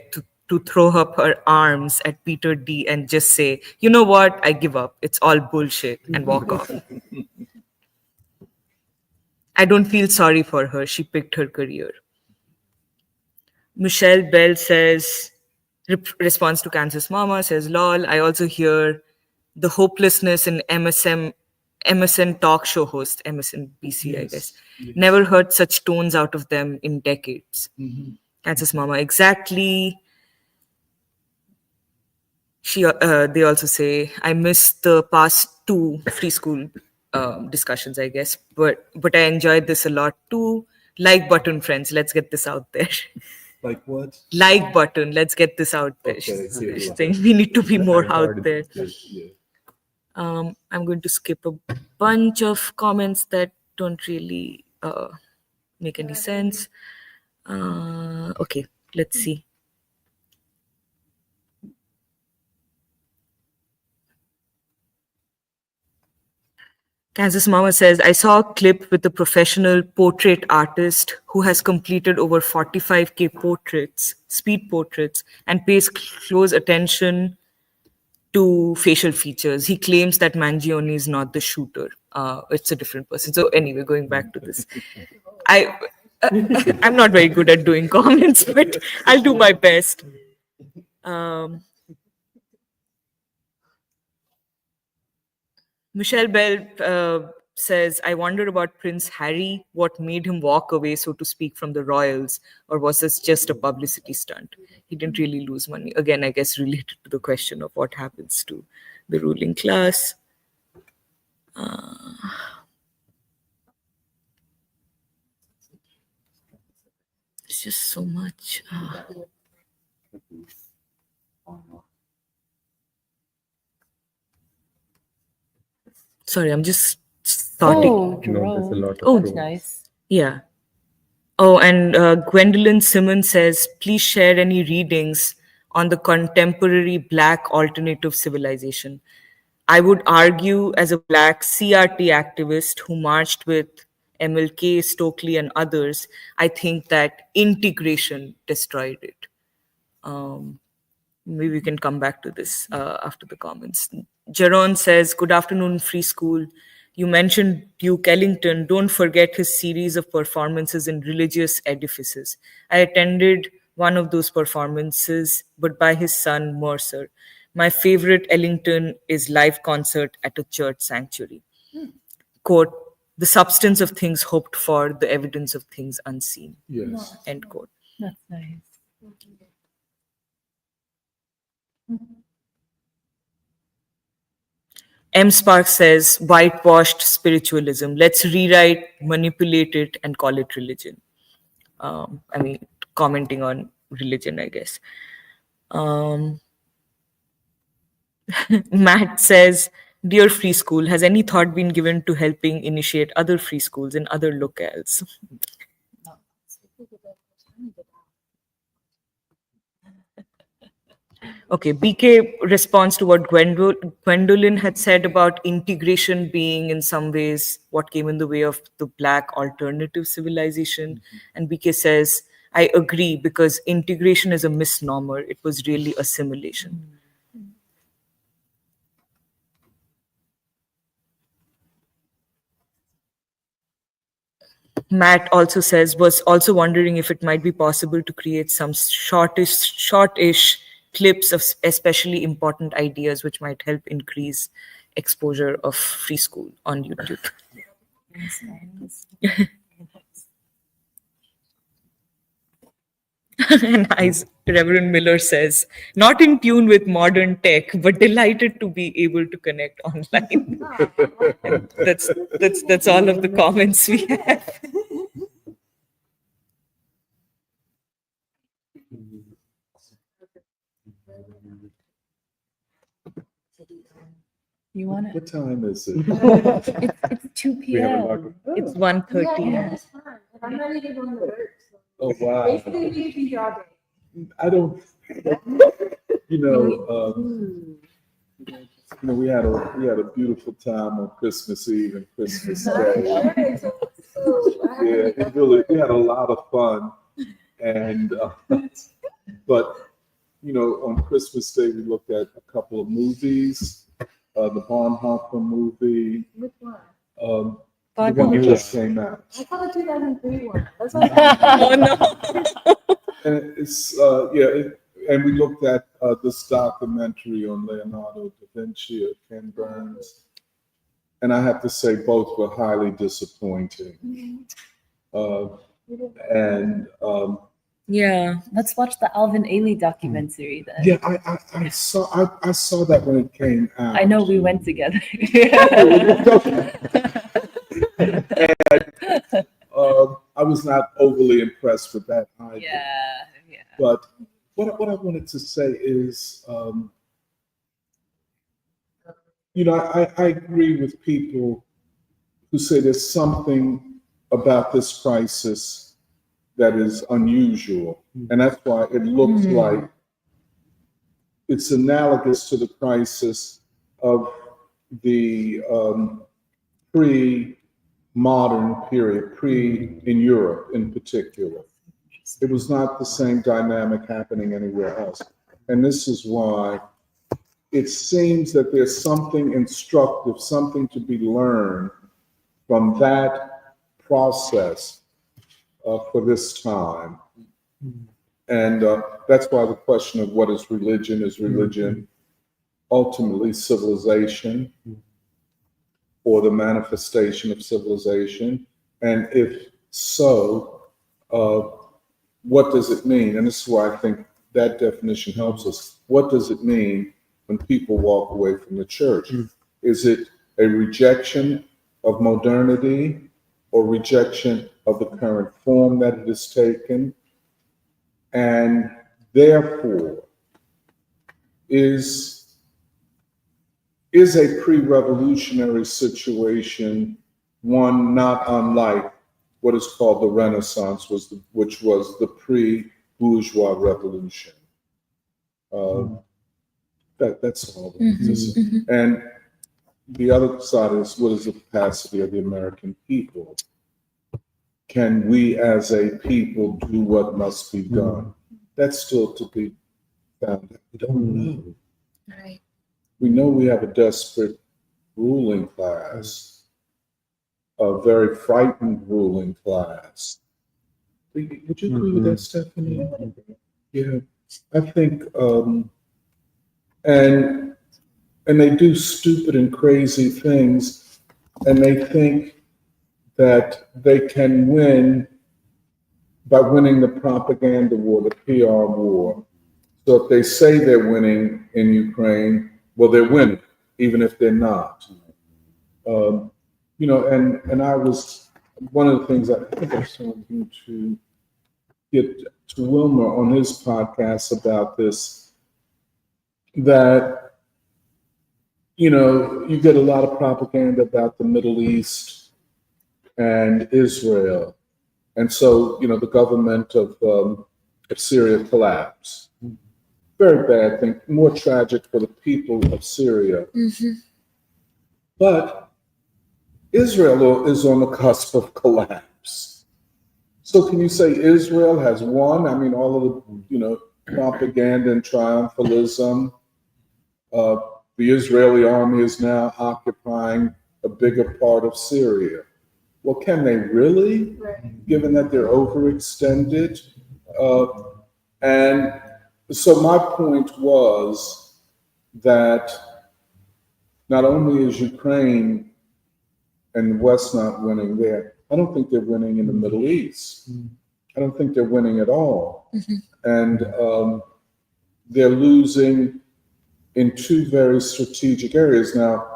to throw up her arms at Peter D and just say, you know what, I give up. It's all bullshit, and walk off. I don't feel sorry for her. She picked her career. Michelle Bell says, responds to Kansas Mama, says, lol, I also hear the hopelessness in MSN talk show host, MSNBC, I guess. Yes. Never heard such tones out of them in decades. Kansas Mama, exactly. They also say, I miss the past 2 free school discussions, I guess, but I enjoyed this a lot too. Like button, friends, let's get this out there. Like what? Like button, let's get this out there. Okay, She's saying we need to be more out there. I'm going to skip a bunch of comments that don't really make any sense. Okay, let's see. Kansas Mama says, I saw a clip with a professional portrait artist who has completed over 45K portraits, speed portraits, and pays close attention to facial features. He claims that Mangione is not the shooter. It's a different person. So anyway, going back to this. I'm not very good at doing comments, but I'll do my best. Michelle Bell says, I wonder about Prince Harry, what made him walk away, so to speak, from the royals, or was this just a publicity stunt? He didn't really lose money. Again, I guess related to the question of what happens to the ruling class. It's just so much. Sorry, I'm just starting. Oh, there's a lot of That's nice. Yeah. Oh, and Gwendolyn Simmons says, please share any readings on the contemporary Black alternative civilization. I would argue, as a Black CRT activist who marched with MLK, Stokely, and others, I think that integration destroyed it. Maybe we can come back to this after the comments. Jaron says, good afternoon, Free School. You mentioned Duke Ellington. Don't forget his series of performances in religious edifices. I attended one of those performances, but by his son, Mercer. My favorite Ellington is live concert at a church sanctuary. Quote, the substance of things hoped for, the evidence of things unseen. Yes. End quote. That's nice. M. Sparks says, whitewashed spiritualism. Let's rewrite, manipulate it, and call it religion. Commenting on religion, I guess. Matt says, dear Free School, has any thought been given to helping initiate other free schools in other locales? Okay, BK responds to what Gwendolyn had said about integration being in some ways what came in the way of the Black alternative civilization. And BK says, I agree, because integration is a misnomer. It was really assimilation. Matt also says, was also wondering if it might be possible to create some shortish clips of especially important ideas which might help increase exposure of Free School on YouTube. And Reverend Miller says, not in tune with modern tech, but delighted to be able to connect online. And that's all of the comments we have. You want it? What time is it? It's 2 p.m. It's 1:30. Yeah, that's fine. I'm not even going to work. Oh, wow. Basically, we can be here all day. I don't, we had a beautiful time on Christmas Eve and Christmas Day. Yeah, we had a lot of fun, and but on Christmas Day, we looked at a couple of movies. The Bonhoeffer movie. Which one? The one that just came out. I saw the 2003 one. That's what oh no. And it's and we looked at this documentary on Leonardo da Vinci of Ken Burns, and I have to say both were highly disappointing. Yeah, let's watch the Alvin Ailey documentary then. Yeah, I saw that when it came out. I know we went together. And, I was not overly impressed with that either. Yeah. But what I wanted to say is, I agree with people who say there's something about this crisis that is unusual. And that's why it looks like it's analogous to the crisis of the pre-modern period, in Europe in particular. It was not the same dynamic happening anywhere else. And this is why it seems that there's something instructive, something to be learned from that process for this time. And that's why the question of what is religion ultimately civilization or the manifestation of civilization? And if so, what does it mean? And this is why I think that definition helps us. What does it mean when people walk away from the church? Is it a rejection of modernity or rejection of the current form that it has taken? And therefore, is a pre-revolutionary situation one not unlike what is called the Renaissance, which was the pre-bourgeois revolution? That's all. And the other side is, what is the capacity of the American people? Can we as a people do what must be done? That's still to be found. We don't know. Right. We know we have a desperate ruling class, a very frightened ruling class. Would you agree with that, Stephanie? Yeah, I think, and they do stupid and crazy things, and they think that they can win by winning the propaganda war, the PR war. So if they say they're winning in Ukraine, well, they're winning, even if they're not. And I was, one of the things I think I was talking to Wilmer on his podcast about this, that, you get a lot of propaganda about the Middle East and Israel. And so, the government of Syria collapsed. Very bad thing, more tragic for the people of Syria. But Israel is on the cusp of collapse. So can you say Israel has won? I mean, all of the, propaganda and triumphalism. The Israeli army is now occupying a bigger part of Syria. Well, can they really, given that they're overextended? And so my point was that not only is Ukraine and the West not winning there, I don't think they're winning in the Middle East. I don't think they're winning at all. And they're losing in two very strategic areas. Now,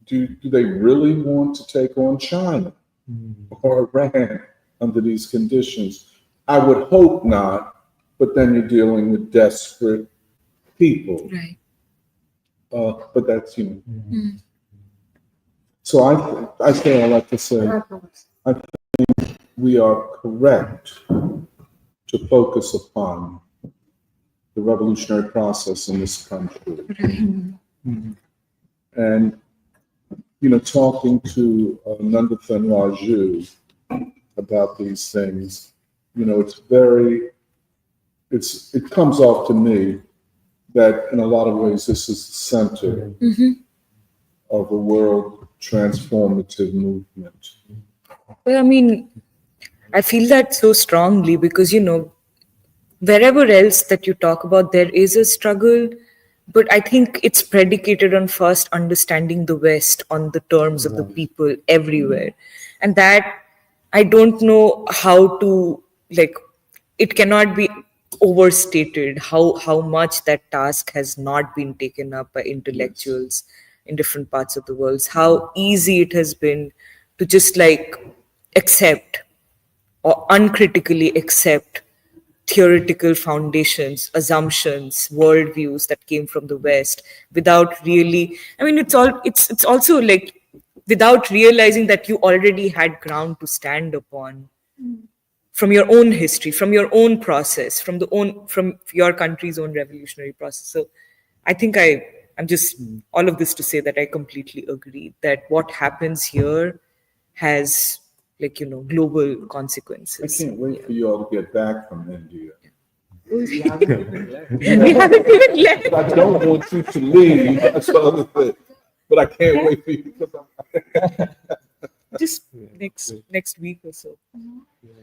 do they really want to take on China or Iran under these conditions? I would hope not, but then you're dealing with desperate people. Right. But that's, So I say I like to say, I think we are correct to focus upon the revolutionary process in this country. And, talking to Nandathan Raju about these things, it's very it comes off to me that in a lot of ways this is the center of a world transformative movement. Well, I mean, I feel that so strongly because, wherever else that you talk about, there is a struggle, but I think it's predicated on first understanding the West on the terms of the people everywhere. And that I don't know how to, it cannot be overstated how much that task has not been taken up by intellectuals in different parts of the world, how easy it has been to just accept or uncritically accept theoretical foundations, assumptions, worldviews that came from the West without really, I mean, it's also without realizing that you already had ground to stand upon from your own history, from your own process, from your country's own revolutionary process. So I think I'm just all of this to say that I completely agree that what happens here has global I consequences. can't wait for you all to get back from India. We haven't even left. We haven't even left. I don't want you to leave. That's the other thing. But I can't wait for you to come. Just next week or so.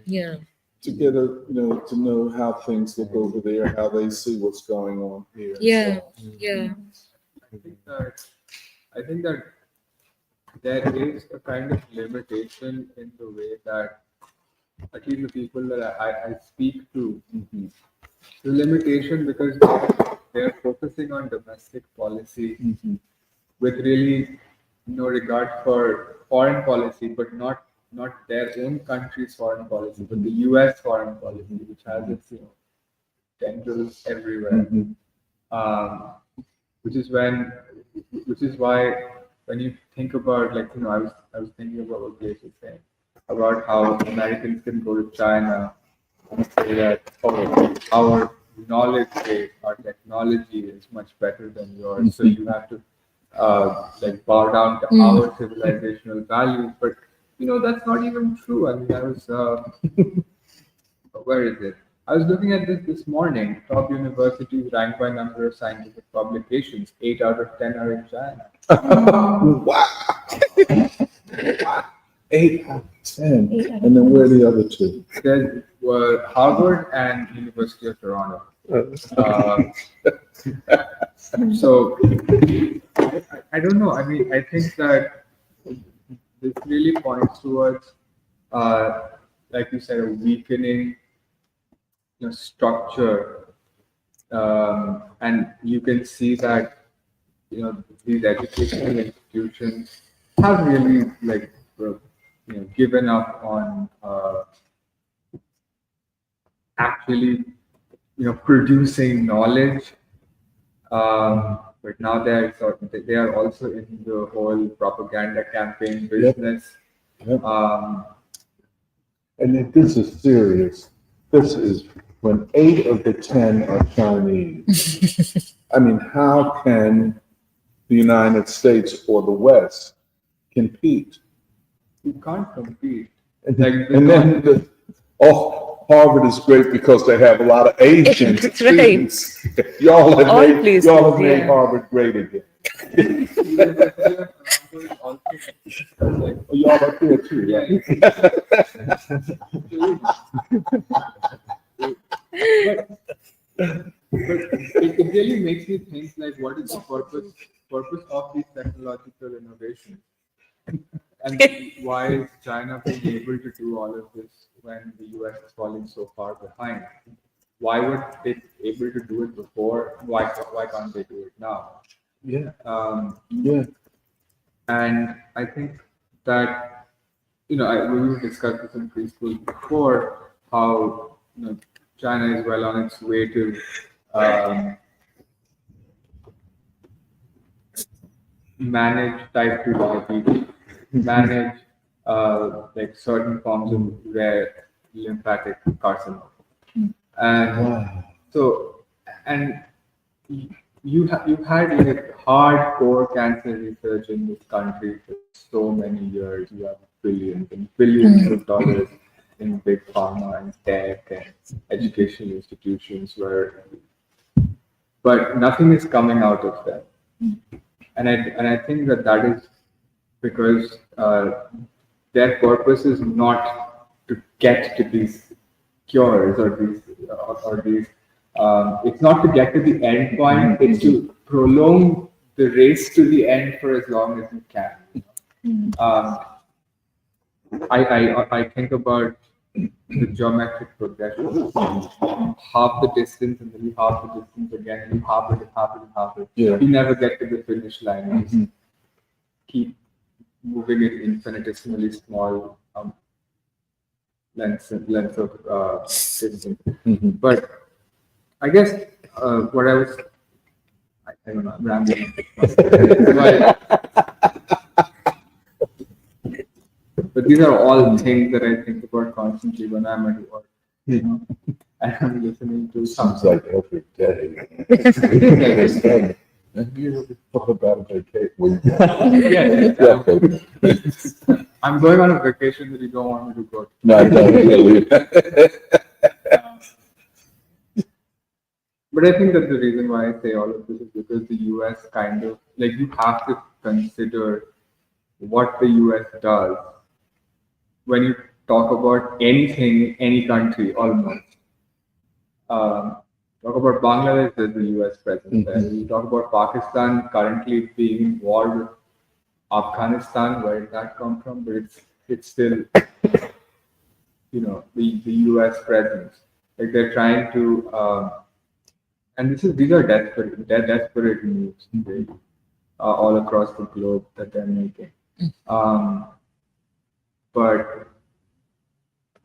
Yeah. To get to know how things look over there, how they see what's going on here. Yeah. So, Yeah. I think that there is a kind of limitation in the way that at least the people that I speak to, the limitation because they're focusing on domestic policy with really no regard for foreign policy, but not their own country's foreign policy, but the US foreign policy, which has its tendrils everywhere. Which is why when you think about I was thinking about what Grace was saying about how Americans can go to China and say that our knowledge base, our technology is much better than yours, so you have to bow down to our civilizational values. But that's not even true. I mean, I was where is it? I was looking at this morning. Top universities ranked by number of scientific publications. 8 out of 10 are in China. Wow. 8 out of 10. And then where are the other two? There's Harvard and University of Toronto. So I don't know. I mean, I think that this really points towards, like you said, a weakening structure, and you can see that these educational institutions have really given up on actually producing knowledge. But now they are also in the whole propaganda campaign business. And this is serious. This is when 8 of the 10 are Chinese. I mean, how can the United States or the West compete? You can't compete. Harvard is great because they have a lot of Asian students. Y'all have made Harvard great again. Y'all up there too. But it really makes me think what is the purpose of these technological innovations? And why is China being able to do all of this when the US is falling so far behind? Why were they able to do it before? Why can't they do it now? Yeah. And I think that we discussed this in preschool before how China is well on its way to manage type 2 diabetes, manage certain forms of rare lymphatic carcinoma, and you've had hardcore cancer research in this country for so many years. You have billions and billions of dollars in big pharma and tech and educational institutions but nothing is coming out of them. And I think that is because their purpose is not to get to these cures or these. It's not to get to the end point. It's to prolong the race to the end for as long as you can. I think about the geometric progression. Half the distance and then half the distance again, and you half it, half it, half it. Yeah. You never get to the finish line. You just keep moving in infinitesimally small lengths of distance. But I guess what I was, I don't know, I'm rambling. But these are all things that I think about constantly when I'm at work. And I'm listening to Sounds like every day. Have you ever thought about a vacation? I'm going on a vacation that you don't want me to go to. No, I don't believe that. But I think that the reason why I say all of this is because the US kind of, like, you have to consider what the US does when you talk about anything, any country, almost. Talk about Bangladesh, there's the US presence there. You talk about Pakistan currently being in war with Afghanistan, where did that come from? But it's still, the US presence. Like, they're trying to, and these are desperate moves all across the globe that they're making. But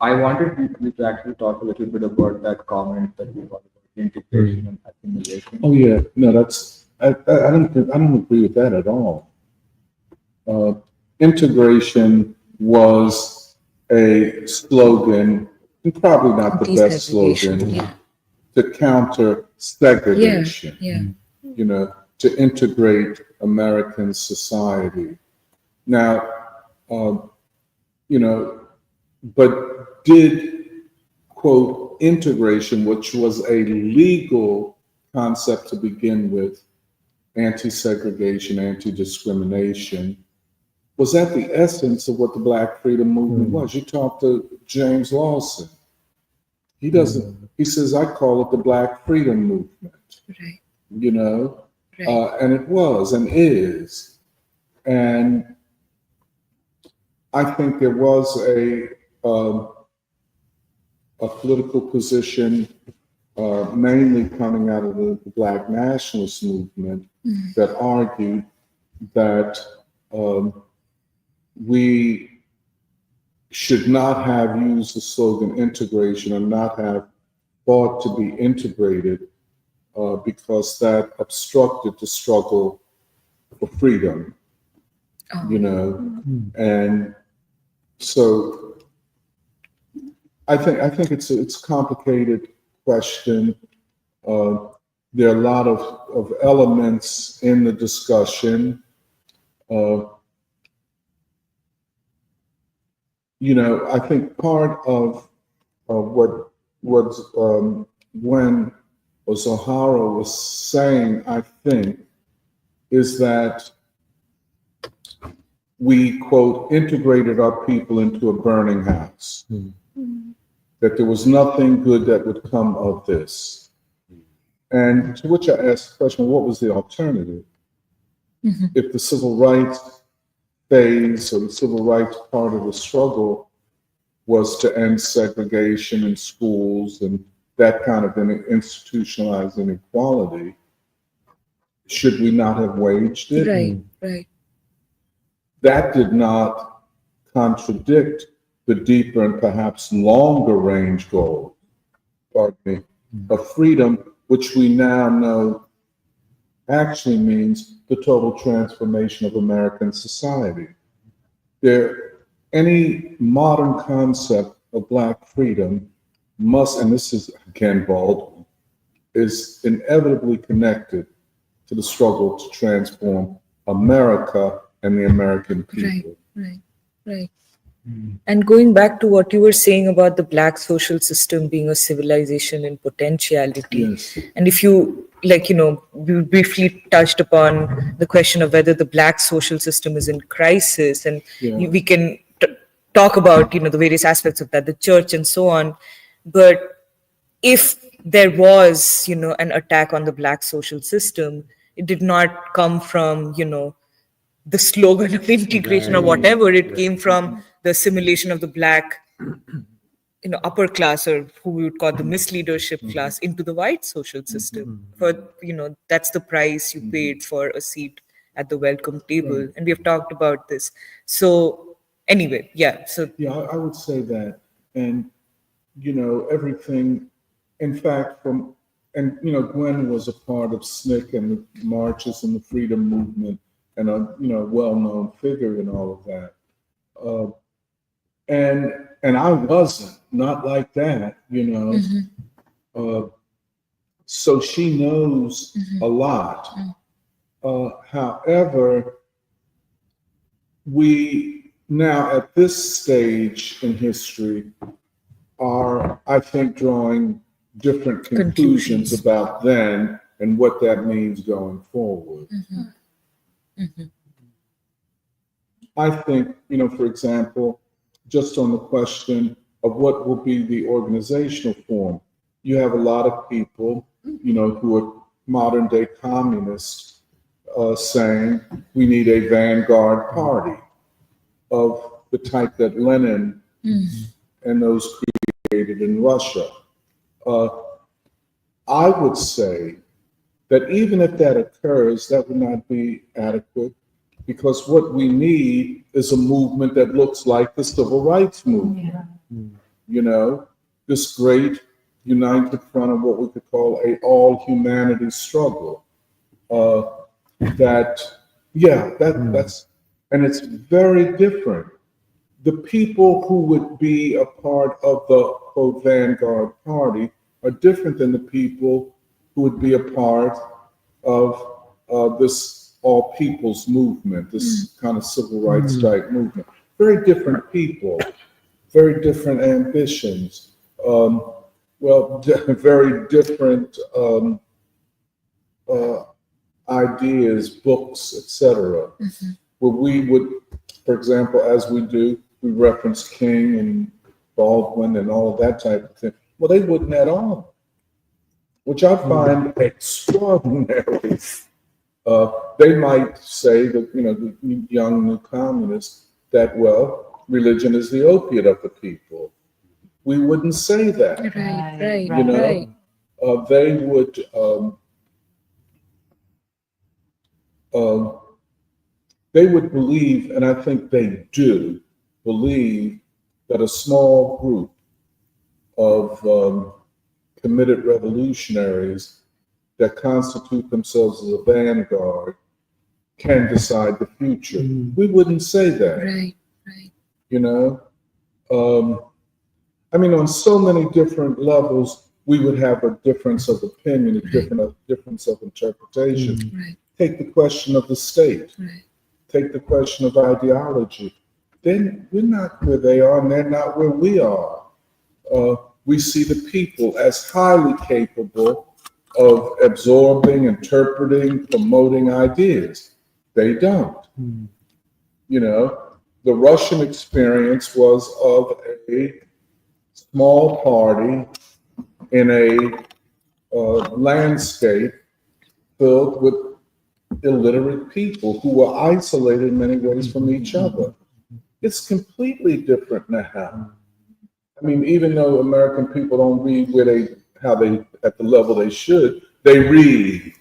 I wanted you to actually talk a little bit about that comment that you got about integration and assimilation. Oh yeah, no, I don't agree with that at all. Integration was a slogan, and probably not the best slogan, to counter segregation. To integrate American society. Now, but did, quote, integration, which was a legal concept to begin with, anti-segregation, anti-discrimination, was at the essence of what the Black Freedom Movement was. You talk to James Lawson. He says, I call it the Black Freedom Movement. Right. And it was and is. And I think there was a political position, mainly coming out of the Black nationalist movement, that argued that we should not have used the slogan integration or not have thought to be integrated because that obstructed the struggle for freedom. And so I think it's a complicated question. There are a lot of elements in the discussion. I think part of what when Zohara was saying, I think, is that we, quote, integrated our people into a burning house. That there was nothing good that would come of this. And to which I asked the question, what was the alternative? If the civil rights phase or the civil rights part of the struggle was to end segregation in schools and that kind of institutionalized inequality, should we not have waged it? Right. That did not contradict the deeper and perhaps longer range goal, of freedom, which we now know actually means the total transformation of American society. Any modern concept of Black freedom must, and this is again Baldwin, is inevitably connected to the struggle to transform America and the American people. Right. And going back to what you were saying about the Black social system being a civilization in potentiality, Yes. and if you, we briefly touched upon the question of whether the Black social system is in crisis, and we can talk about, the various aspects of that, the church and so on. But if there was, an attack on the Black social system, it did not come from, the slogan of integration or whatever. It came from the assimilation of the Black, upper class, or who we would call the misleadership class, into the white social system. For, that's the price you paid for a seat at the welcome table. And we have talked about this. So anyway, I would say that. And, everything, in fact, Gwen was a part of SNCC and the marches and the freedom movement, and a well-known figure in all of that. And I wasn't, not like that, so she knows a lot. However, we now at this stage in history are, I think, drawing different conclusions about then and what that means going forward. I think, for example, just on the question of what will be the organizational form, you have a lot of people, who are modern day communists saying we need a vanguard party of the type that Lenin and those created in Russia. I would say that even if that occurs, that would not be adequate, because what we need is a movement that looks like the civil rights movement. This great united front of what we could call a all humanity struggle. That's, and it's very different. The people who would be a part of the quote vanguard party are different than the people who would be a part of this all people's movement, this kind of civil rights type movement. Very different people, very different ambitions, very different ideas, books, etc. Where we would, for example, as we do, we reference King and Baldwin and all of that type of thing. Well, they wouldn't at all, which I find extraordinary. They might say that, the young new communists, that, well, religion is the opiate of the people. We wouldn't say that. Right. They would, they would believe, and I think they do believe, that a small group of committed revolutionaries that constitute themselves as a vanguard can decide the future. We wouldn't say that. Right. On so many different levels, we would have a difference of opinion, a difference of interpretation. Take the question of the state. Take the question of ideology. Then we're not where they are, and they're not where we are. We see the people as highly capable of absorbing, interpreting, promoting ideas. They don't. The Russian experience was of a small party in a landscape filled with illiterate people who were isolated in many ways from each other. It's completely different now. Even though American people don't read at the level they should, they read.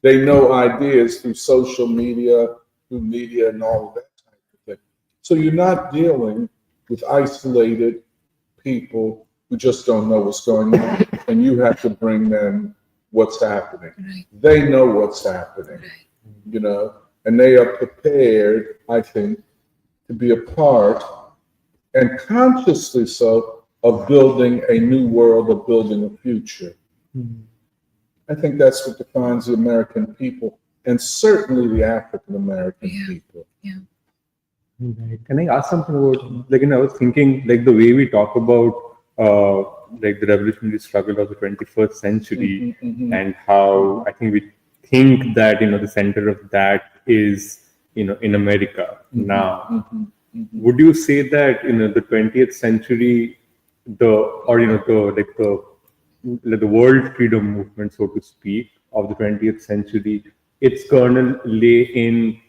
They know ideas through social media, through media, and all of that type of thing. So you're not dealing with isolated people who just don't know what's going on, and you have to bring them what's happening. They know what's happening, and they are prepared, I think, to be a part, and consciously so, of building a new world, of building a future. I think that's what defines the American people, and certainly the African American people. Right. Can I ask something about, like, I was thinking, like, the way we talk about, like, the revolutionary struggle of the 21st century, and how I think we think that, the center of that is, in America now. Would you say that, the 20th century, the world freedom movement, so to speak, of the 20th century, its kernel lay in,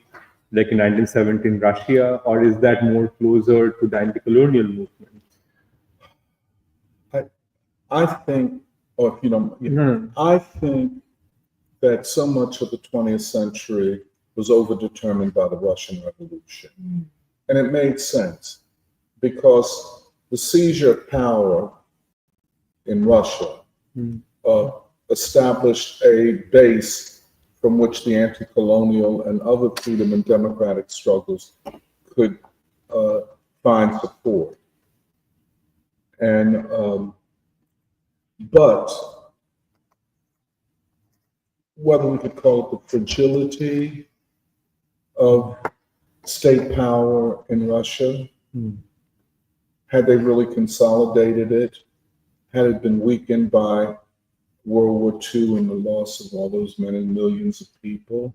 like, in 1917 Russia, or is that more closer to the anti-colonial movement? I think, or I think that so much of the 20th century was overdetermined by the Russian Revolution. And it made sense because the seizure of power in Russia established a base from which the anti-colonial and other freedom and democratic struggles could find support. And but whether we could call it the fragility of state power in Russia, had they really consolidated it, had it been weakened by World War II and the loss of all those many millions of people.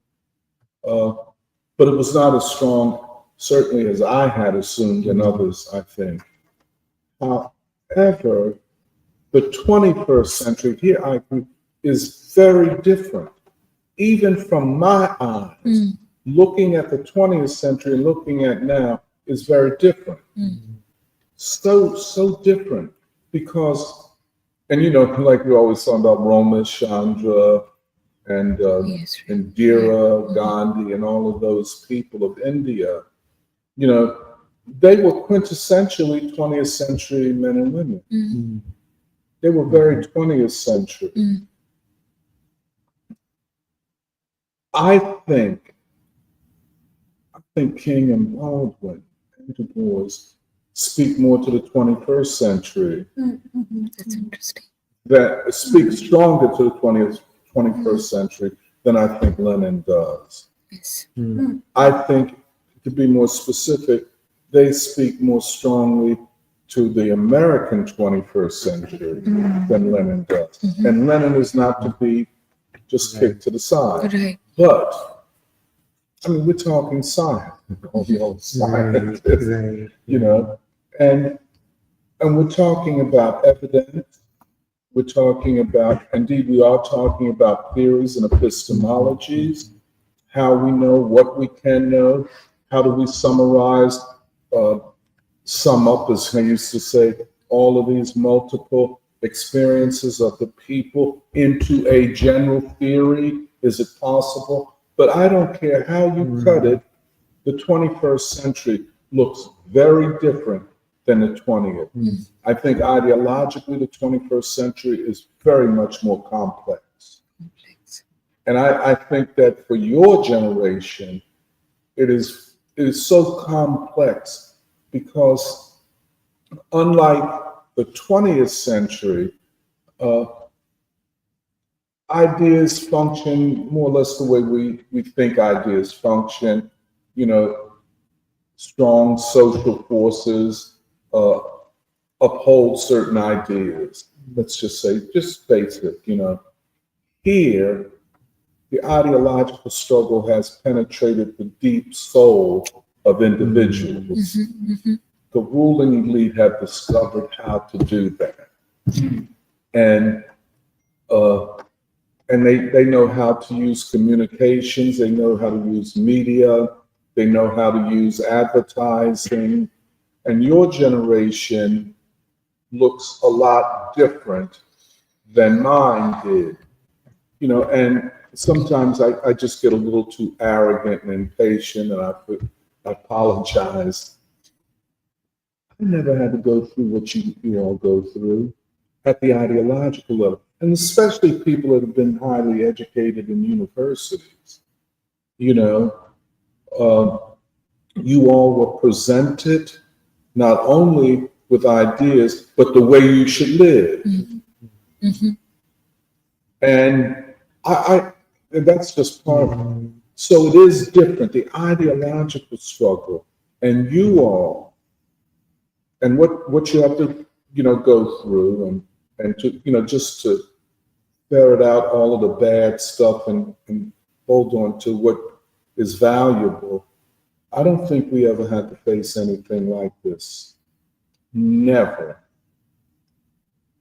But it was not as strong, certainly, as I had assumed and others, I think. However, the 21st century here, I think, is very different. Even from my eyes, looking at the 20th century and looking at now is very different. So different because, and like we always talk about Roma, Chandra, and Indira Gandhi, and all of those people of India, they were quintessentially 20th century men and women. They were very 20th century. I think King and Baldwin and Du Bois speak more to the 21st century. That's interesting. That speak stronger to the 21st century than I think Lenin does. Yes. I think, to be more specific, they speak more strongly to the American 21st century than Lenin does. And Lenin is not to be just kicked to the side. Right. But, I mean, we're talking science, all the old science, and we're talking about evidence. We're talking about, indeed, we are talking about theories and epistemologies, how we know what we can know, how do we summarize, sum up, as I used to say, all of these multiple experiences of the people into a general theory. Is it possible? But I don't care how you cut it, the 21st century looks very different than the 20th. I think ideologically, the 21st century is very much more complex. And I think that for your generation, it is so complex because unlike the 20th century, ideas function more or less the way we think ideas function, strong social forces uphold certain ideas. Let's just say, just basic, Here, the ideological struggle has penetrated the deep soul of individuals. The ruling elite have discovered how to do that. And they know how to use communications, they know how to use media, they know how to use advertising. And your generation looks a lot different than mine did. And sometimes I just get a little too arrogant and impatient, and I apologize. I never had to go through what you all go through at the ideological level, and especially people that have been highly educated in universities. You all were presented not only with ideas, but the way you should live. And and that's just part of it. So it is different. The ideological struggle And you all, and what you have to, go through and to, just to ferret out all of the bad stuff and hold on to what is valuable. I don't think we ever had to face anything like this. Never.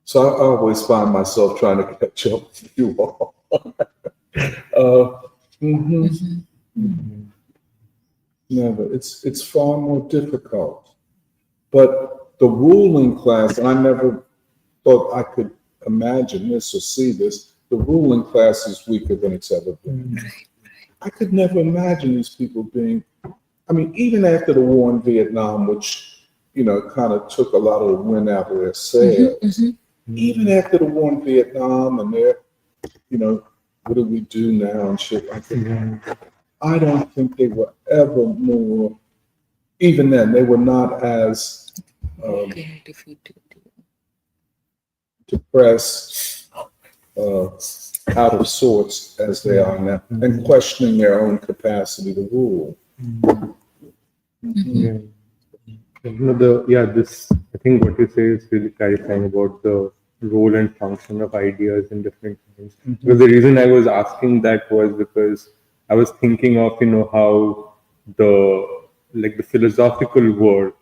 So I always find myself trying to catch up with you all. Never. It's far more difficult. But the ruling class, and I never thought I could imagine this or see this, the ruling class is weaker than it's ever been. I could never imagine these people being, even after the war in Vietnam, which, kind of took a lot of the wind out of their sails, even after the war in Vietnam and their, what do we do now and shit like that, I don't think they were ever more, even then, they were not as depressed, out of sorts as they are now, and questioning their own capacity to rule. This, I think what you say is really clarifying about the role and function of ideas in different times. Because the reason I was asking that was because I was thinking of, how the philosophical work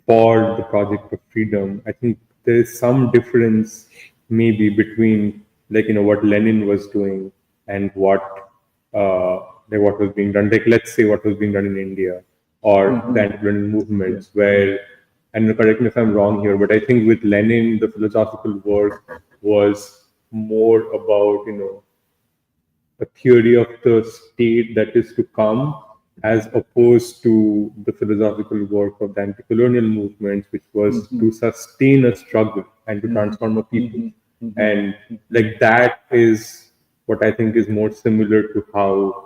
for the Project of Freedom, I think there is some difference maybe between what Lenin was doing and what was being done. Let's say what was being done in India or the anti-colonial movements, where, and correct me if I'm wrong here, but I think with Lenin, the philosophical work was more about, a theory of the state that is to come, as opposed to the philosophical work of the anti-colonial movements, which was to sustain a struggle and to transform a people. And that is what I think is more similar to how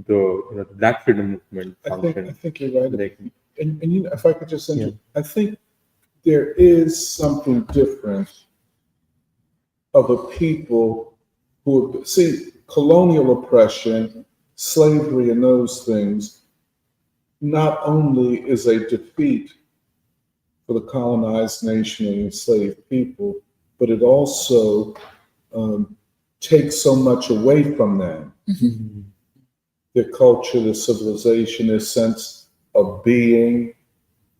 the Black freedom movement functioned. I think you're right. And if I could just interrupt, I think there is something different of a people who see colonial oppression, slavery, and those things. Not only is a defeat for the colonized nation and enslaved people, but it also takes so much away from them. Their culture, their civilization, their sense of being.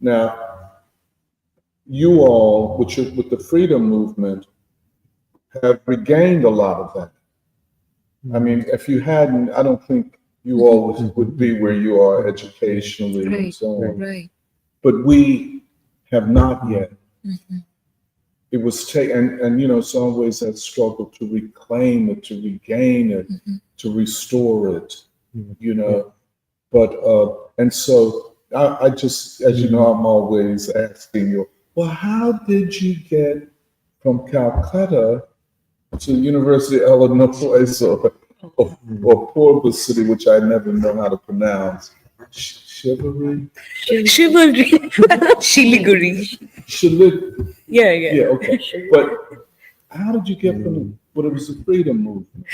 Now, you all, with the freedom movement, have regained a lot of that. If you hadn't, I don't think you all would be where you are educationally and so on. Right. But we have not yet. It was taken, and it's always that struggle to reclaim it, to regain it, to restore it, But, and so I just, as you know, I'm always asking you, well, how did you get from Calcutta to the University of Illinois or Portland City, which I never know how to pronounce? Chivalry? Chivalry. Shiliguri. Yeah, okay. But how did you get from it was a freedom movement.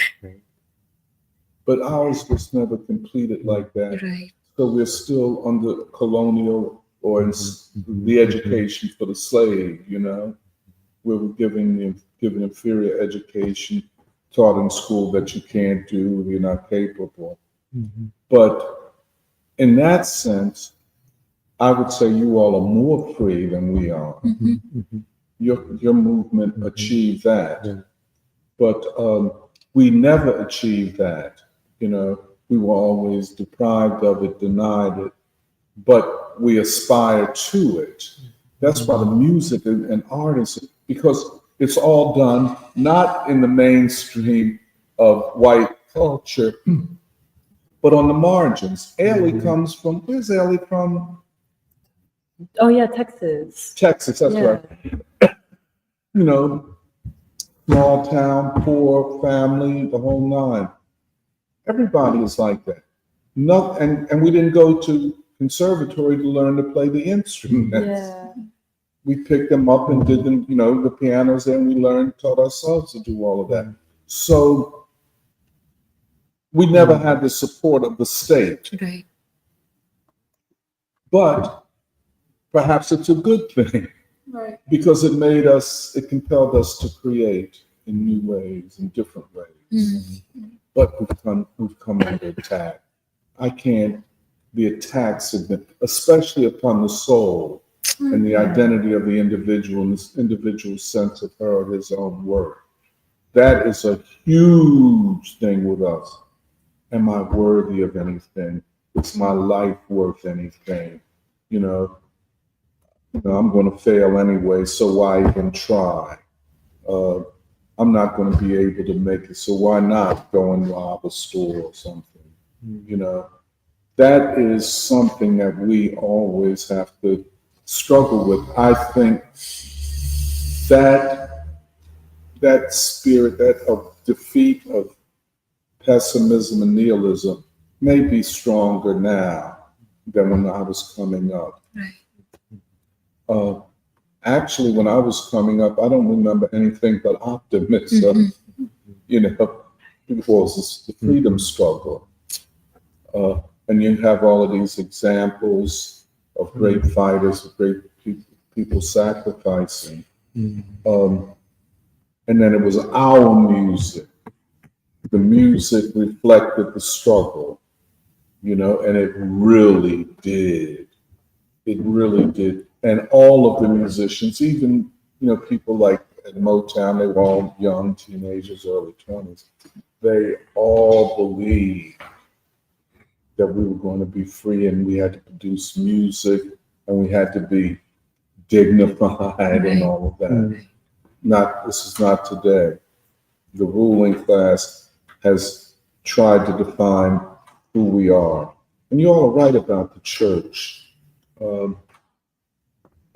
But ours was never completed like that. Right. So we're still under colonial or the education for the slave, where we're given inferior education, taught in school that you can't do, you're not capable. But in that sense, I would say you all are more free than we are. Your movement achieved that. But we never achieved that. We were always deprived of it, denied it, but we aspire to it. That's why the music and art is, because it's all done not in the mainstream of white culture, but on the margins. Ailey comes from, where's Ailey from? Oh yeah, Texas. Texas, that's right. Small town, poor family, the whole nine. Everybody is like that. And we didn't go to conservatory to learn to play the instruments. Yeah. We picked them up and did them, the pianos, and we taught ourselves to do all of that. So we never had the support of the state. Right. But perhaps it's a good thing. Right. Because it compelled us to create in new ways, in different ways. But we've come under attack. The attacks have been, especially upon the soul and the identity of the individual and this individual's sense of her or his own worth. That is a huge thing with us. Am I worthy of anything? Is my life worth anything? I'm going to fail anyway, so why even try? I'm not going to be able to make it, so why not go and rob a store or something? That is something that we always have to struggle with. I think that spirit, that of defeat, of pessimism and nihilism may be stronger now than when I was coming up. Actually, when I was coming up, I don't remember anything but optimism, because the freedom struggle. And you have all of these examples of great fighters, of great people sacrificing. And then it was our music. The music reflected the struggle, and it really did. It really did. And all of the musicians, even, people like at Motown, they were all young teenagers, early 20s. They all believed that we were going to be free and we had to produce music and we had to be dignified and all of that. This is not today. The ruling class has tried to define who we are. And you all are right about the church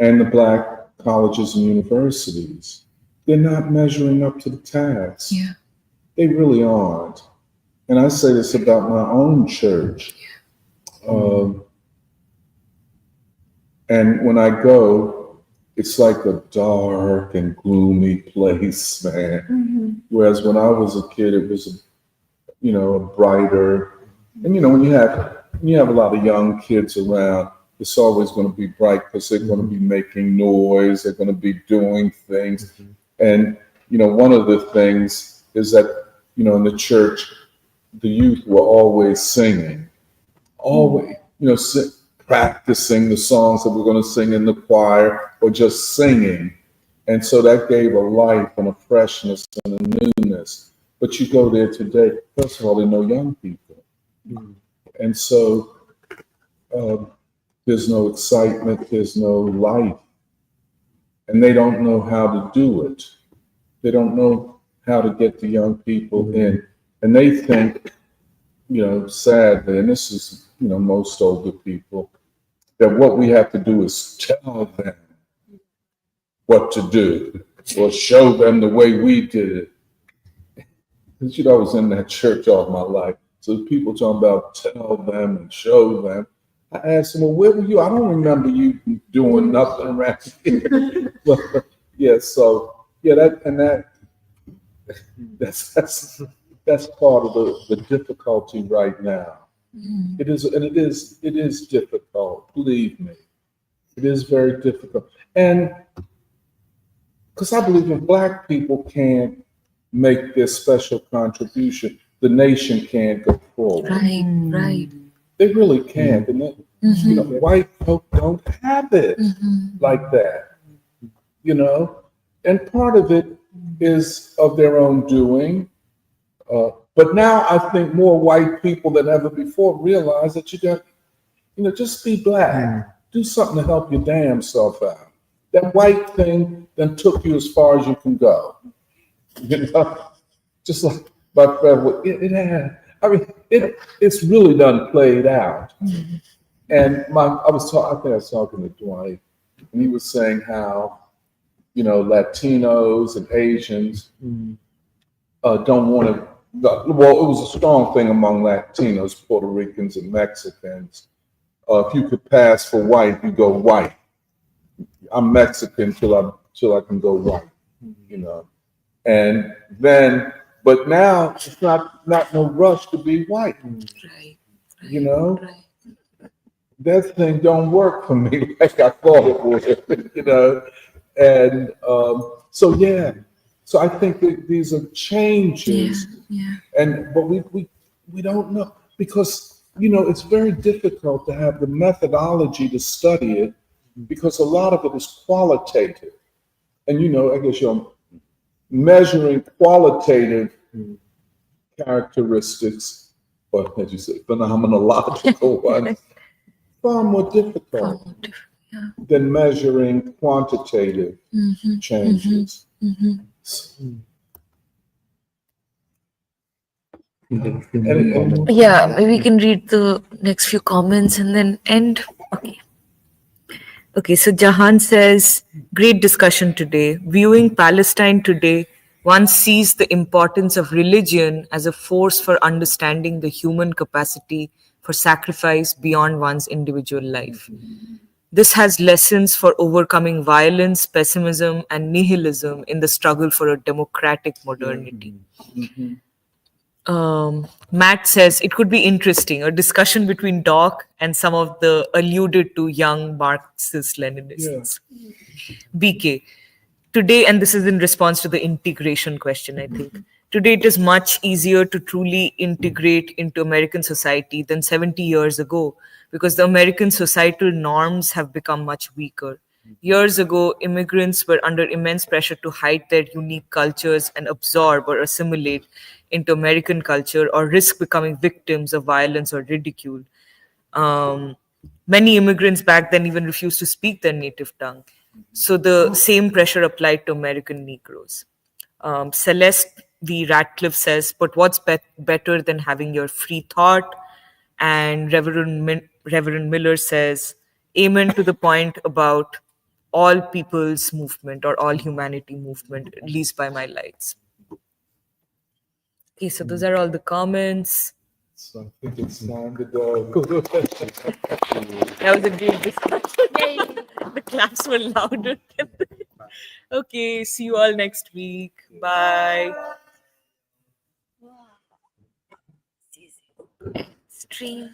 and the Black colleges and universities. They're not measuring up to the task. Yeah. They really aren't. And I say this about my own church. And when I go, it's like a dark and gloomy place, man. Whereas when I was a kid, it was, a brighter. And when you have a lot of young kids around, it's always going to be bright because they're going to be making noise. They're going to be doing things. And one of the things is that in the church, the youth were always singing, always, practicing the songs that we're going to sing in the choir or just singing. And so that gave a life and a freshness and a newness. But you go there today, first of all, there are no young people. And so there's no excitement, there's no life. And they don't know how to do it. They don't know how to get the young people in. And they think, sadly, and this is, most older people, that what we have to do is tell them what to do or show them the way we did it. Because, I was in that church all my life. So people talking about tell them and show them. I asked them, well, where were you? I don't remember you doing nothing around here. But, that's part of the difficulty right now. It is difficult, believe me. It is very difficult. And because I believe if Black people can't make this special contribution, the nation can't go forward. Right. They really can't. And white folk don't have it like that. And part of it is of their own doing. But now I think more white people than ever before realize that you got, just be Black. Do something to help your damn self out. That white thing then took you as far as you can go. Just like my friend, it's really done played out. And I think I was talking to Dwight, and he was saying how, Latinos and Asians don't want to. Well, it was a strong thing among Latinos, Puerto Ricans, and Mexicans. If you could pass for white, you go white. I'm Mexican till I can go white, And then, but now it's not no rush to be white, that thing don't work for me like I thought it would, you know. And so yeah, so I think that these are changes, but we don't know because you know it's very difficult to have the methodology to study it because a lot of it is qualitative, and you know I guess you're measuring qualitative characteristics, or as you say, phenomenological ones, far more difficult than measuring quantitative changes. Yeah, maybe we can read the next few comments and then end. Okay. Okay, so Jahan says, great discussion today. Viewing Palestine today, one sees the importance of religion as a force for understanding the human capacity for sacrifice beyond one's individual life. This has lessons for overcoming violence, pessimism, and nihilism in the struggle for a democratic modernity. Matt says it could be interesting, a discussion between Doc and some of the alluded to young Marxist Leninists. BK, today, and this is in response to the integration question, I think. Today, it is much easier to truly integrate into American society than 70 years ago because the American societal norms have become much weaker. Years ago, immigrants were under immense pressure to hide their unique cultures and absorb or assimilate into American culture or risk becoming victims of violence or ridicule. Many immigrants back then even refused to speak their native tongue. So the same pressure applied to American Negroes. Celeste V. Ratcliffe says, but what's better than having your free thought? And Reverend Miller says, amen to the point about all people's movement or all humanity movement, at least by my lights. Okay, so those are all the comments. So I think it's time to go. That was a great discussion. The claps were louder. Okay, see you all next week. Bye. Stream.